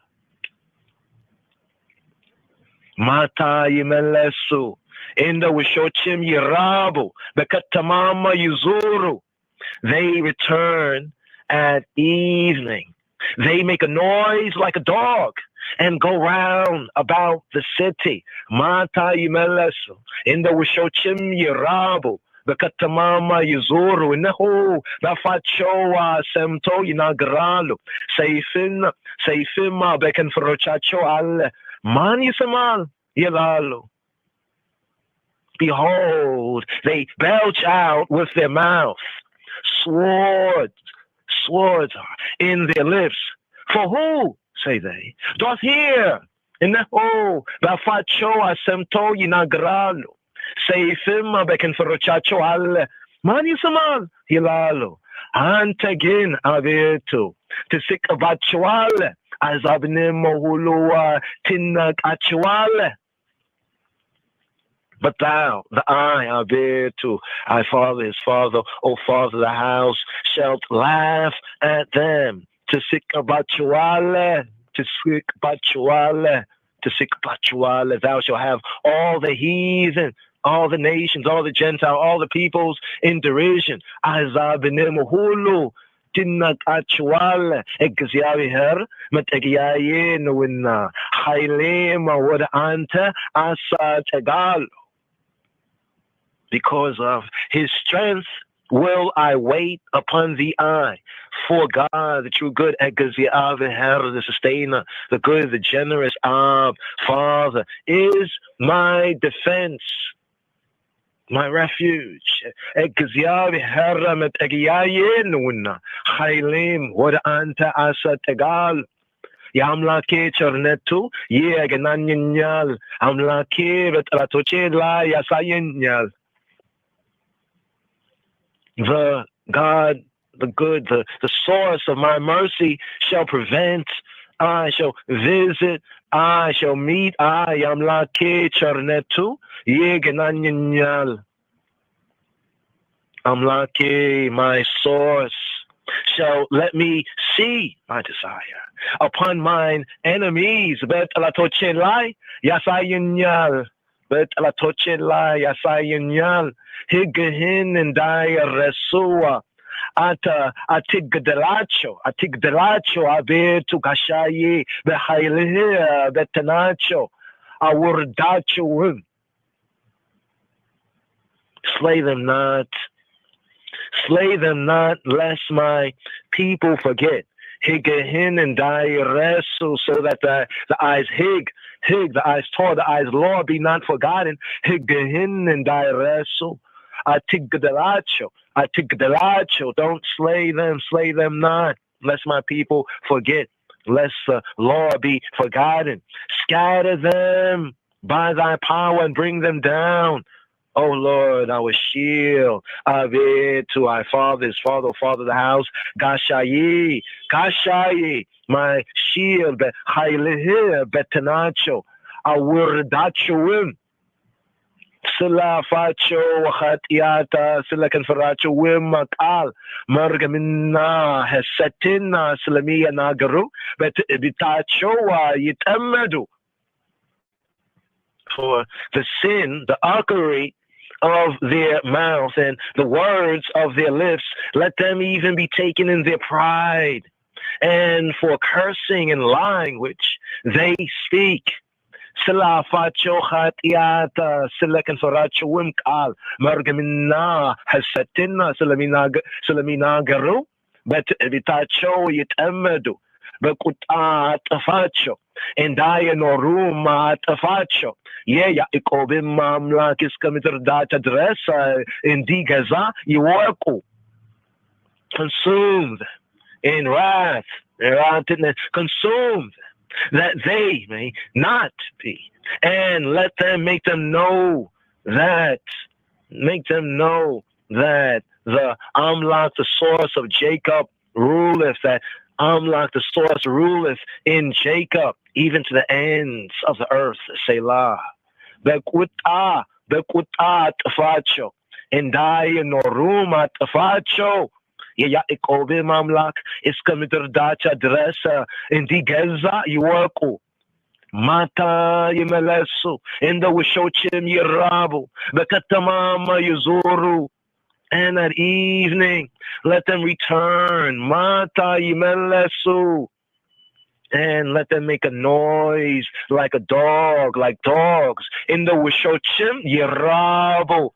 Mata yimelesu, inda wishochim yirabu, bekatamama yuzuru. They return at evening. They make a noise like a dog and go round about the city. Mata yimelesu, inda wishochim yirabu, bekatamama yuzuru. Innahu bafachoa semto yinagralu. Seifima bekan frochacho alle. Man yisamal yelalu. Behold, they belch out with their mouth. Swords are in their lips. For who, say they, doth hear? Inneho bafacho asemto yinagralu. Seifima beken ferochacho alle. Man yisamal yelalu. Antagin avirtu. Tisik avachuale. As mohulua tinnak achuale. But thou, the I, avirtu, I father his father, O father the house, shalt laugh at them. Tisik avachuale, thou shalt have all the heathen, all the nations, all the Gentiles, all the peoples in derision. As mohulu. Tinnak actual exyavi her matagiaye no winna hailema wad anta asa tagal. Because of his strength will I wait upon the eye. For God, the true good, exyavi her, the sustainer, the good, the generous Father, is my defense, my refuge. Exyavi haramet egiayen wunna. Hailim wad anta asa tegal. Yamlake charnetu ye gananyal. Amlake betratoche la yasayenyal. The God, the good, the source of my mercy shall prevent. I shall visit. I shall meet. I am lake charnetu. Ye gananyal. Amlake, my source, shall let me see my desire upon mine enemies. Bet alatoche lai yasayenyal. Bet alatoche lai yasayenyal. Higahin and die resua. atigdelacho abetu kashayi behailih betanacho awurdacho. Slay them not, lest my people forget. Higahin and Dairesu, so that the eyes the eyes tore, the eyes law be not forgotten. Higahin and Dairesu. Atigdelacho, don't slay them not, lest my people forget, lest the law be forgotten. Scatter them by thy power and bring them down. O Lord, our shield, Ave to our father of the house, Gashayi, my shield, Haileh, Betanacho, Awurdachoim, Sila Facho, Hatiata, Sila Kanfaracho, Wimakal, Margamina, Hesetina, Silamia Nagaru, Betitachoa, Yitamedu. For the sin, the archery of their mouth and the words of their lips, let them even be taken in their pride. And for cursing and lying which they speak. Sila facho hatiata, sila kanfaracho wimkal, margamina, hasatina, salamina garu, but bitacho yitamedu, bekutat facho. And I noruma tafacho. Yeah, ikobim mamlak is committed that address in Digaza, Iwaku. Consumed in wrath, consumed that they may not be. And let them make them know that the Amlak, the source of Jacob, ruleth, that Amlak, the source, ruleth in Jacob, even to the ends of the earth. Selah. Bekuta tafacho. And I noruma tafacho. Yeah, ikobe mamlak is committed dacha dressa in Digeza Iwaku. Mata yimelesu in the wishochim yirabu. Bekatamama yuzuru. And at evening, let them return. Mata yimelesu. And let them make a noise like a dog, like dogs. In the wishochim yirabu.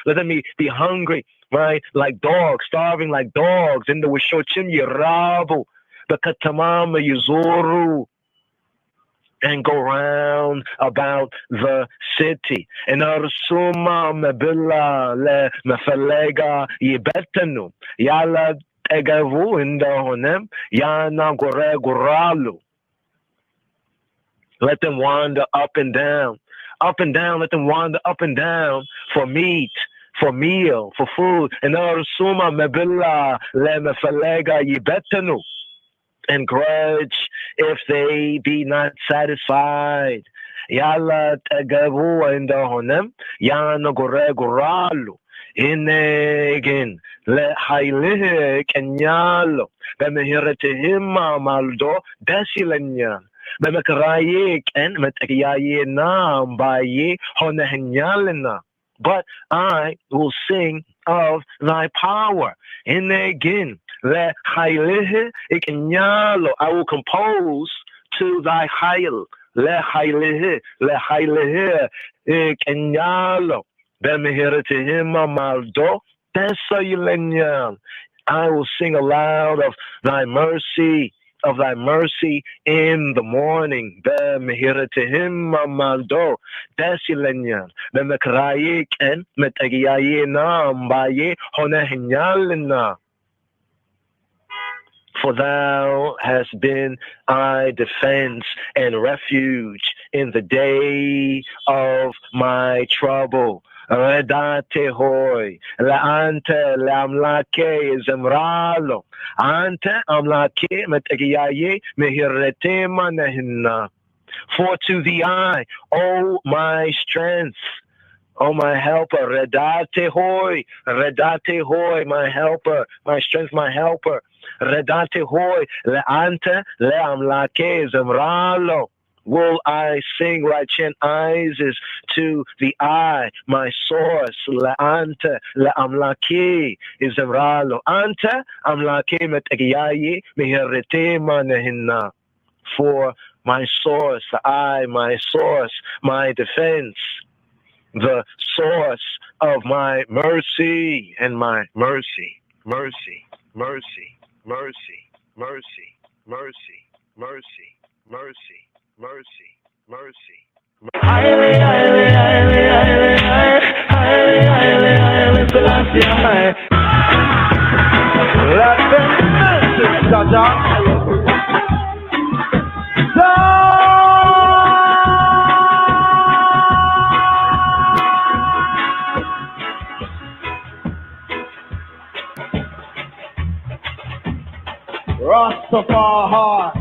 Let them be hungry, right? Like dogs, starving like dogs. In the wishochim yirabu. The katamama yuzuru. And go round about the city. And arsuma mebilla le mefalega yibetanu. Yala tegavu indahonem yana gore goralu. Let them wander up and down. Let them wander up and down for meat, for meal, for food. And arsuma mebilla le mefalega yibetanu. And grudge if they be not satisfied. Yala tagavu indahonem yana gore goralu. Inegin le hailih kenyalo bemehirtehim maldo desilenyan bemekrayik en metakiyaye nam baye honehenyalena. But I will sing of thy power. Inegin le hailih kenyalo. I will compose to thy hail. Le hailih kenyalo. I will sing aloud of thy mercy in the morning. For thou hast been my defense and refuge in the day of my trouble. Redate hoy, leante leamlake zemralo, ante amlake metagiaye mehirete manehina. For to thee I, O my strength, O my helper, redate hoy, my helper, my strength, my helper, redate hoy, leante leamlake zemralo. Will I sing righteous eyes is to the eye, my source, la'anta, la'amlaki, is amralo. Anta, amlaki metagyayi, miherete manahinna. For my source, the eye, my source, my defense, the source of my mercy and my mercy, mercy, mercy, mercy, mercy, mercy, mercy, mercy, mercy, mercy. Highly, highly, highly, highly, highly, highly, highly, Selassie, high. Let them message, Jaja. Rastafari,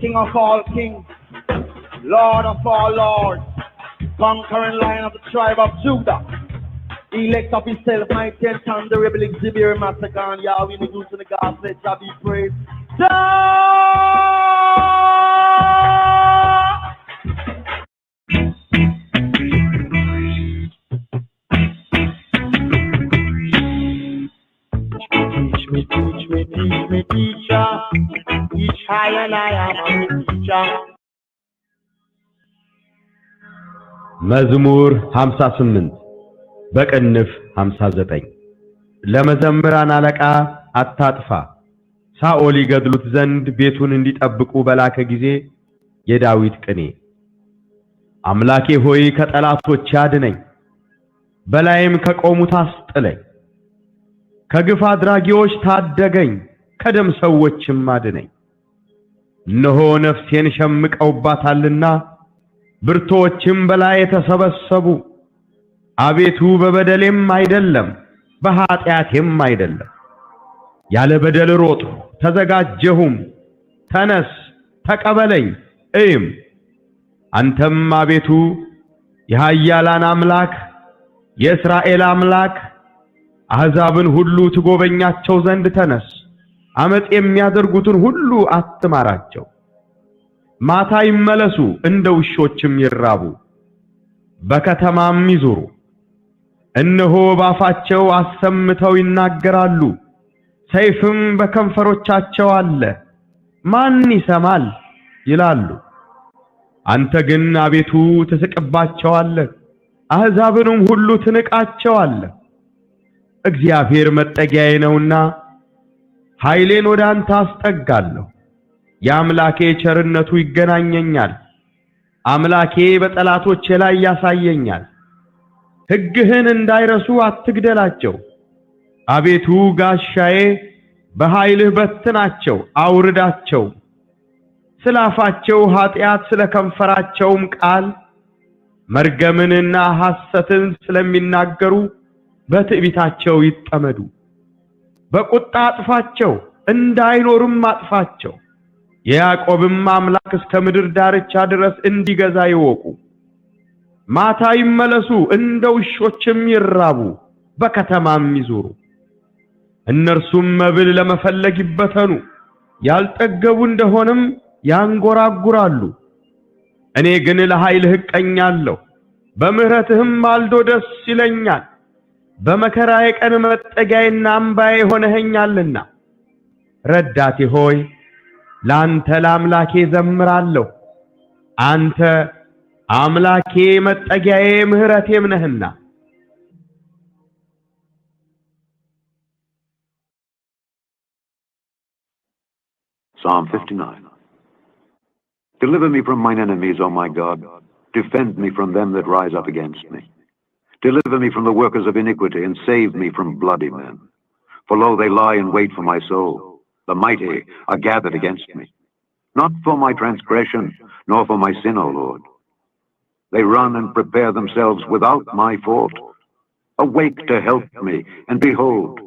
King of all kings, Lord of all lords, conquering Lion of the tribe of Judah, elect of himself, mighty and thunder, rebel exhibit, massacre, Yahweh, the goose and the God, let shall be praised. Teach me, teacher, teach high and I am a teacher. መዝሙር 58 በቅንፍ 59 ለመዘምራን አለቃ አታጥፋ ሳኦል ይገድሉት ዘንድ ቤቱን እንዲጠብቁ በላከ ጊዜ የዳዊት ቅኔ አምላኬ ሆይ ከጠላቶች አድነኝ በላይም ከቆሙት አስጥለኝ ከግፍ አድራጊዎች ታደገኝ ከደም ሰዎችም አድነኝ እነሆ ነፍሴን ሸምቀውባታልና ብርቶችም በላይ ተሰበሰቡ አቤቱ በበደሌም አይደለም በኃጢአቴም አይደለም ያለ በደል ሮጥሁ ተዘጋጀሁም ተነስ ተቀበለኝ እይም አንተም አቤቱ የኃያላን አምላክ የእስራኤል አምላክ አሕዛብን ሁሉ ትጎበኛቸው ዘንድ ተነስ አመጽ የሚያደርጉትን ሁሉ አትማራቸው ማታ ይመለሱ እንደ ውሾችም ይራቡ በከተማም ይዙሩ እነሆ ባፋቸው አሰምተው ይናገራሉ ሰይፍም በከንፈሮቻቸው አለ ማን ይሰማል ይላሉ አንተ ግን አቤቱ ትስቅባቸዋለህ አሕዛብንም ሁሉ ትንቃቸዋለህ እግዚአብሔር መጠጊያዬ ነውና ኃይሌን ወደ አንተ አስጠጋለሁ የአምላኬ ቸርነቱ ይገናኘኛል አምላኬ በጠላቶቼ ላይ ያሳየኛል ሕግህን እንዳይረሱ አትግደላቸው አቤቱ ጋሻዬ በኃይልህ በትናቸው አውርዳቸው ስላፋቸው ኃጢአት ስለከንፈራቸውም ቃል መርገምንና ሐሰትን ስለሚናገሩ በትዕቢታቸው ይጠመዱ በቁጣ አጥፋቸው እንዳይኖሩም አጥፋቸው የያዕቆብም አምላክ እስከ ምድር ዳርቻ ድረስ እንዲገዛ ይወቁ ማታ ይመለሱ እንደ ውሾችም ይራቡ በከተማም ይዙሩ እነርሱም መብል ለመፈለግ ይበተኑ ያልጠገቡ እንደሆነም ያንጎራጉራሉ እኔ ግን ለኃይልህ እቀኛለሁ በምህረትህም ማልዶ ደስ ይለኛል በመከራዬ ቀን መጠጊያዬና አምባዬ ሆነኸኛልና ረዳቴ ሆይ ላንተ ለአምላኬ ዘምራለሁ አንተ አምላኬ መጠጊያዬ ምህረቴም ነህና Psalm 59. Deliver me from mine enemies, O my God. Defend me from them that rise up against me. Deliver me from the workers of iniquity, and save me from bloody men. For lo, they lie in wait for my soul. The mighty are gathered against me. Not for my transgression, nor for my sin, O Lord. They run and prepare themselves without my fault. Awake to help me, and behold.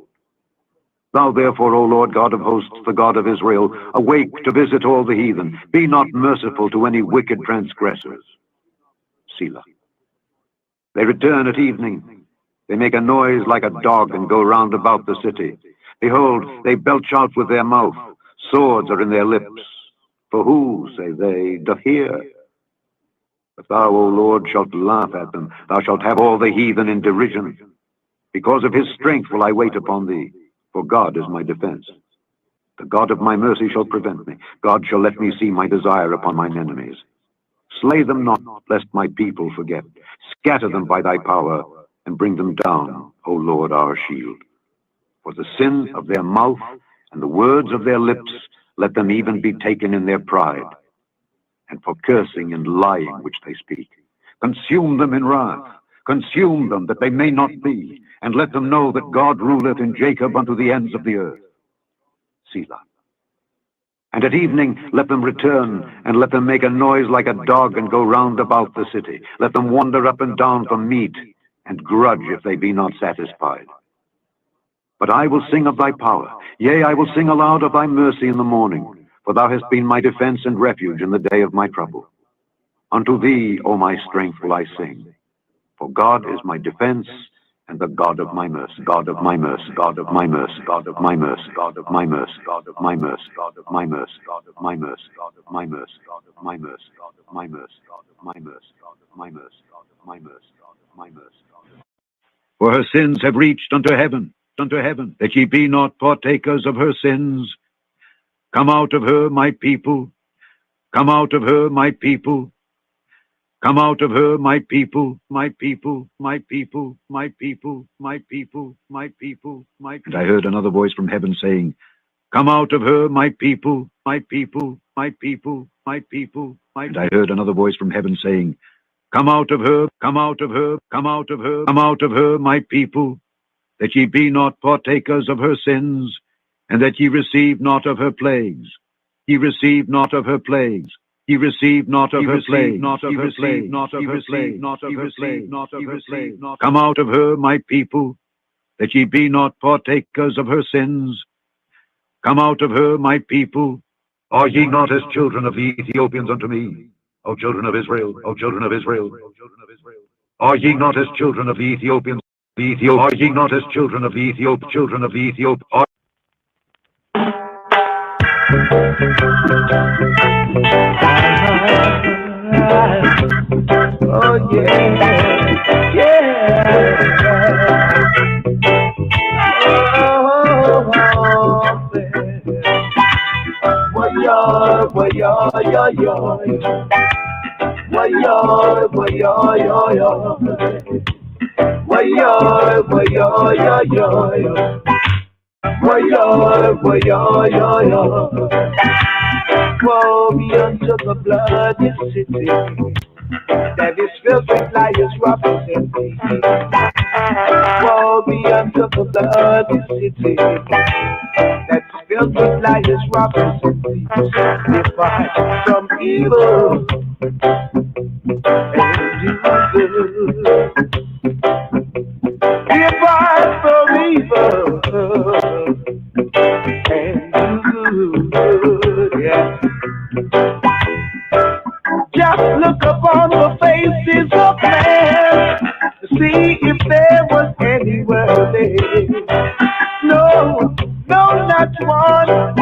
Thou therefore, O Lord God of hosts, the God of Israel, awake to visit all the heathen. Be not merciful to any wicked transgressors. Selah. They return at evening. They make a noise like a dog and go round about the city. Behold, they belch out with their mouth. Swords are in their lips. For who, say they, doth hear? But thou, O Lord, shalt laugh at them. Thou shalt have all the heathen in derision. Because of his strength will I wait upon thee, for God is my defense. The God of my mercy shall prevent me. God shall let me see my desire upon mine enemies. Slay them not, lest my people forget. Scatter them by thy power, and bring them down, O Lord our shield. For the sin of their mouth and the words of their lips, let them even be taken in their pride, and for cursing and lying which they speak. Consume them in wrath, consume them that they may not be, and let them know that God ruleth in Jacob unto the ends of the earth. Selah. And at evening let them return, and let them make a noise like a dog, and go round about the city. Let them wander up and down for meat, and grudge if they be not satisfied. But I will sing of thy power, yea, I will sing aloud of thy mercy in the morning, for thou hast been my defense and refuge in the day of my trouble. Unto thee, O my strength, will I sing, for God is my defense, and the God of my mercy, God of my mercy, God of my mercy, God of my mercy, God of my mercy, God of my mercy, God of my mercy, God of my mercy, God of my mercy, God of my mercy, God of my mercy, God of my mercy, God of my mercy, God of my mercy, God of my mercy. For her sins have reached unto heaven, that ye be not partakers of her sins. Come out of her, my people. Come out of her, my people. Come out of her, my people, my people, my people, my people, my people, my people, my people. And I heard another voice from heaven saying, Come out of her, my people, my people, my people, my people, my people. And I heard another voice from heaven saying, Come out of her, come out of her, come out of her, come out of her, my people, that ye be not partakers of her sins, and that ye receive not of her plagues. Ye receive not of her plagues. He received not of her plague, not of her plague, not of her plague, not of her plague, not of her plague. Come out of her, my people, that ye be not partakers of her sins. Come out of her, my people. Are ye not as children of the Ethiopians unto me, O children of Israel, O children of Israel, O children of Israel? Are ye not as children of the Ethiopians? Are ye not as children of the Ethiopians, children of the Ethiopians? Oh yeah, yeah. Oh, Woe be unto the bloody city that is filled with liars, robbers, and thieves. Woe be unto the bloody city that's filled with liars, robbers, and thieves. Depart from evil and do good. Depart from evil and do good. Yeah. Just look upon the faces of man to see if there was anywhere there. No, no, not one.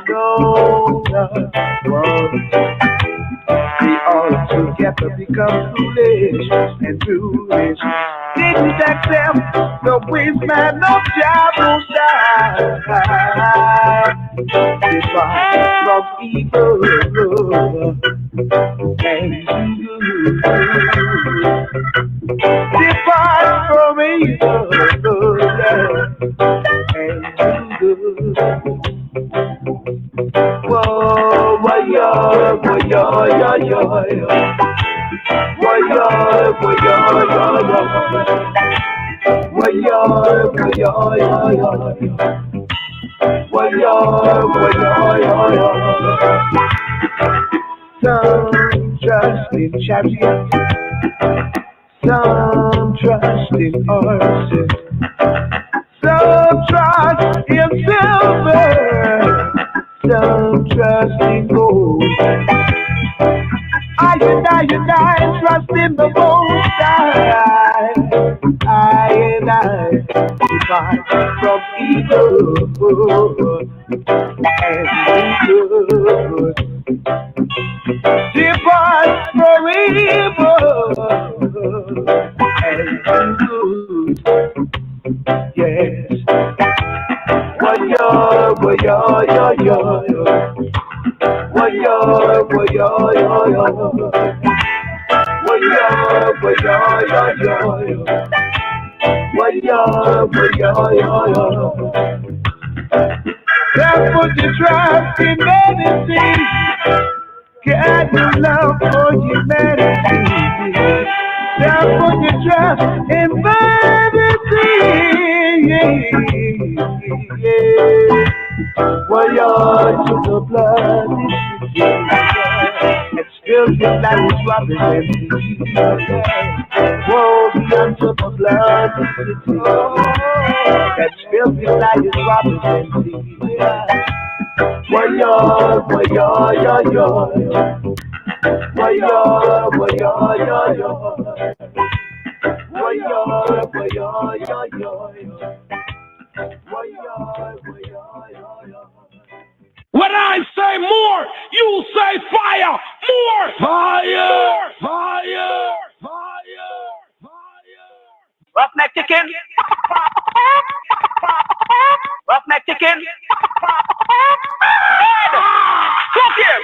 No, not one. We all together become foolish and foolish. Didn't accept the wisdom of Jehovah. Depart from evil and good. Depart from evil and good. Whoa, whoa, yo, whoa, yo, yo, yo, yo. Whoa, yo, whoa, yo, yo, yo. Whoa, yo, whoa, yo, yo, yo. Whoa, yo, whoa, yo, yo, yo. Some trust in chariots, some trust in horses, some trust in silver, some trust in gold. I trust in the Most High. I depart from evil and do good. depart from evil and good. Yes. Waya, waya, ya, ya, ya. Waya, waya, ya, ya. Waya, waya, ya, ya, ya. Waya, waya, ya, ya. Can't put your trust in anything. Can't you love for humanity? Can't put your trust in vanity. Waya to the blood and still your life is robbing empty. Woe be unto the blood that still your life is robbing empty. Waya, waya, ya, ya. Waya, waya, ya, ya. Waya, waya, ya, ya. When I say more, you say fire. More fire. Fire. Fire. Fire. Roughneck chicken. Roughneck chicken. Cook him.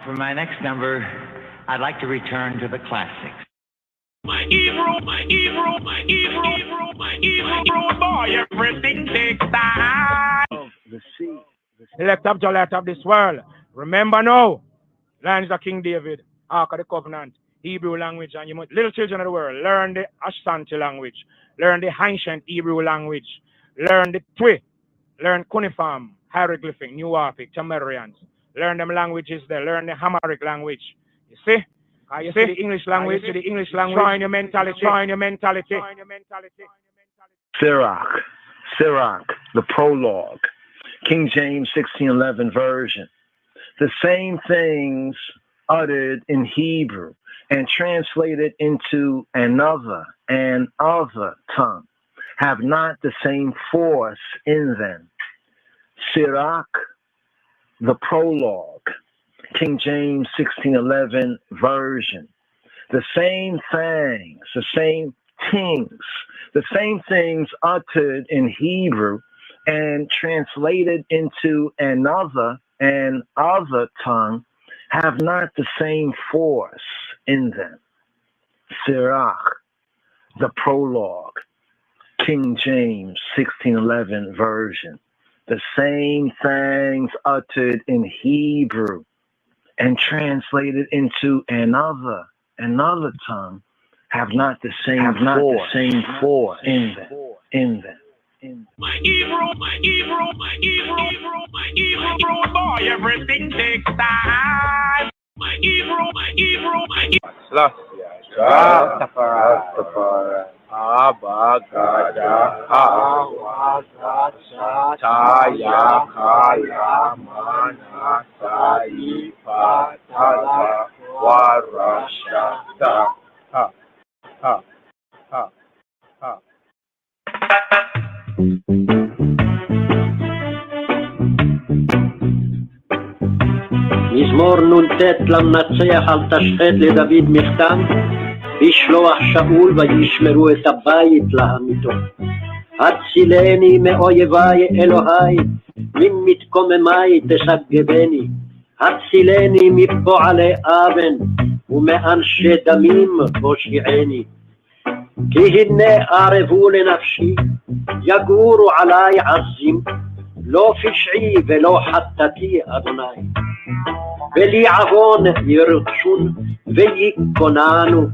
For my next number, I'd like to return to the classics. My evil boy, everything takes time. Elect up to light of this world. Remember now, lands of King David, Ark of the Covenant, Hebrew language, and you must, little children of the world, learn the Ashanti language, learn the ancient Hebrew language, learn the Twi, learn Cuneiform, hieroglyphic, New Orphic, Chamerians, learn them languages there, learn the Hamaric language. You see? You see the English language, trying your mentality. Sirach, the prologue, King James 1611 version. The same things uttered in Hebrew and translated into another tongue have not the same force in them. Sirach, the prologue, King James 1611 version. The same things uttered in Hebrew and translated into another tongue have not the same force in them. Sirach, the prologue, King James 1611 version. The same things uttered in Hebrew and translated into another tongue have not the same force in them. My evil boy, everything takes time. My evil. Rastafari. Abagada, Awagacha, Taya, Kaya, Mana, Sai, Patala, Warashata. מזמור נ"ט למנצח על תשחט לדוד מכתם, בשלוח שאול וישמרו את הבית להמיתו. הצילני מאויביי אלוהי, ממתקוממיי תשגבני. הצילני מפועלי אבן, ומאנשי דמים הושיעני. כי הנה ערבו לנפשי, יגורו עלי עזים, לא פשעי ולא חטאתי אדוני. ולי עוון ירצון ויקוננו,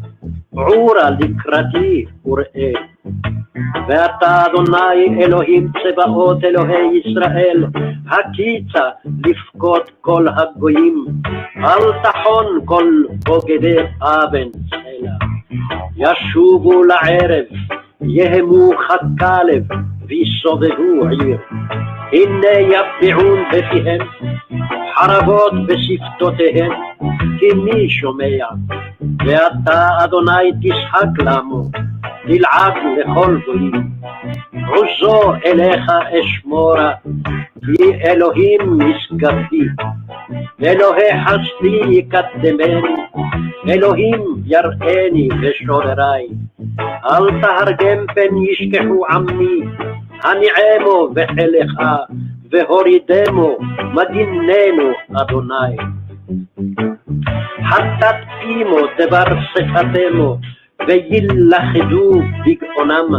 עורה לקראתי וראה. ואתה אדוני אלוהים צבאות אלוהי ישראל, הקיצה לפקוד כל הגויים, אל תחון כל בוגדי אבן סלע. ישובו לערב, יהמו ככלב, ויסובבו עיר. הנה יפעון בפיהם, חרבות בשפתותיהם, כי מי שומע? ואתה אדוני תשחק למו, תלעג לכל גויים. עוזו אליך אשמורה, כי אלוהים משגבי, אלוהי חסדי יקדמני, אלוהים יראני ושוררי. אל תהרגם פן ישכחו עמי, הניעמו וחילך, והורידמו מגיננו אדוני. חטאת פימו דבר שיחתמו, וילכדו בגאונם,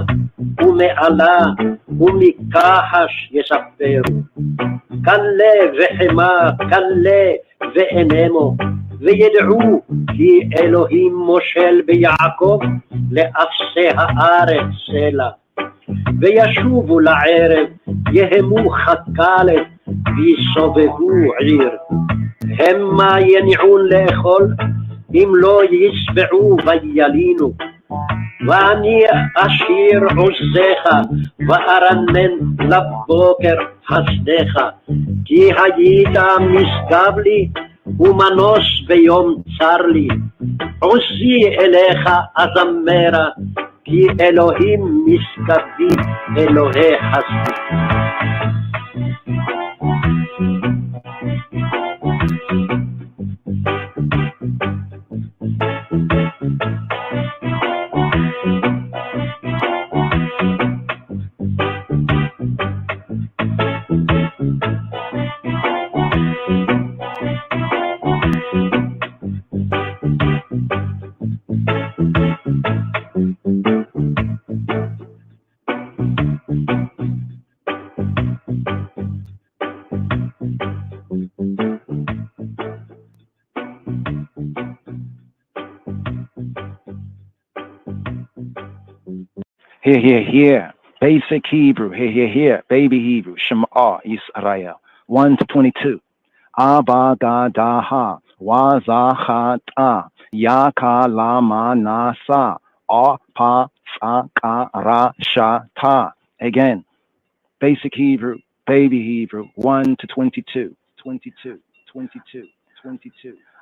ומעלה ומכחש יספרו. כלה וחמה, כלה ואינמו, וידעו כי אלוהים מושל ביעקב, לאפסי הארץ סלע. וישובו לערב, יהמו חקלת, ויסובבו עיר. המה יניעון לאכול, אם לא ישבעו וילינו. ואני אשיר עוזך, וארנן לבוקר חסדך. כי היית משגב לי, ומנוס ביום צר לי. עוזי אליך אזמרה, כי אלוהים משגבי, אלוהי חסדי. Here. Basic Hebrew. Here. Baby Hebrew. Shema Israel. 1 to 22. Abba Gadaha. Wazachata. Yaka Lama Nasa. Apa Sakara Shata. Again. Basic Hebrew. Baby Hebrew. 1 to 22. 22.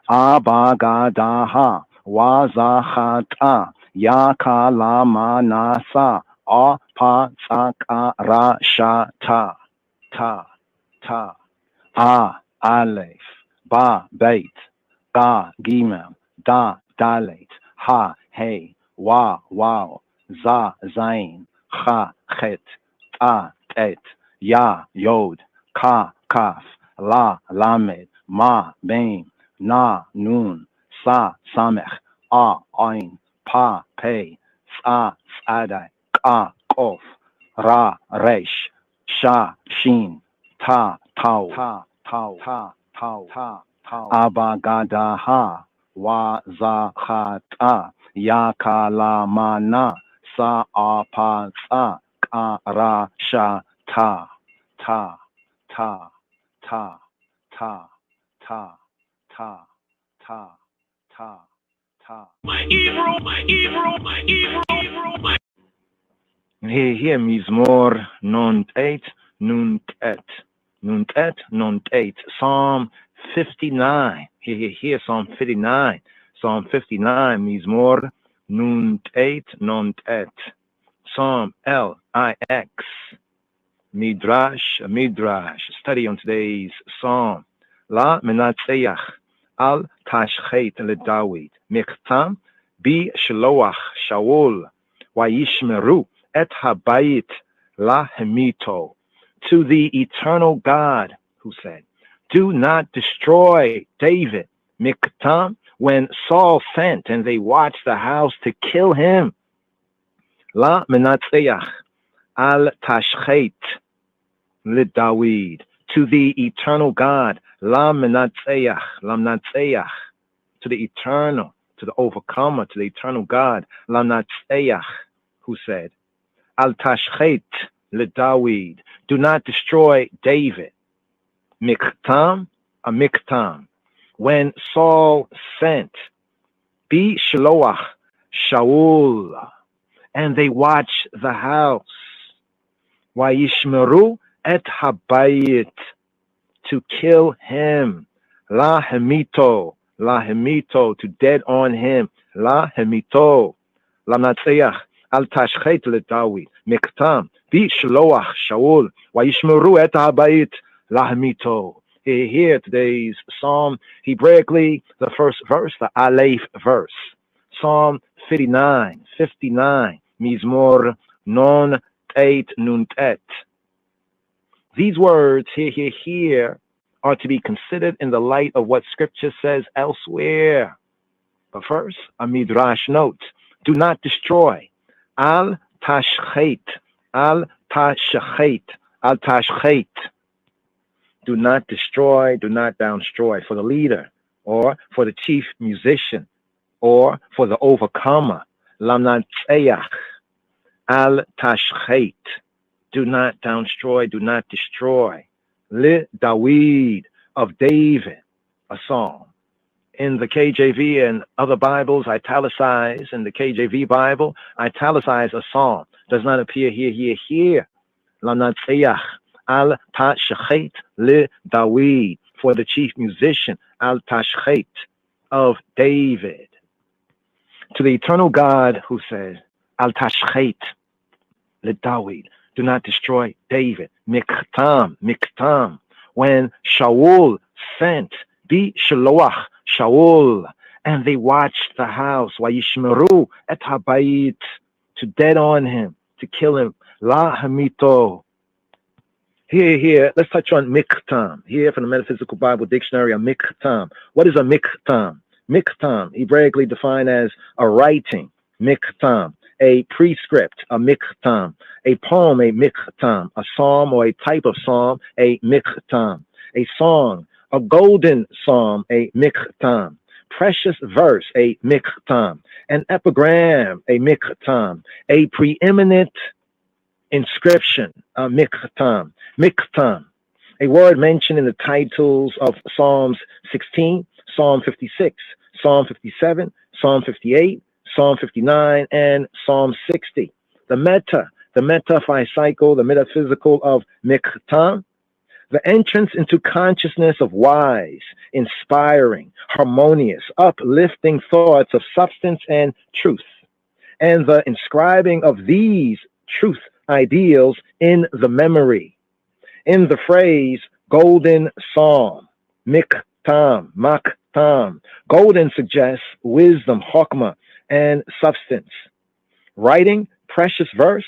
Abba Gadaha. Wazachata. Yaka lama nasa apa sakara shata ta aleph ba beit ga gimel da dalet ha hey wa wow za zain cha chet ta tet ya yod ka kaf la lamed ma bein na nun sa samech a ain pa, pei, sa, sadai, ka, kof, ra, resh, sha, shin, ta, tau, abagadaha, wa, za, chata, yakalamana, sa, apa, sa, ka, ra, sha, ta. Here Mizmor Nunt 8, Nunt 8, Psalm 59. Here Psalm 59. Psalm 59, Mizmor Nunt 8, Psalm L-I-X. Midrash. Study on today's Psalm. La Menatzeach. Al Tashchet LeDavid. Michtam Bi Shloach Shaul. Vayishmeru et habayit lahemito. To the eternal God who said, do not destroy David. Michtam, when Saul sent and they watched the house to kill him. La Menatzeach Al Tashchet LeDavid. To the eternal God. La Menatzeach. To the eternal, to the overcomer, to the eternal God. La Menatzeach, who said, Al Tashchet LeDavid. Do not destroy David. Michtam, a Michtam. When Saul sent, Bi Shloach Shaul, and they watched the house. Vayishmeru et habayit, to kill him. Lahemito, to dead on him. Lahemito, Lamnatzeach, al tashchet LeDavid. Michtam, Bi Shloach Shaul, Vayishmeru et habayit, Lahamito. Here today's Psalm, Hebraically, the first verse, the Aleph verse. Psalm 59, Mizmor non tet nuntet. These words here are to be considered in the light of what Scripture says elsewhere. But first, a Midrash note. Do not destroy. Al tashchet. Al tashchet. Al tashchet. Do not destroy, do not downstroy. For the leader, or for the chief musician, or for the overcomer. Lamnatzeach. Al tashchet. Do not downstroy, do not destroy. Li Dawid, of David, a psalm. In the KJV and other Bibles, italicize. In the KJV Bible, italicize a psalm. Does not appear here. Lamnatzeach. Al tashchet li Dawid, for the chief musician, al tashchet, of David. To the eternal God who says, al tashchet li Dawid, do not destroy David. Miktam, when Shaul sent bi shaloach Shaul, and they watched the house, vayishmeru et habayit, to dead on him, to kill him. La hamito. Here, let's touch on miktam. Here from the Metaphysical Bible Dictionary, a miktam. What is a miktam? Miktam, Hebraically defined as a writing, miktam. A prescript, a miktam. A poem, a miktam. A psalm or a type of psalm, a miktam. A song, a golden psalm, a miktam. Precious verse, a miktam. An epigram, a miktam. A preeminent inscription, a miktam. Miktam, a word mentioned in the titles of Psalms 16, Psalm 56, Psalm 57, Psalm 58, Psalm 59, and Psalm 60. The metaphysical, the metaphysical of miktam, the entrance into consciousness of wise, inspiring, harmonious, uplifting thoughts of substance and truth, and the inscribing of these truth ideals in the memory. In the phrase golden psalm, miktam, maktam, golden suggests wisdom, chokmah, and substance. Writing, precious verse,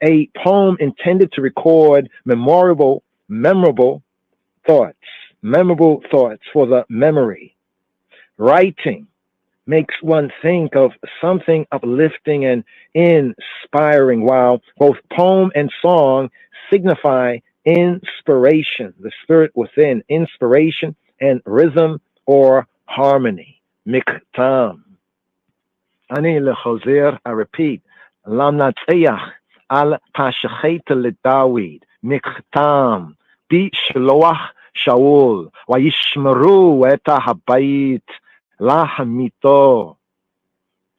a poem intended to record memorable thoughts for the memory. Writing makes one think of something uplifting and inspiring, while both poem and song signify inspiration, the spirit within, inspiration and rhythm or harmony. Miktam. Ani lechozer, I repeat, lamnatzeach al tashchet le Dawid, miktam, bi shaloach Shaul, vayishmeru et habayit lahamito.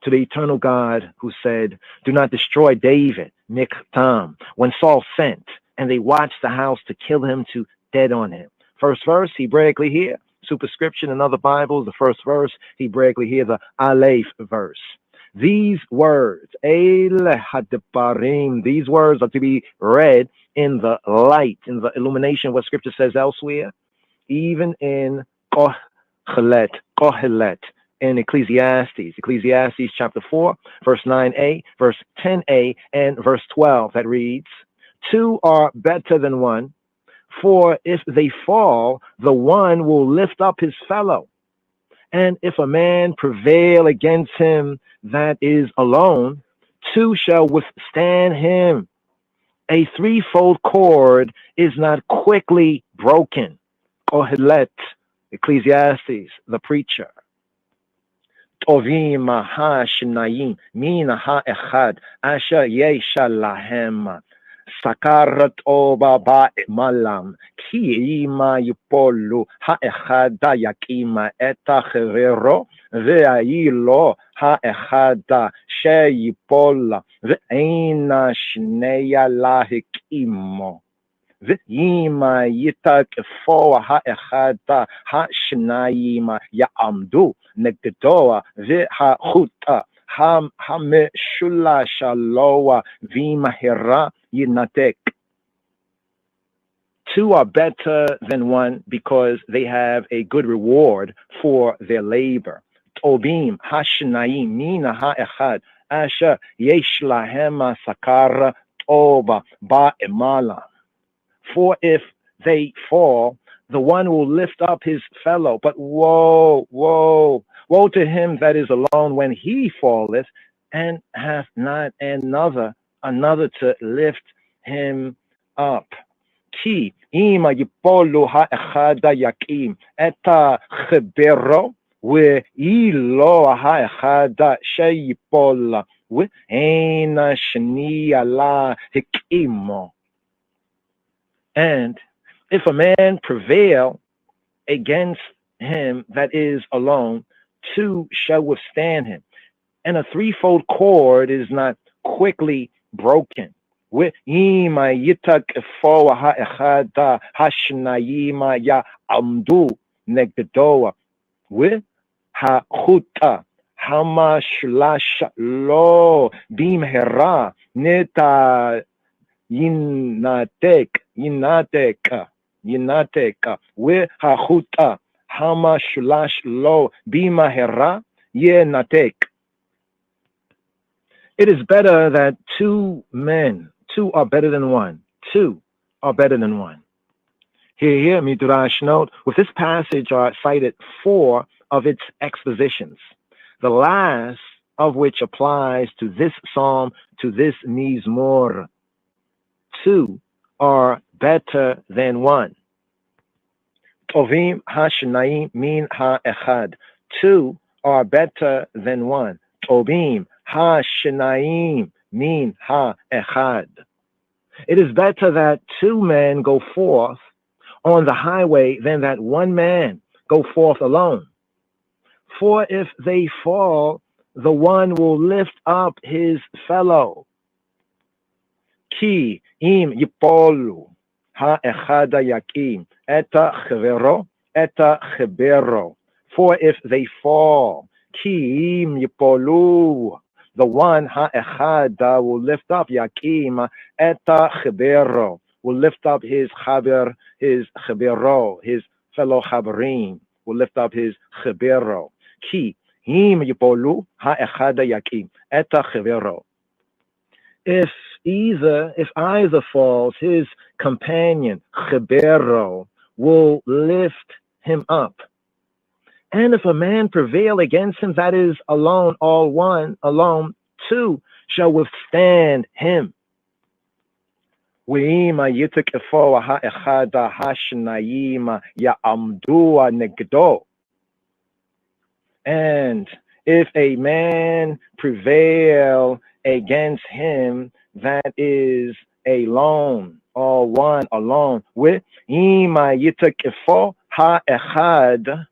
To the eternal God who said, do not destroy David, miktam, when Saul sent, and they watched the house to kill him, to dead on him. First verse, Hebraically here, superscription in other Bibles, the first verse, Hebraically here, the Aleph verse. These words, Eile Hadibarim, these words are to be read in the light, in the illumination of what Scripture says elsewhere, even in Kohelet, in Ecclesiastes chapter 4, verse 9a, verse 10a, and verse 12, that reads, two are better than one, for if they fall, the one will lift up his fellow. And if a man prevail against him that is alone, two shall withstand him. A threefold cord is not quickly broken. Kohelet, Ecclesiastes, the preacher. Tovim ha-shnayim min ha-echad asher yesha lahem. Sakarat oba malam ki ima yipolu ha-echada yakima eta chavero ve'ayilo ha-echada sheyipola ve'ena shneya lahikimo ve'ima yitakefo ha-echada ha-shnayim ya'amdu negdoa ve'hachuta ha-meshula shaloa v'imahira Yinatek. Two are better than one because they have a good reward for their labor. Tobim hashnaim mina ha'echad asher yesh lahem sakar oba ba'emala. For if they fall, the one will lift up his fellow. But woe, woe, woe to him that is alone when he falleth, and hath not another to lift him up. Ki ima yipolu ha'echada yakim eta chebero ve'ilo ha'echada sheyipola ve'ena shniya la hikimo. And if a man prevail against him that is alone, two shall withstand him. And a threefold cord is not quickly broken. With ima yitak efo ha'echada hashnayima ya amdu negdoa. With ha'chuta hamashlasha lo bimhera neta yinatek with hachuta hamashulash lo bimahera yenatek. It is better that two are better than one. Two are better than one. Here, Midrash note, with this passage are cited 4 of its expositions, the last of which applies to this psalm, to this mizmor. Two are better than one. Tovim hashnaim min ha'echad. Two are better than one. Tovim hashnaim min ha'echad. It is better that 2 men go forth on the highway than that 1 man go forth alone. For if they fall, the one will lift up his fellow. Ki im yipolu ha'echada yakim eta chebero. For if they fall, ki im yipolu, the one ha'echada will lift up yakim eta chebero, will lift up his chaber, his chebero, his fellow chaberim, will lift up his chebero. Ki im yipolu ha'echada yakim eta chebero. If either falls, his companion, Chebero, will lift him up. And if a man prevail against him that is alone, all one, alone, 2 shall withstand him. And if a man prevail against him that is alone, or one alone, with ima yitakifo ha'echad,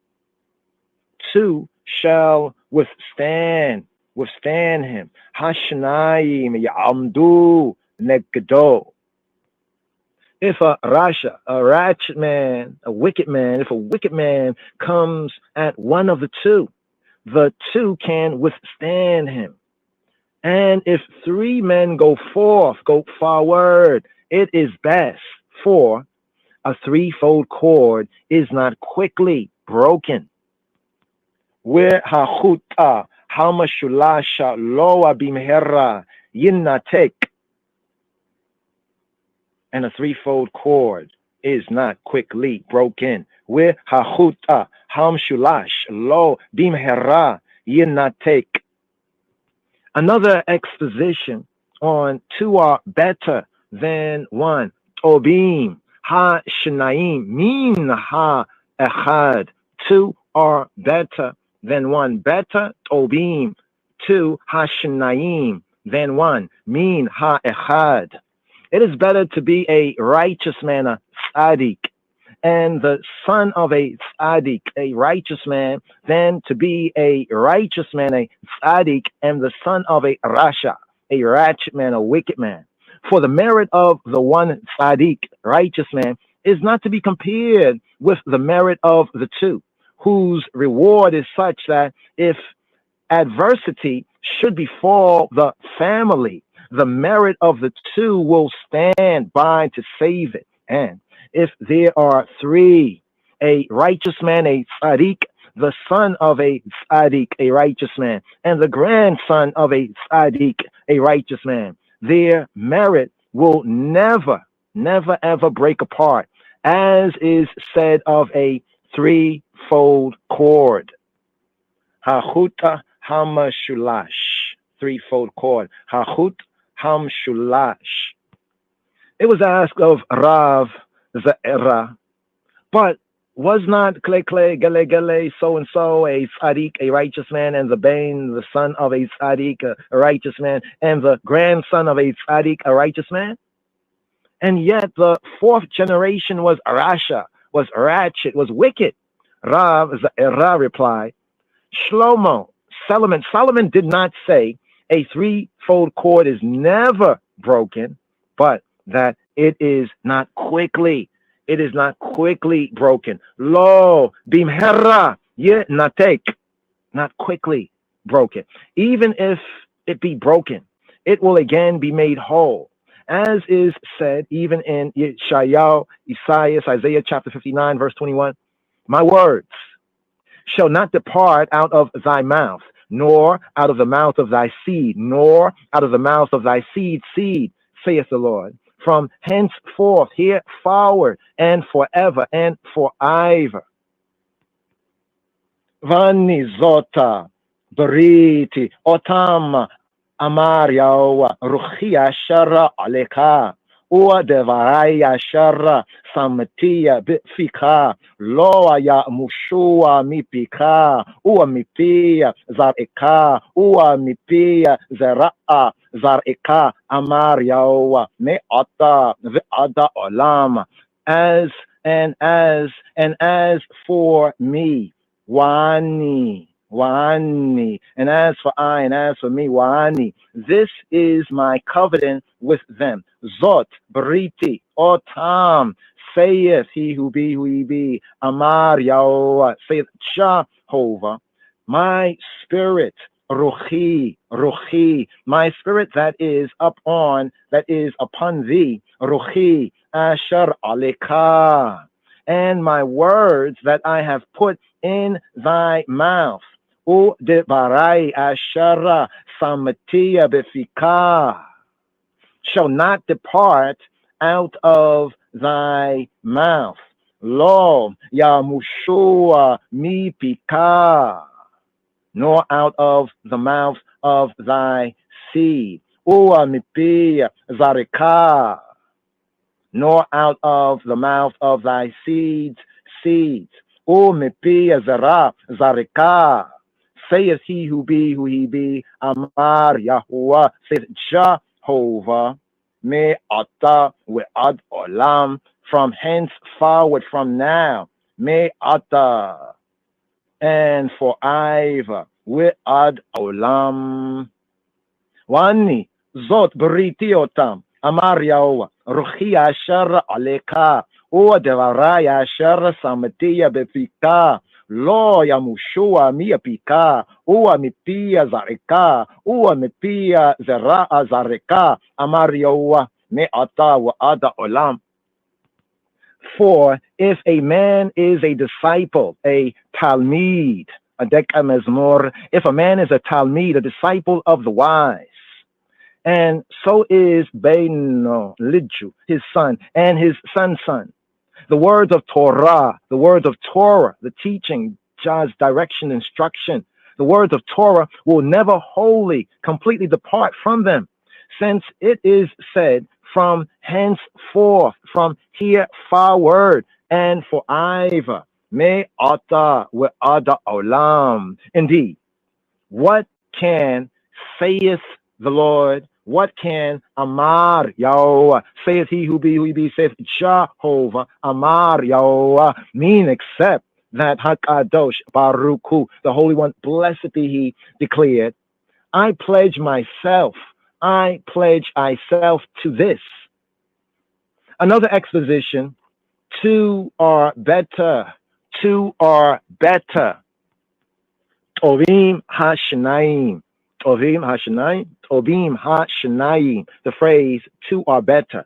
2 shall withstand him. Hashnayim ya'amdu negdo. If a ratchet man, a wicked man, if a wicked man comes at one of the 2 can withstand him. And if 3 men go forward, it is best, for a threefold cord is not quickly broken. Where hachuta hamashulasha loa bimhera yinatek. And a threefold cord is not quickly broken. Where hachuta hamshulash lo bimhera yinatek. Another exposition on 2 are better than 1. Tobim ha-shnaim min ha-echad. 2 are better than 1. Better, tobim. 2 ha-shnaim than 1. Min ha-echad. It is better to be a righteous man, a tzaddik, and the son of a tzaddik, a righteous man, than to be a righteous man, a tzaddik, and the son of a rasha, a ratchet man, a wicked man. For the merit of the one tzaddik, righteous man, is not to be compared with the merit of the 2, whose reward is such that if adversity should befall the family, the merit of the 2 will stand by to save it. And if there are three, a righteous man, a tzaddik, the son of a tzaddik, a righteous man, and the grandson of a tzaddik, a righteous man, their merit will never, never, ever break apart, as is said of a threefold cord. Hachuta hamashulash, threefold cord. Hachut hamshulash. It was asked of Rav Za'era, but was not Kle Kle Gele Gele so and so a tzaddik, a righteous man, and the Bain, the son of a tzaddik, a righteous man, and the grandson of a tzaddik, a righteous man? And yet the fourth generation was Rasha, was ratchet, was wicked. Rav Za'era replied, Shlomo, Solomon did not say a threefold cord is never broken, but that it is not quickly broken. Lo bimhera ye natek, not quickly broken. Even if it be broken, it will again be made whole. As is said even in Isaiah chapter 59, verse 21, my words shall not depart out of thy mouth, nor out of the mouth of thy seed, nor out of the mouth of thy seed, saith the Lord, from henceforth, here forward, and forever, and forever. Vani zota beriti otam amar Yahuwah ruchi asher aleka ua devarai asher samtia bifika lo aya mushua mipika ua mipia zareka ua mipia zera'a zareka amar Yahuwah me'ata ve'ada olam. As for me, Wani, and as for I, and as for me, Wani, this is my covenant with them. Zot, Briti, Otam, saith he who be, Amar Yahuwah, saith Jehovah, my spirit, Ruchi, my spirit that is upon thee, Ruchi, Asher Aleka, and my words that I have put in thy mouth, U debarai Asher Samatia Befika, shall not depart out of thy mouth. Lo Yamushua mi pika, nor out of the mouth of thy seed. Ua mipi zareka, nor out of the mouth of thy seeds. O mipi zara zareka, saith he who be, Amar Yahuwah, saith Jehovah, me ata we ad olam, from henceforward, from now, me ata, and forever, we ad olam. Wani zot beriti otam, Amar Yahuwah, ruchi asher aleka, o devarai asher samtia befika, lo yamushua mia pika, ua mipia zareka, ua mipia zera'a zareka, Amar Yahuwah, me ata wa ada olam. For if a man is a disciple, a talmid, a dekamezmor, if a man is a talmid, a disciple of the wise, and so is Beino Lidju, his son, and his son's son, the words of Torah, the teaching, God's direction, instruction, the words of Torah will never wholly, completely depart from them, since it is said, from henceforth, from here forward, and forever, me ata we ada olam. Indeed, what can, saith the Lord, what can Amar Yahuwah, saith he who be, saith Jehovah, Amar Yahuwah, mean except that Hakadosh Baruch Hu, the Holy One, blessed be he, declared, I pledge myself to this. Another exposition, two are better. Tovim Hashnaim. The phrase two are better.